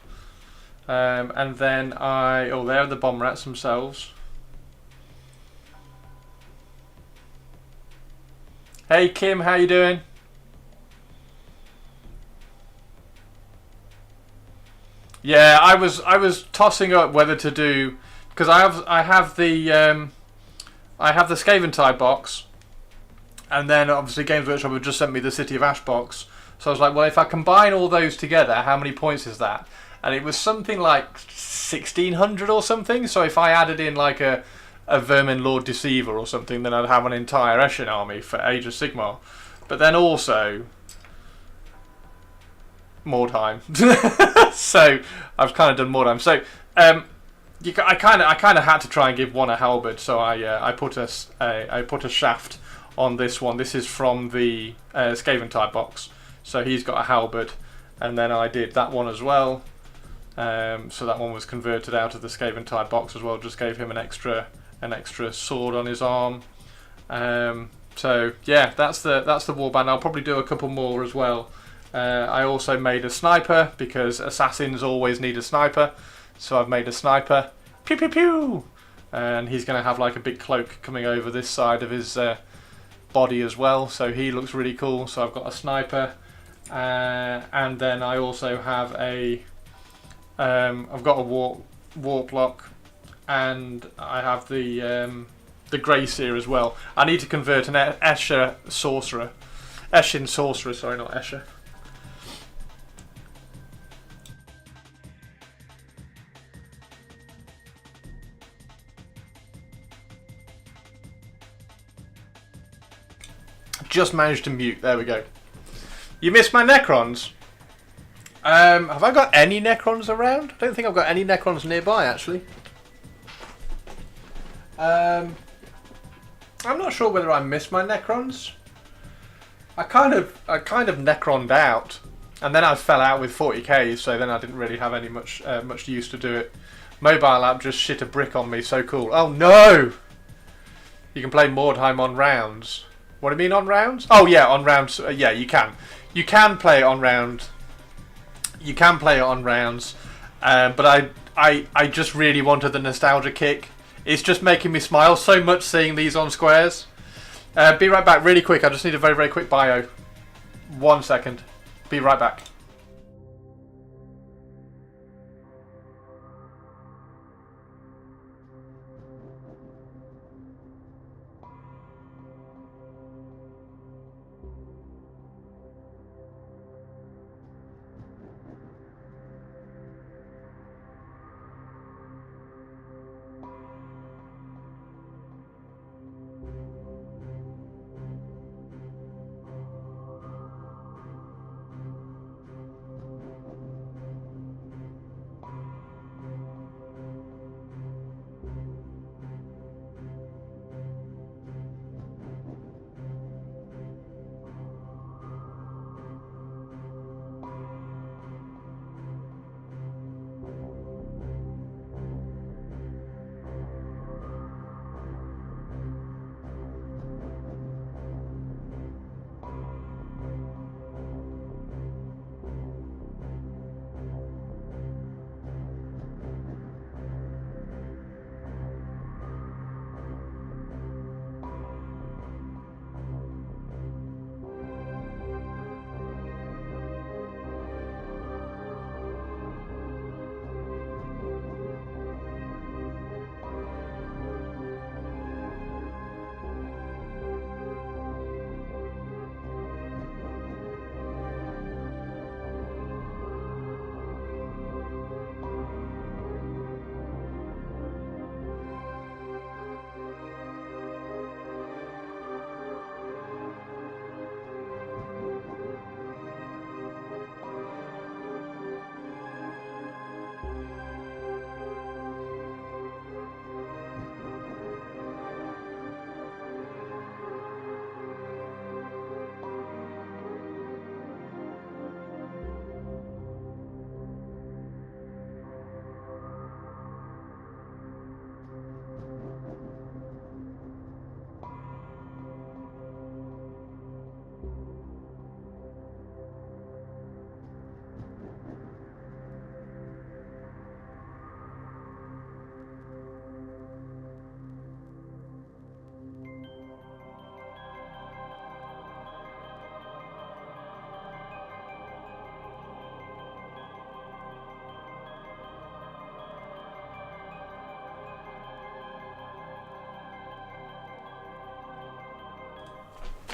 And then they're the bomb rats themselves. Hey Kim, how you doing? Yeah, I was tossing up whether to do, because I have the Skaven type box, and then obviously Games Workshop have just sent me the City of Ash box. So I was like, well, if I combine all those together, how many points is that? And it was something like 1,600 or something. So if I added in like a Vermin Lord Deceiver or something, then I'd have an entire Eshin army for Age of Sigmar. But then also Mordheim. So I've kind of done Mordheim. So I kind of had to try and give one a halberd. So I put a shaft on this one. This is from the Skaven type box. So he's got a halberd, and then I did that one as well. So that one was converted out of the Skaven type box as well. Just gave him an extra sword on his arm. So yeah, that's the warband. I'll probably do a couple more as well. I also made a sniper, because assassins always need a sniper. So I've made a sniper. Pew pew pew. And he's going to have like a big cloak coming over this side of his body as well. So he looks really cool. So I've got a sniper. And then I also have I've got a warp lock, and I have the Grey Seer as well. I need to convert an Eshin sorcerer, sorry, not Escher. just managed to mute. There we go. You missed my Necrons. Have I got any Necrons around? I don't think I've got any Necrons nearby, actually. I'm not sure whether I missed my Necrons. I kind of Necroned out, and then I fell out with 40k, so then I didn't really have any much use to do it. Mobile app just shit a brick on me. So cool. Oh no! You can play Mordheim on rounds. What do you mean on rounds? Oh yeah, on rounds. Yeah, you can. You can play it on round. You can play it on rounds, but I just really wanted the nostalgia kick. It's just making me smile so much seeing these on squares. Be right back, really quick. I just need a very, very quick bio. 1 second. Be right back.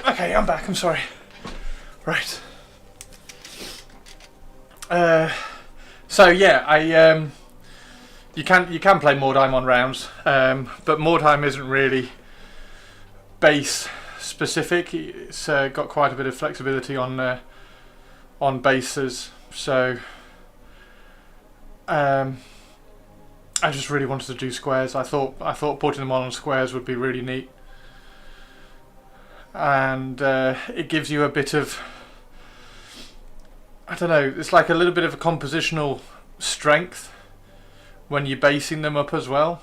Okay, I'm back. I'm sorry. Right. So yeah, you can play Mordheim on rounds, but Mordheim isn't really base specific. It's got quite a bit of flexibility on bases. So I just really wanted to do squares. I thought putting them on squares would be really neat. And it gives you a bit of, I don't know, it's like a little bit of a compositional strength when you're basing them up as well.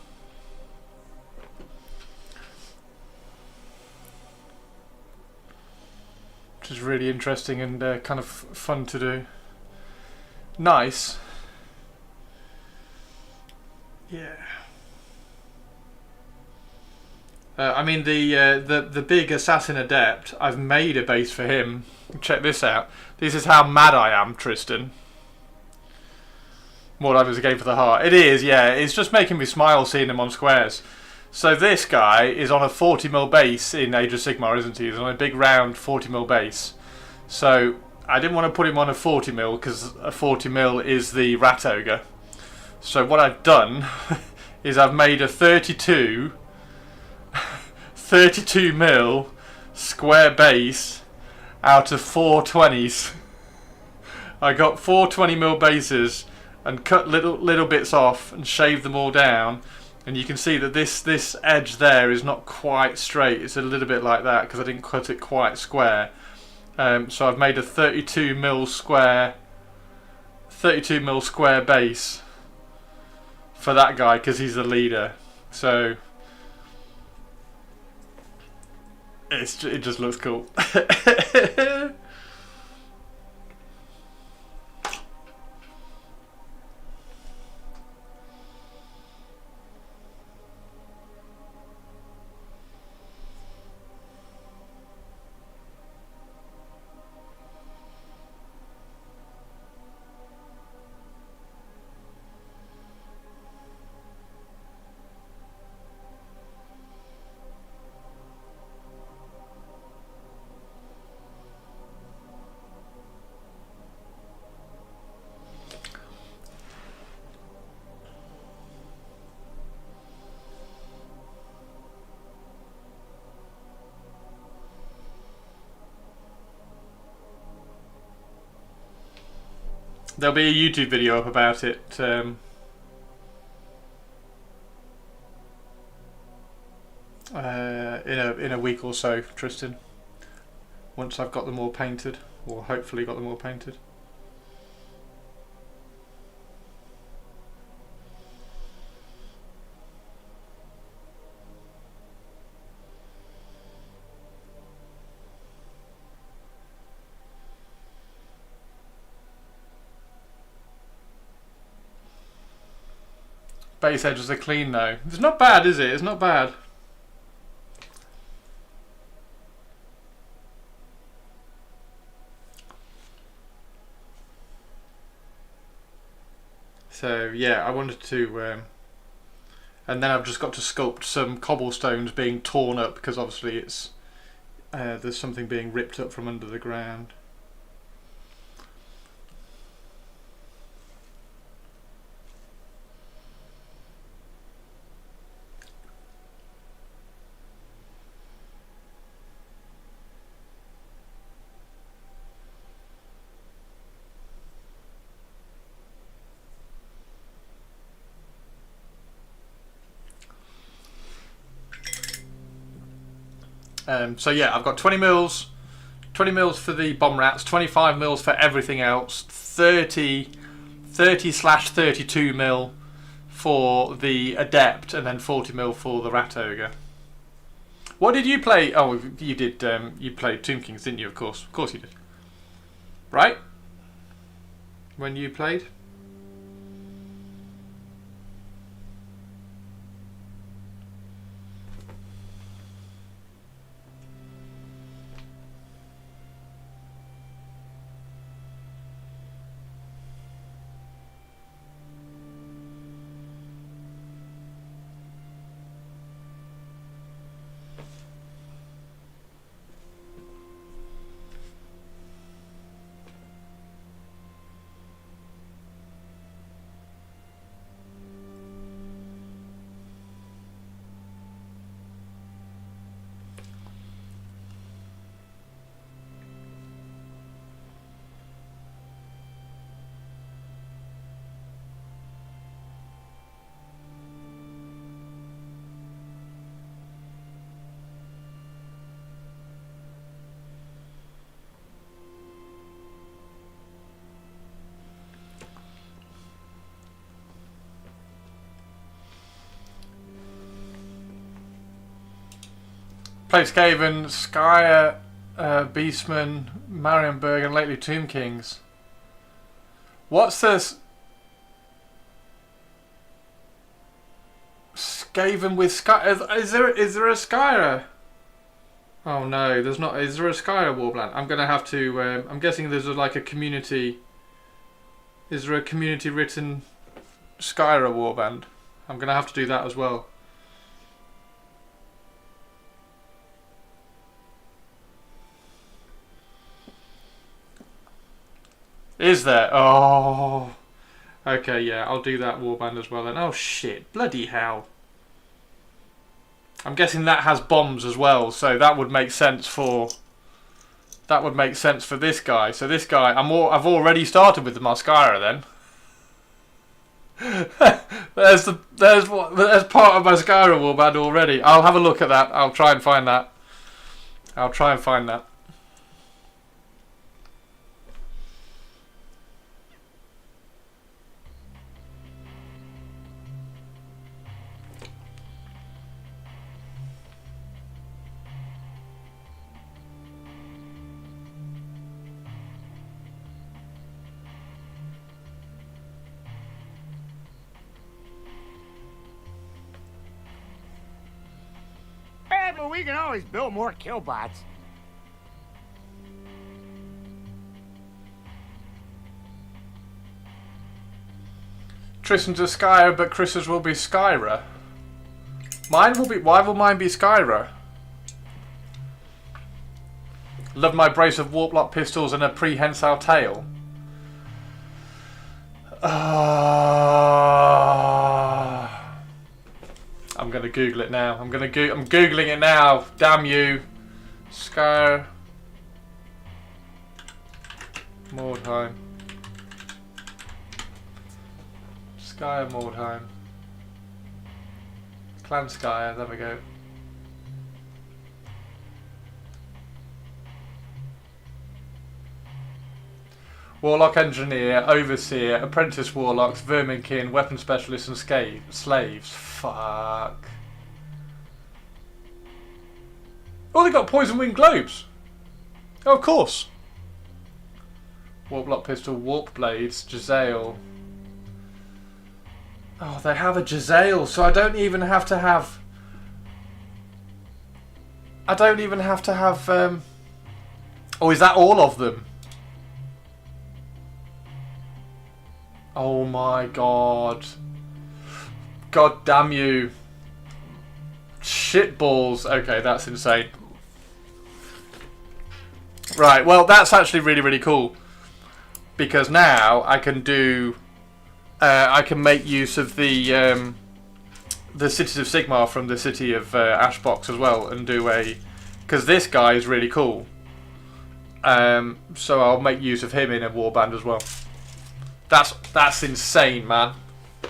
Which is really interesting and kind of fun to do. Nice. Yeah. I mean the big assassin adept, I've made a base for him. Check this out. This is how mad I am, Tristan. Mordheim is a game for the heart. It is, yeah. It's just making me smile seeing him on squares. So this guy is on a 40mm base in Age of Sigmar, isn't he? He's on a big round 40mm base. So I didn't want to put him on a 40mm because a 40mm is the Rat Ogre. So what I've done is I've made a 32mm square base out of 4 20s. I got 4 20mm bases and cut little bits off and shaved them all down, and you can see that this edge there is not quite straight. It's a little bit like that because I didn't cut it quite square. So I've made a 32mm square base for that guy because he's the leader. So it just looks cool. There'll be a YouTube video up about it in a week or so, Tristan. Once I've got them all painted, or hopefully got them all painted. Base edges are clean though. It's not bad, is it? It's not bad. So yeah, I wanted to, and then I've just got to sculpt some cobblestones being torn up because obviously it's there's something being ripped up from under the ground. So yeah, I've got 20 mils for the bomb rats, 25 mils for everything else, 30/32 mil for the adept, and then 40 mil for the rat ogre. What did you play? Oh, you did. You played Tomb Kings, didn't you? Of course you did. Right? When you played. Played Skaven, Skyer, Beastman, Marienburg, and lately Tomb Kings. What's this? Skaven with Sky? Is there a Skyer? Oh no, there's not. Is there a Skyer warband? I'm gonna have to. I'm guessing there's like a community. Is there a community written Skyer warband? I'm gonna have to do that as well. Is there? Oh. Okay, yeah, I'll do that warband as well then. Oh shit, bloody hell. I'm guessing that has bombs as well, so that would make sense for this guy. So this guy, I've already started with the Mascara then. there's part of Mascara warband already. I'll have a look at that. I'll try and find that. But we can always build more killbots. Tristan's a Skyra, but Chris's will be Skyra. Why will mine be Skyra? Love my brace of warp-lock pistols and a prehensile tail. I'm gonna Google it now. I'm googling it now. Damn you, Skyr Mordheim. Skyer Mordheim. Clan Skyer. There we go. Warlock Engineer, Overseer, Apprentice Warlocks, Verminkin, Weapon Specialists and Slaves. Fuck. Oh, they got Poison Wing Globes. Oh, of course. Warp Lock Pistol, Warp Blades, Jezzail. Oh, they have a Jezzail, so I don't even have to have... Oh, is that all of them? Oh my god. God damn you. Shitballs. Okay, that's insane. Right, well that's actually really, really cool. Because now I can do... I can make use of the Cities of Sigmar from the City of Ashbox as well and do a... Because this guy is really cool. So I'll make use of him in a warband as well. That's insane, man.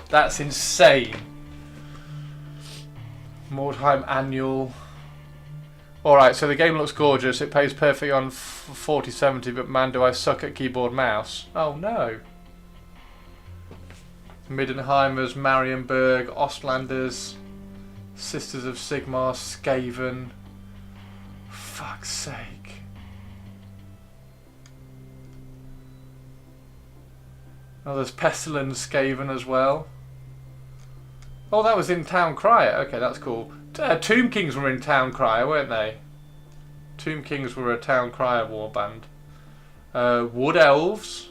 That's insane. Mordheim Annual. Alright, so the game looks gorgeous. It plays perfectly on 4070, but man, do I suck at keyboard mouse. Oh no. Middenheimers, Marienburg, Ostlanders, Sisters of Sigmar, Skaven. Fuck's sake. Oh, there's Pestilence Skaven as well. Oh, that was in Town Crier. Okay, that's cool. Tomb Kings were in Town Crier, weren't they? Tomb Kings were a Town Crier warband. Wood Elves.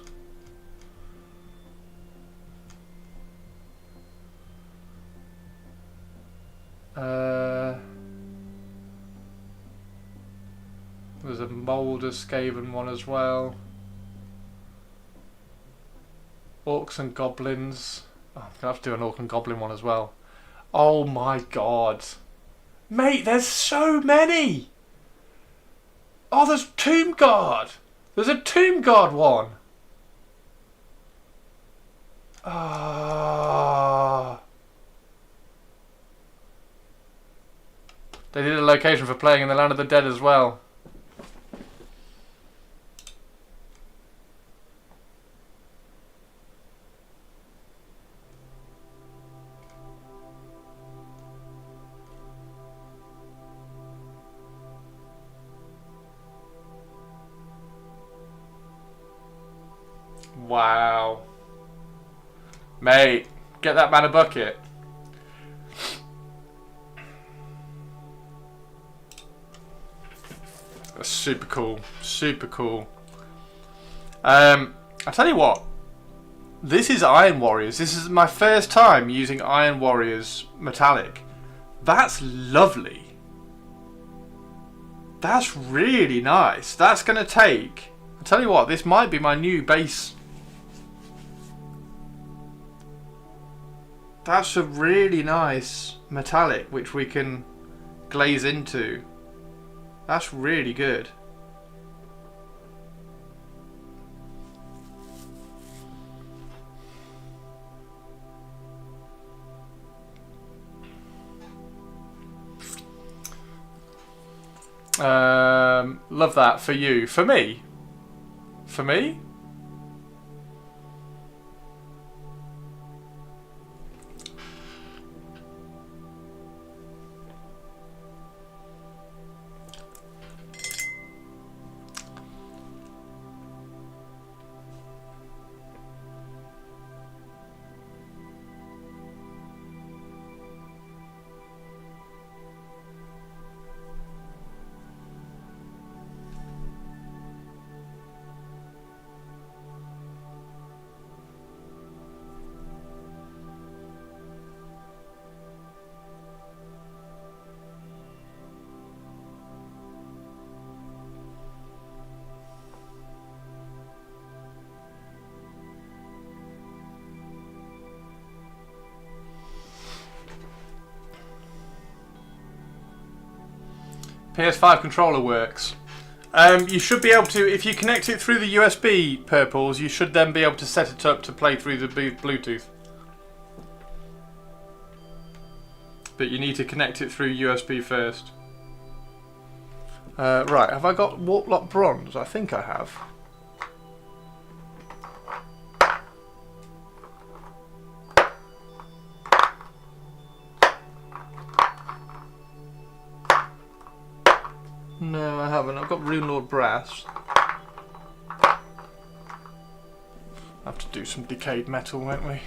There's a Moulder Skaven one as well. Orcs and Goblins. Oh, I'm going to have to do an Orc and Goblin one as well. Oh my god. Mate, there's so many! Oh, there's Tomb Guard! There's a Tomb Guard one! Ah. They did a location for playing in the Land of the Dead as well. Wow. Mate, get that man a bucket. That's super cool. Super cool. I tell you what. This is Iron Warriors. This is my first time using Iron Warriors Metallic. That's lovely. That's really nice. That's going to take... I tell you what, this might be my new base. That's a really nice metallic which we can glaze into. That's really good. Love that for you. For me? For me? PS5 controller works. You should be able to, if you connect it through the USB, Purples, you should then be able to set it up to play through the Bluetooth. But you need to connect it through USB first. Right, have I got Warplock Bronze? I think I have. No, I haven't. I've got Rune Lord Brass. Have to do some decayed metal, won't we?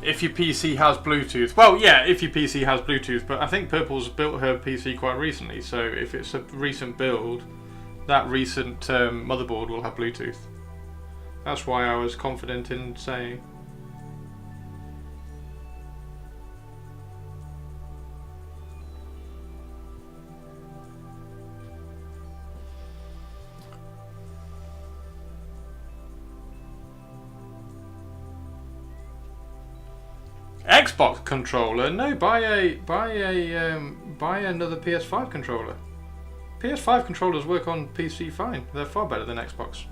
If your PC has Bluetooth. Well, yeah, if your PC has Bluetooth, but I think Purple's built her PC quite recently, so if it's a recent build, that recent motherboard will have Bluetooth. That's why I was confident in saying. Xbox controller? No, buy another PS5 controller. PS5 controllers work on PC fine. They're far better than Xbox.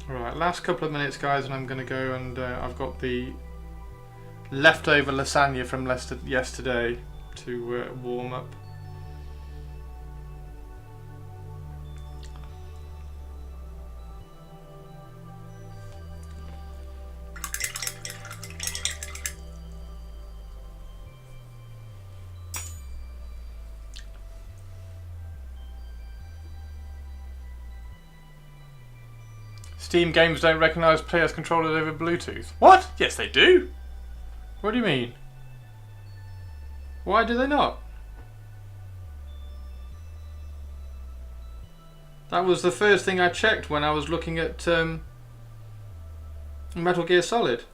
Right, last couple of minutes, guys, and I'm going to go and I've got the leftover lasagna from yesterday to warm up. Steam games don't recognise PS controllers over Bluetooth. What? Yes, they do. What do you mean? Why do they not? That was the first thing I checked when I was looking at Metal Gear Solid.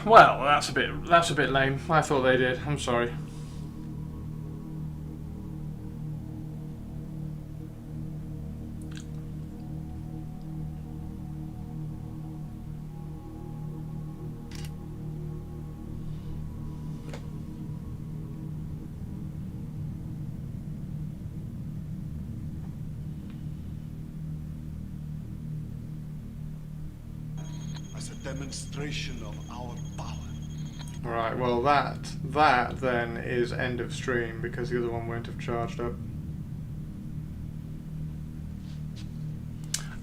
Well, that's a bit lame. I thought they did. I'm sorry. As a demonstration of our power. Right, well that then is end of stream because the other one won't have charged up.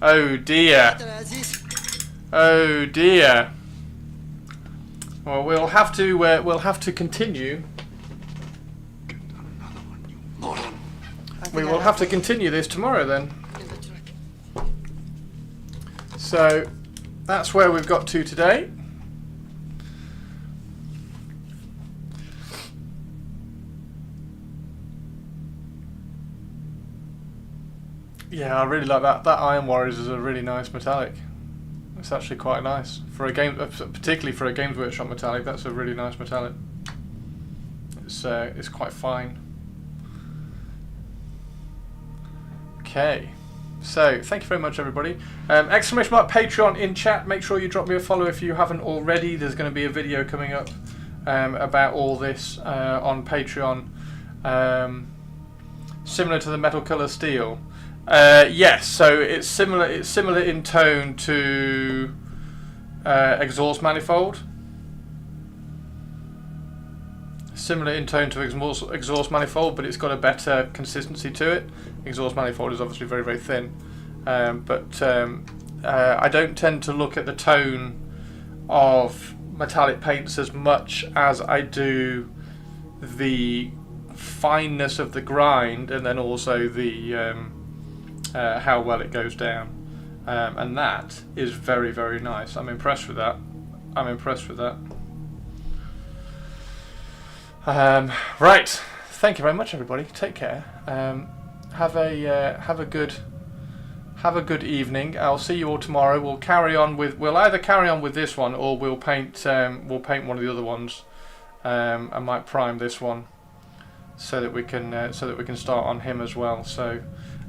Oh dear. Oh dear. Well, we'll have to continue. We will have to continue this tomorrow then. So that's where we've got to today. Yeah, I really like that. That Iron Warriors is a really nice metallic. It's actually quite nice for a game, particularly for a Games Workshop metallic. That's a really nice metallic. It's quite fine. Okay, so thank you very much, everybody. Exclamation mark Patreon in chat. Make sure you drop me a follow if you haven't already. There's going to be a video coming up about all this on Patreon, similar to the Metal Colour Steel. Yes, so it's similar. It's similar in tone to Exhaust Manifold. Similar in tone to Exhaust Manifold, but it's got a better consistency to it. Exhaust Manifold is obviously very, very thin, but I don't tend to look at the tone of metallic paints as much as I do the fineness of the grind, and then also the how well it goes down, and that is very, very nice. I'm impressed with that. I'm impressed with that. Right, thank you very much, everybody. Take care. Have a good evening. I'll see you all tomorrow. We'll either carry on with this one, or we'll paint one of the other ones. I might prime this one so that we can start on him as well. So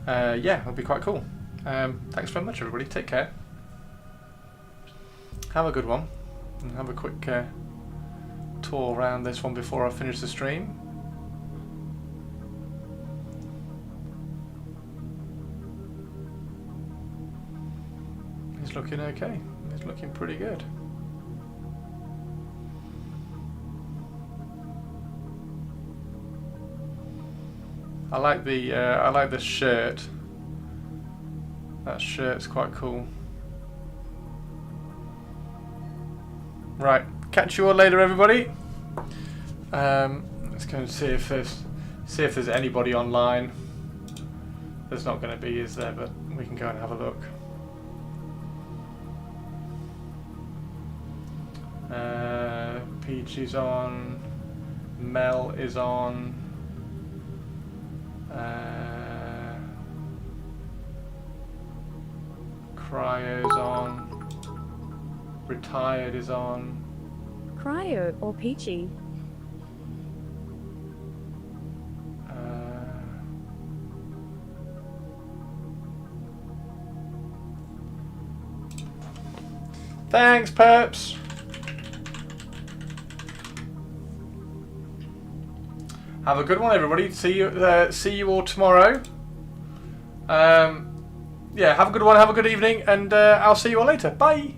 yeah, it'll be quite cool. Thanks very much, everybody. Take care. Have a good one, and have a quick tour around this one before I finish the stream. He's looking okay. He's looking pretty good. I like the shirt. That shirt's quite cool. Right, catch you all later, everybody. Let's go and see if there's anybody online. There's not going to be, is there? But we can go and have a look. Peach is on. Mel is on. Cryo's on. Retired is on. Cryo or Peachy? Thanks, Perps. Have a good one, everybody. See you all tomorrow. Yeah, have a good one. Have a good evening, and I'll see you all later. Bye.